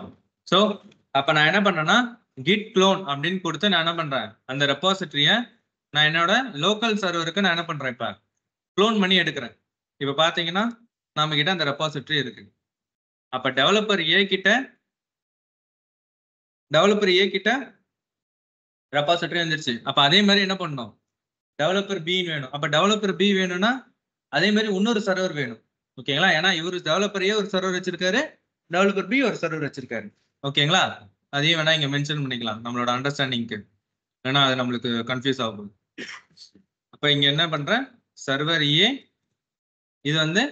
ஸோ அப்ப நான் என்ன பண்றேன்னா கிட் க்ளோன் அப்படின்னு கொடுத்து நான் என்ன பண்றேன் அந்த ரெபாசிட்டரிய நான் என்னோட லோக்கல் சர்வருக்கு நான் என்ன பண்றேன் இப்ப க்ளோன் பண்ணி எடுக்கிறேன். இப்ப பாத்தீங்கன்னா நம்ம கிட்ட அந்த ரெபாசிட்டரி இருக்கு. அப்ப டெவலப்பர் ஏ கிட்ட ரெபாசிட்டரி வந்துருச்சு. அப்ப அதே மாதிரி என்ன பண்ணணும் டெவலப்பர் பி வேணும். அப்ப டெவலப்பர் பி வேணும்னா அதே மாதிரி இன்னொரு சர்வர் வேணும். ஓகேங்களா? ஏன்னா இவரு டெவலப்பர் ஏ ஒரு சர்வர் வச்சிருக்காரு, டெவலப்பர் பி ஒரு சர்வர் வச்சிருக்காரு. ஓகேங்களா? அதையும் வேணா இங்க மென்ஷன் பண்ணிக்கலாம் நம்மளோட அண்டர்ஸ்டாண்டிங்க்கு. ஏன்னா அது நம்மளுக்கு கன்ஃபியூஸ் ஆகும். அப்ப இங்க என்ன பண்றேன் சர்வர் ஏ, இது வந்து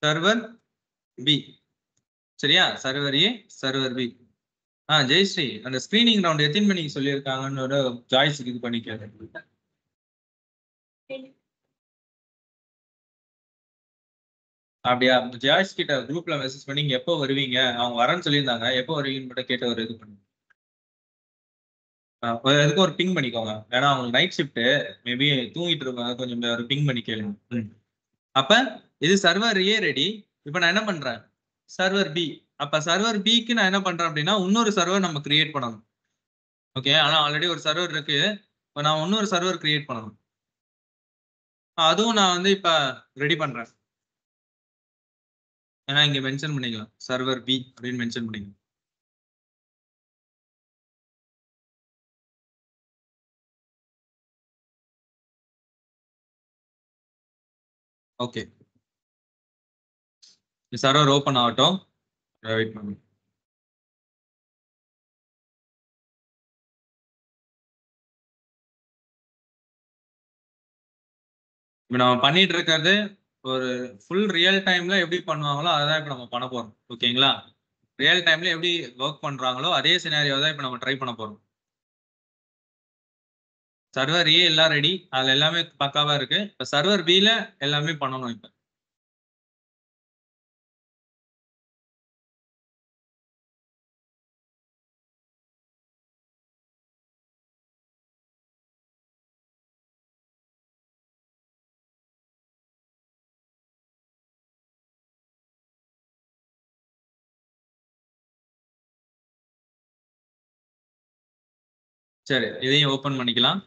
சர்வர் பி. சரியா? சர்வர் ஏ சர்வர் பி. ஜெயஸ்ரீ அந்த ஸ்கிரீனிங் ரவுண்ட் எத்தனை மணிக்கு சொல்லியிருக்காங்கன்னு ஜாய்ஸுக்கு இது பண்ணிக்காது. அப்படியா? ஜாய்ஸ் கிட்ட குரூப்ல மெசேஜ் பண்ணி எப்போ வருவீங்க, அவங்க வரேன்னு சொல்லியிருந்தாங்க, எப்போ வருவீங்கன்னு மட்டும் கேட்ட ஒரு இது பண்ணி எதுக்கும் ஒரு பிங் பண்ணிக்கோங்க. ஏன்னா அவங்களுக்கு நைட் ஷிஃப்ட் மேபி தூங்கிட்டு இருப்பாங்க, கொஞ்சம் ஒரு பிங் பண்ணி கேளுங்க. அப்ப இது சர்வர் ஏ ரெடி. இப்ப நான் என்ன பண்றேன் சர்வர் பி. அப்ப சர்வர் பிக்கு நான் என்ன பண்றேன் அப்படின்னா இன்னொரு சர்வர் நம்ம கிரியேட் பண்ணணும். ஓகே, ஆனா ஆல்ரெடி ஒரு சர்வர் இருக்கு. இப்ப நான் இன்னொரு சர்வர் கிரியேட் பண்ணணும். அதுவும் நான் வந்து இப்ப ரெடி பண்றேன். ஏன்னா இங்க மென்ஷன் பண்ணிக்கலாம் சர்வர் பி அப்படின்னு மென்ஷன் பண்ணிக்கலாம். ஓகே, சர்வர் ஓபன் ஆகட்டும். வெயிட் பண்ணுங்க. இப்ப நம்ம பண்ணிட்டு இருக்கிறது ஒரு ஃபுல் ரியல் டைம்ல எப்படி பண்ணுவாங்களோ அதான் இப்ப நம்ம பண்ண போறோம். ஓகேங்களா? ரியல் டைம்ல எப்படி ஒர்க் பண்றாங்களோ அதே சினாரியோ தான் இப்ப நம்ம ட்ரை பண்ண போறோம். சர்வர் ஏ எல்லாம் ரெடி, அதுல எல்லாமே பக்காவா இருக்கு. இப்ப சர்வர் பில எல்லாமே பண்ணணும். இப்ப சரி, இதையும் ஓபன் பண்ணிக்கலாம்.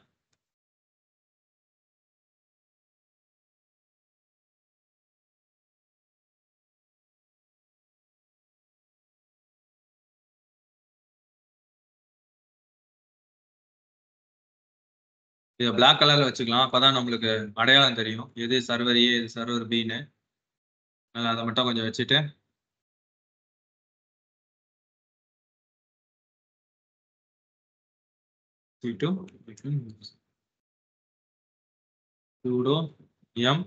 இதை பிளாக் கலர்ல வச்சுக்கலாம், அப்பதான் நம்மளுக்கு அடையாளம் தெரியும் எது சர்வர் ஏ எது சர்வர் பின்னு. அதை மட்டும் கொஞ்சம் வச்சுட்டு sudo m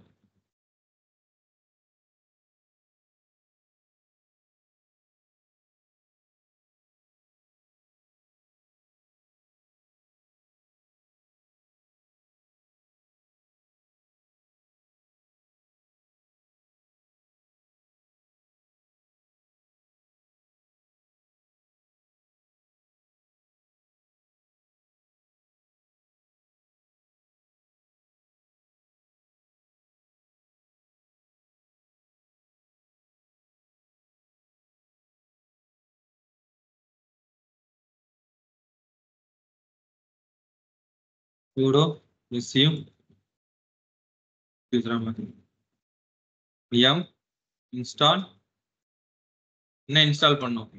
sudo receive m install. என்ன இன்ஸ்டால் பண்ணும்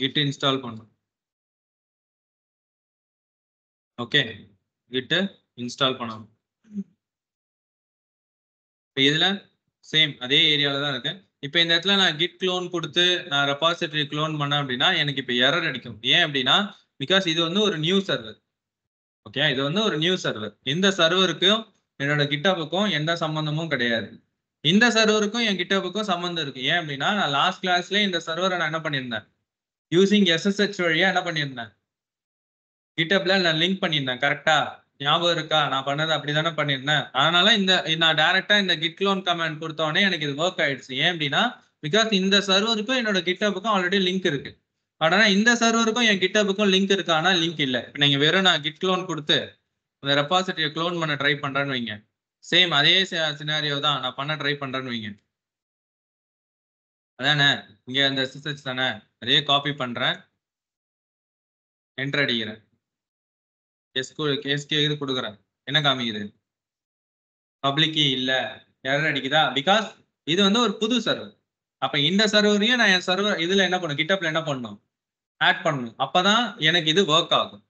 git இன்ஸ்டால் பண்ணும். ஓகே, git இன்ஸ்டால் பண்ணணும். இதுல சேம் அதே ஏரியால தான் இருக்கு. இப்போ இந்த இடத்துல நான் git clone கொடுத்து நான் ரெபாசிட்டரி க்ளோன் பண்ணேன் அப்படின்னா எனக்கு இப்போ எரர் அடிக்கும். ஏன் அப்படின்னா பிகாஸ் இது வந்து ஒரு நியூ சர்வர். ஓகே, இது வந்து ஒரு நியூ சர்வர். இந்த சர்வருக்கும் என்னோட கிட்டப்புக்கும் எந்த சம்பந்தமும் கிடையாது. இந்த சர்வருக்கும் என் கிட்டப்புக்கும் சம்பந்தம் இருக்கு. ஏன் அப்படின்னா நான் லாஸ்ட் கிளாஸ்ல இந்த சர்வரை நான் என்ன பண்ணியிருந்தேன் யூசிங் SSH வழியா என்ன பண்ணியிருந்தேன் கிட்டப்ல நான் லிங்க் பண்ணியிருந்தேன். கரெக்டா ஞாபகம் இருக்கா? நான் பண்ணது அப்படிதானே பண்ணியிருந்தேன். அதனால நான் டைரக்டா இந்த git clone கமாண்ட் கொடுத்தோடனே எனக்கு இது ஒர்க் ஆயிடுச்சு. ஏன் அப்படின்னா பிகாஸ் இந்த சர்வருக்கும் என்னோட கிட்டப்புக்கும் ஆல்ரெடி லிங்க் இருக்கு. ஆனா இந்த சர்வருக்கும் என் கிட்டப்புக்கும் லிங்க் இருக்கு, ஆனா லிங்க் இல்லை. இப்போ நீங்க வெறும் நான் git clone கொடுத்து அந்த ரெபாசிட்டரியை க்ளோன் பண்ண ட்ரை பண்றேன்னு வைங்க, சேம் அதே சினாரியோ தான் நான் பண்ண ட்ரை பண்றேன்னு வைங்க. அதானே இங்க அந்த SSH தானே, அதே காப்பி பண்றேன், என்டர் அடிக்கிறேன், எஸ்கே இது கொடுக்குறேன், என்ன காமிக்குது? பப்ளிக் கீ இல்ல, எரர் அடிக்குதா? பிகாஸ் இது வந்து ஒரு புது சர்வர். அப்ப இந்த சர்வரையும் நான் என் சர்வர் இதுல என்ன பண்ணணும், கிட்டப்ல என்ன பண்ணணும், ஆட் பண்ணணும். அப்பதான் எனக்கு இது ஒர்க் ஆகும்.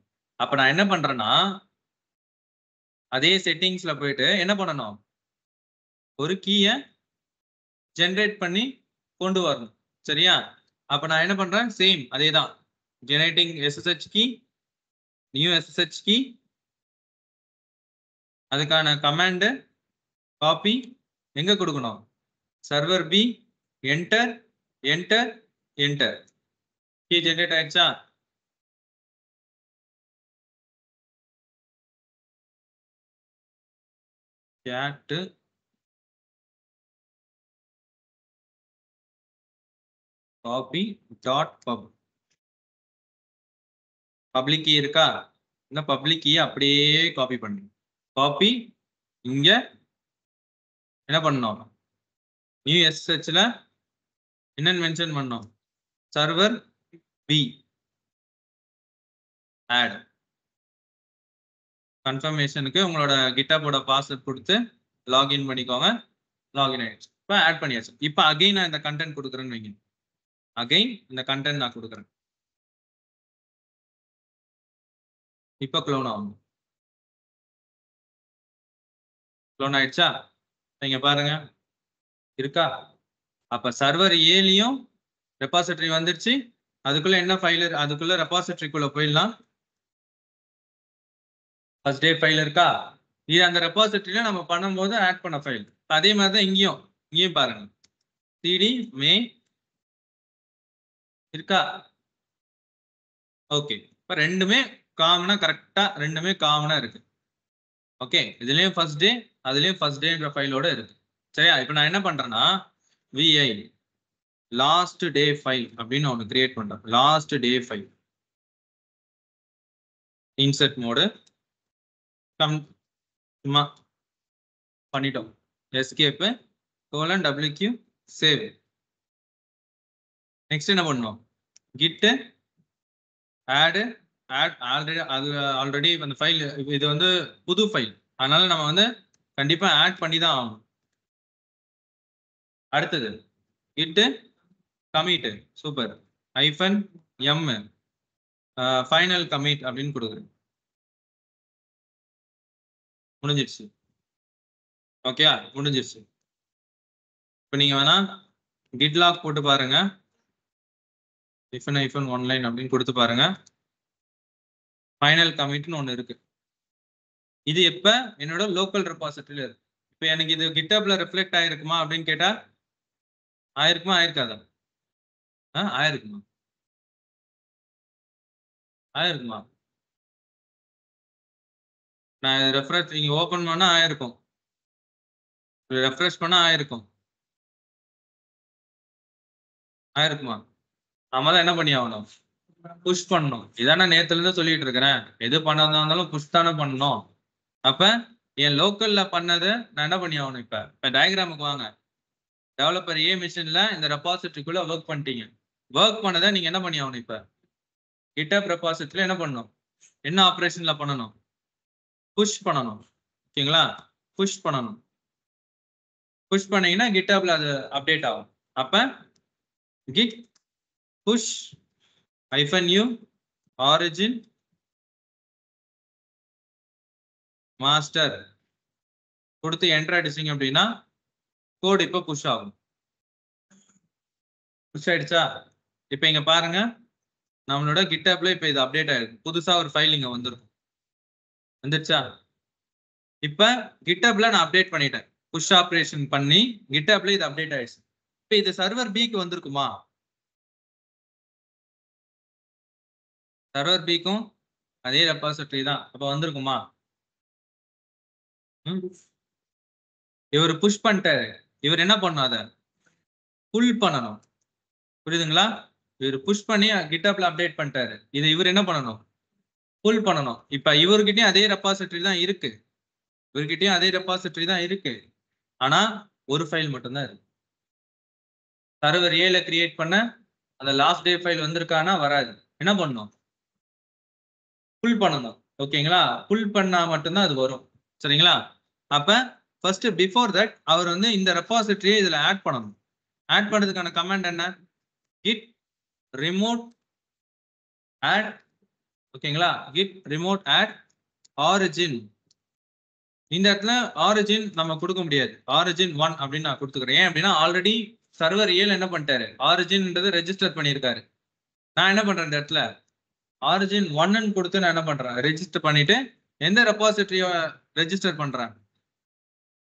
அப்ப நான் என்ன பண்றேன்னா அதே செட்டிங்ஸ்ல போயிட்டு என்ன பண்ணணும், ஒரு கீயை ஜெனரேட் பண்ணி கொண்டு வரணும். சரியா? அப்ப நான் என்ன பண்றேன், சேம் அதே தான், generating SSH key, new SSH key, அதுக்கான கமாண்ட் காப்பி எங்க கொடுக்கணும், server B, enter enter enter, key generate ஆயிடுச்சா? Cat copy dot pub, public key இருக்கா? இந்த பப்ளிக் கீ அப்படியே காப்பி பண்ணு, காப்பி இங்க என்ன பண்ணணும், நியூ SSHல என்னன்னு மென்ஷன் பண்ணோம், சர்வர் பி ஆட், கன்ஃபர்மேஷனுக்கு உங்களோட கிட்டப்போட பாஸ்வேர்ட் கொடுத்து லாகின் பண்ணிக்கோங்க. லாகின் ஆயிடுச்சு. இப்போ ஆட் பண்ணியாச்சு. இப்போ அகைன் நான் இந்த கண்டென்ட் கொடுக்குறேன்னு வைங்க, அகைன் இந்த கண்டென்ட் நான் கொடுக்குறேன். இப்போ க்ளோன் ஆகும். க்ளோன் ஆயிடுச்சா? நீங்க பாருங்க இருக்கா? அப்ப சர்வர் ஏலியும் ரெபாசிட்டரி வந்துருச்சு. அதுக்குள்ள என்ன ஃபைல், அதுக்குள்ள ரெபாசிட்டரிக்குள்ள போயிடலாம். ஃபர்ஸ்ட் டே ஃபைல் இருக்கா? இது அந்த ரெபாசிட்டரியில நம்ம பண்ணும்போது ஆட் பண்ண ஃபைல். அதே மாதிரி தான் இங்கேயும் பாருங்க, cd மே இருக்கா? ஓகே, இப்போ ரெண்டுமே காமனா கரெக்டா, ரெண்டுமே காமனா இருக்கு. ஓகே, இதுலயும் ஃபர்ஸ்ட் டே, அதுலயும் ஃபர்ஸ்ட் டேன்ற ஃபைலோட இருக்கு. சரியா? இப்போ நான் என்ன பண்றேன்னா vi லாஸ்ட் டே ஃபைல் அப்படின்னு ஒன்று கிரியேட் பண்றேன். Last day file, insert mode சும்மா பண்ணிட்டோம், எஸ்கேப் :wq சேவ். நெக்ஸ்ட் என்ன பண்ணணும், git add ஆல்ரெடி அந்த ஃபைல், இது வந்து புது ஃபைல், அதனால நம்ம வந்து கண்டிப்பா ஆட் பண்ணி தான் ஆகணும். அடுத்தது git commit, super, -m final commit அப்படின்னு கொடுக்குறேன். முடிஞ்சிருச்சு. ஓகே, முடிஞ்சிருச்சு. இப்போ நீங்க வேணா git log போட்டு பாருங்க, -online அப்படின்னு கொடுத்து பாருங்க, ஃபைனல் கமிட்னு ஒன்று இருக்கு. இது எப்ப என்னோட லோக்கல் ரெபாசிட்டரியில இருக்கு. இப்போ எனக்கு இது கிட்டப்ல ரிஃப்ளெக்ட் ஆயிருக்குமா அப்படின்னு கேட்டா ஆயிருக்குமா, ஆயிருக்காதா? ஆயிருக்குமா, ஆயிருக்குமா? நான் ரெஃப்ரெஷ் நீங்க ஓபன் பண்ணா ஆயிருக்கும், ரெஃப்ரெஷ் பண்ணா ஆயிருக்கும், ஆயிருக்குமா? நாம தான் என்ன பண்ணி ஆகணும், புஷ் பண்ணணும். இதானே நேத்துல இருந்து சொல்லிட்டு இருக்கிறேன், எது பண்ணதா இருந்தாலும் புஷ் தானே பண்ணணும். அப்ப என் லோக்கல்ல பண்ணதை நான் என்ன பண்ணி ஆகணும், இப்ப டயக்ராமுக்கு வாங்க. டெவலப்பர் ஏ மிஷின்ல இந்த ரெபாசிட்டரிக்குள்ள ஒர்க் பண்ணிட்டீங்க. ஒர்க் பண்ணதை நீங்க என்ன பண்ணி ஆகணும், இப்ப GitHub ரெபாசிட்டரியில என்ன பண்ணணும், என்ன ஆப்ரேஷன்ல பண்ணணும், புஷ் பண்ணணும். ஓகேங்களா? புஷ் பண்ணணும். புஷ் பண்ணீங்கன்னா GitHubல அது அப்டேட் ஆகும். அப்ப git push -u origin master கொடுத்து என்டர் அடிச்சிங்க அப்படின்னா கோட் இப்போ புஷ் ஆகும். புஷ் ஆயிடுச்சா? இப்போ இங்க பாருங்க, நம்மளோட GitHubல இப்போ இது அப்டேட் ஆயிருக்கு. புதுசா ஒரு ஃபைல் இங்க வந்துருச்சா? இப்ப GitHubல நான் அப்டேட் பண்ணிட்டேன், புஷ் ஆபரேஷன் பண்ணி GitHubல இது அப்டேட் ஆயிடுச்சு. இப்போ இது சர்வர் பிக்கு வந்திருக்குமா? சர்வர் பிக்கும் அதே ரெபாசிட்டரி தான், அப்ப வந்திருக்குமா? இவர் புஷ் பண்ணிட்டாரு, இவர் என்ன பண்ணும், அதை புல் பண்ணணும். புரியுதுங்களா? இவர் புஷ் பண்ணி GitHubல அப்டேட் பண்ணிட்டாரு, இது இவர் என்ன பண்ணணும், புல் பண்ணணும். இப்ப இவர்கிட்டயும் அதே ரெபாசிட்டரி தான் இருக்கு, இவர்கிட்டயும் அதே ரெபாசிட்டரி தான் இருக்கு, ஆனா ஒரு ஃபைல் மட்டும்தான் இருக்கு. சர்வர் ஏல கிரியேட் பண்ண அந்த லாஸ்ட் டே ஃபைல் வந்திருக்கானா வராது. என்ன பண்ணணும்? புல் பண்ணணும். ஓகேங்களா? புல் பண்ணா மட்டும்தான் அது வரும். சரிங்களா? அப்ப ஃபர்ஸ்ட் பிஃபோர் தட் அவர் வந்து இந்த ரெபாசிட்டரியை இதுல ஆட் பண்ணணும். ஆட் பண்ணதுக்கான கமாண்ட் என்ன? git remote add. ஓகேங்களா? git remote add origin. இந்த இடத்துல ஆரிஜின் நம்ம கொடுக்க முடியாது. ஆரிஜின் 1 அப்படின்னு நான் கொடுத்துக்கிறேன். ஏன் அப்படின்னா ஆல்ரெடி சர்வர் ஏல என்ன பண்ணிட்டாரு? ஆரிஜின்ன்றது ரெஜிஸ்டர் பண்ணியிருக்காரு. நான் என்ன பண்றேன் இந்த இடத்துல ஆரிஜின் 1 கொடுத்து நான் என்ன பண்றேன்? ரெஜிஸ்டர் பண்ணிட்டு எந்த ரெபாசிட்டரிய ரெஜிஸ்டர் பண்றேன்?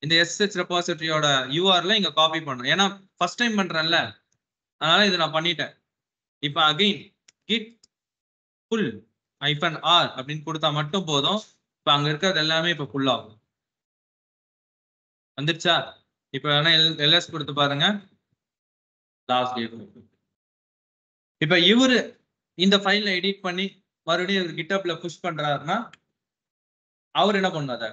இந்த எஸ்ஹெச் ரெபாசிட்டரியோட யூஆர்ல இங்க காப்பி பண்ணணும். ஏன்னா ஃபர்ஸ்ட் டைம் பண்றேன்ல, அதனால இதை நான் பண்ணிட்டேன். இப்போ அகைன் git full -r அப்படின்னு கொடுத்தா மட்டும் போதும். இப்போ அங்க இருக்கிறது எல்லாமே இப்போ ஃபுல் ஆகும். வந்துருச்சா? இப்போ வேணா எல்எஸ் கொடுத்து பாருங்க. Last day. இப்போ இவரு இந்த ஃபைலை எடிட் பண்ணி மறுபடியும் கிட்டப்ல புஷ் பண்றாருன்னா அவர் என்ன பண்ணுவாரு?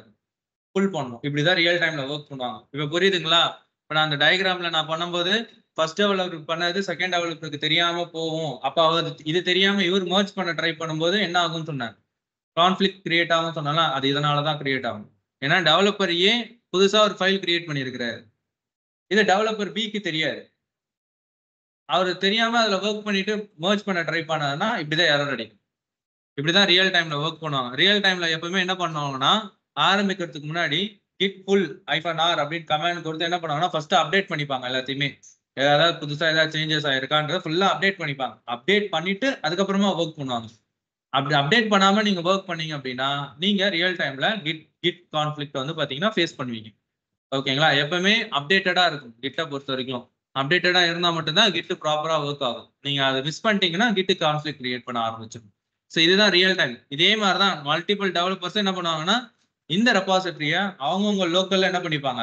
புல் பண்ணணும். இப்படிதான் ரியல் டைம்ல ஒர்க் பண்ணுவாங்க. இப்போ புரியுதுங்களா? இப்போ நான் அந்த டயக்ராம்ல நான் பண்ணும்போது ஃபர்ஸ்ட் டெவலப்பருக்கு பண்ணது செகண்ட் டெவலப்பருக்கு தெரியாம போகும். அப்ப அவர் இது தெரியாம இவர் மர்ஜ் பண்ண ட்ரை பண்ணும்போது என்ன ஆகும்னு சொன்னார்? கான்ஃபிளிக்ட் கிரியேட் ஆகும் சொன்னாலும் அது இதனாலதான் கிரியேட் ஆகும். ஏன்னா டெவலப்பர் ஏ புதுசா ஒரு ஃபைல் கிரியேட் பண்ணியிருக்கிறாரு. இது டெவலப்பர் பிக்கு தெரியாது. அவர் தெரியாம அதுல ஒர்க் பண்ணிட்டு மர்ஜ் பண்ண ட்ரை பண்ணாருன்னா இப்படிதான் எரர் அடிக்கும். இப்படிதான் ரியல் டைம்ல ஒர்க் பண்ணுவாங்க. ரியல் டைம்ல எப்பவுமே என்ன பண்ணுவாங்கன்னா ஆரம்பிக்கிறதுக்கு முன்னாடி git full -r அப்படின்னு கமெண்ட் கொடுத்து என்ன பண்ணுவாங்கன்னா ஃபர்ஸ்ட் அப்டேட் பண்ணிப்பாங்க எல்லாத்தையுமே. ஏதாவது புதுசா ஏதாவது சேஞ்சஸ் ஆயிருக்கான்றத ஃபுல்லா அப்டேட் பண்ணிப்பாங்க. அப்டேட் பண்ணிட்டு அதுக்கப்புறமா ஒர்க் பண்ணுவாங்க. அப்படி அப்டேட் பண்ணாம நீங்க ஒர்க் பண்ணீங்க அப்படின்னா நீங்க ரியல் டைம்ல git கான்ஃபிளிக்ட் வந்து பாத்தீங்கன்னா ஃபேஸ் பண்ணுவீங்க. ஓகேங்களா? எப்பவுமே அப்டேட்டடா இருக்கும் கிட்ட பொறுத்த வரைக்கும். அப்டேட்டடா இருந்தா மட்டும்தான் கிட் ப்ராப்பரா ஒர்க் ஆகும். நீங்க அதை மிஸ் பண்ணிட்டீங்கன்னா கிட் கான்ஃபிளிக்ட் கிரியேட் பண்ண ஆரம்பிச்சிடும். ஸோ இதுதான் ரியல் டைம். இதே மாதிரிதான் மல்டிபிள் டெவலப்பர்ஸ் என்ன பண்ணுவாங்கன்னா இந்த ரெபாசிட்டரிய அவங்கவுங்க லோக்கல்ல என்ன பண்ணிப்பாங்க?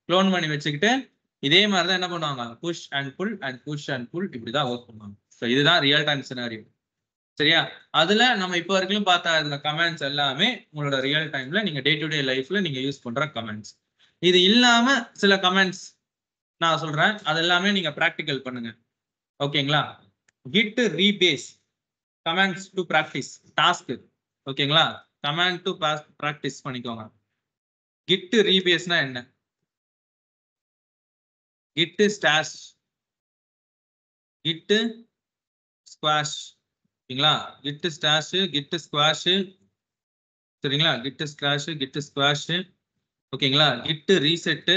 க்ளோன் பண்ணி வச்சுக்கிட்டு இதே மாதிரிதான் என்ன பண்ணுவாங்க? Push and pull and push and pull இப்படிதான் ஒர்க் பண்ணுவாங்க. ஸோ இதுதான் ரியல் டைம் சினாரியோ. சரியா? அதுல நம்ம இப்போ வரைக்கும் பார்த்தா இதுல கமெண்ட்ஸ் எல்லாமே உங்களோட ரியல் டைம்ல நீங்க டே டு டே லைஃப்ல நீங்க யூஸ் பண்ற கமெண்ட்ஸ். இது இல்லாம சில கமெண்ட்ஸ் நான் சொல்றேன், அது எல்லாமே நீங்க பிராக்டிகல் பண்ணுங்க. ஓகேங்களா? git rebase comments to practise task. ஓகேங்களா? கமெண்ட் டு பிராக்டிஸ் பண்ணிக்கோங்க. git rebase னா என்ன? git stash, git squash. ஓகேங்களா? git stash, git squash. சரிங்களா? git squash, git squash. ஓகேங்களா? git reset.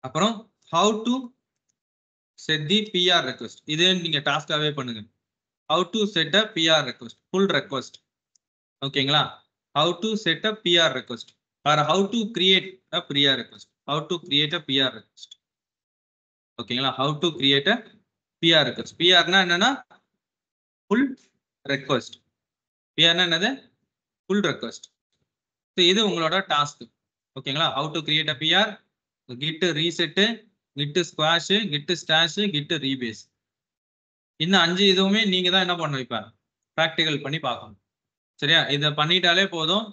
அப்புறம் how to set the PR request. இதே நீங்க டாஸ்காவே பண்ணுங்க. how to set a PR request, full request. ஓகேங்களா? how to set a PR request or how to create a PR request. how to create a PR request. ஓகேங்களா? how to create a PR request. PR னா என்னன்னா full request. PR னா என்னது? full request. So இது உங்களோட task. ஓகேங்களா? how to create a PR, git reset, git squash, git stash, git rebase. இந்த 5 இதுவுமே நீங்க தான் என்ன பண்ணணும்? இப்ப பிராக்டிகல் பண்ணி பார்க்கணும். சரியா? இதை பண்ணிட்டாலே போதும்.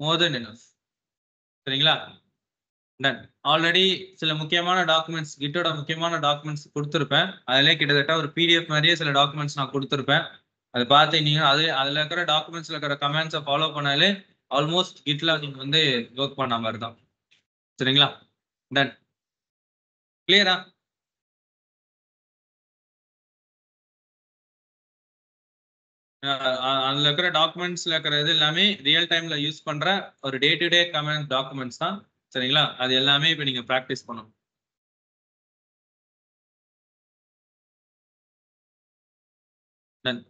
more than enough. சரிங்களா? டன். ஆல்ரெடி சில முக்கியமான டாக்குமெண்ட்ஸ் கிட்டோட முக்கியமான டாக்குமெண்ட்ஸ் கொடுத்துருப்பேன். அதிலே கிட்டத்தட்ட ஒரு பிடிஎஃப் மாதிரியே சில டாக்குமெண்ட்ஸ் நான் கொடுத்துருப்பேன். அதை பார்த்து நீங்க அதுல இருக்கிற டாக்குமெண்ட்ஸ்ல இருக்கிற கமெண்ட்ஸை ஃபாலோ பண்ணாலே ஆல்மோஸ்ட் கிட்ல நீங்க வந்து ஒர்க் பண்ண மாதிரி தான். சரிங்களா? டன். கிளியரா? அதுல இருக்கிற டாக்குமெண்ட்ஸ்ல இருக்கிற இது எல்லாமே ரியல் டைம்ல யூஸ் பண்ற ஒரு day to day comment documents தான். சரிங்களா? அது எல்லாமே இப்ப நீங்க பிராக்டிஸ் பண்ணணும். டன்.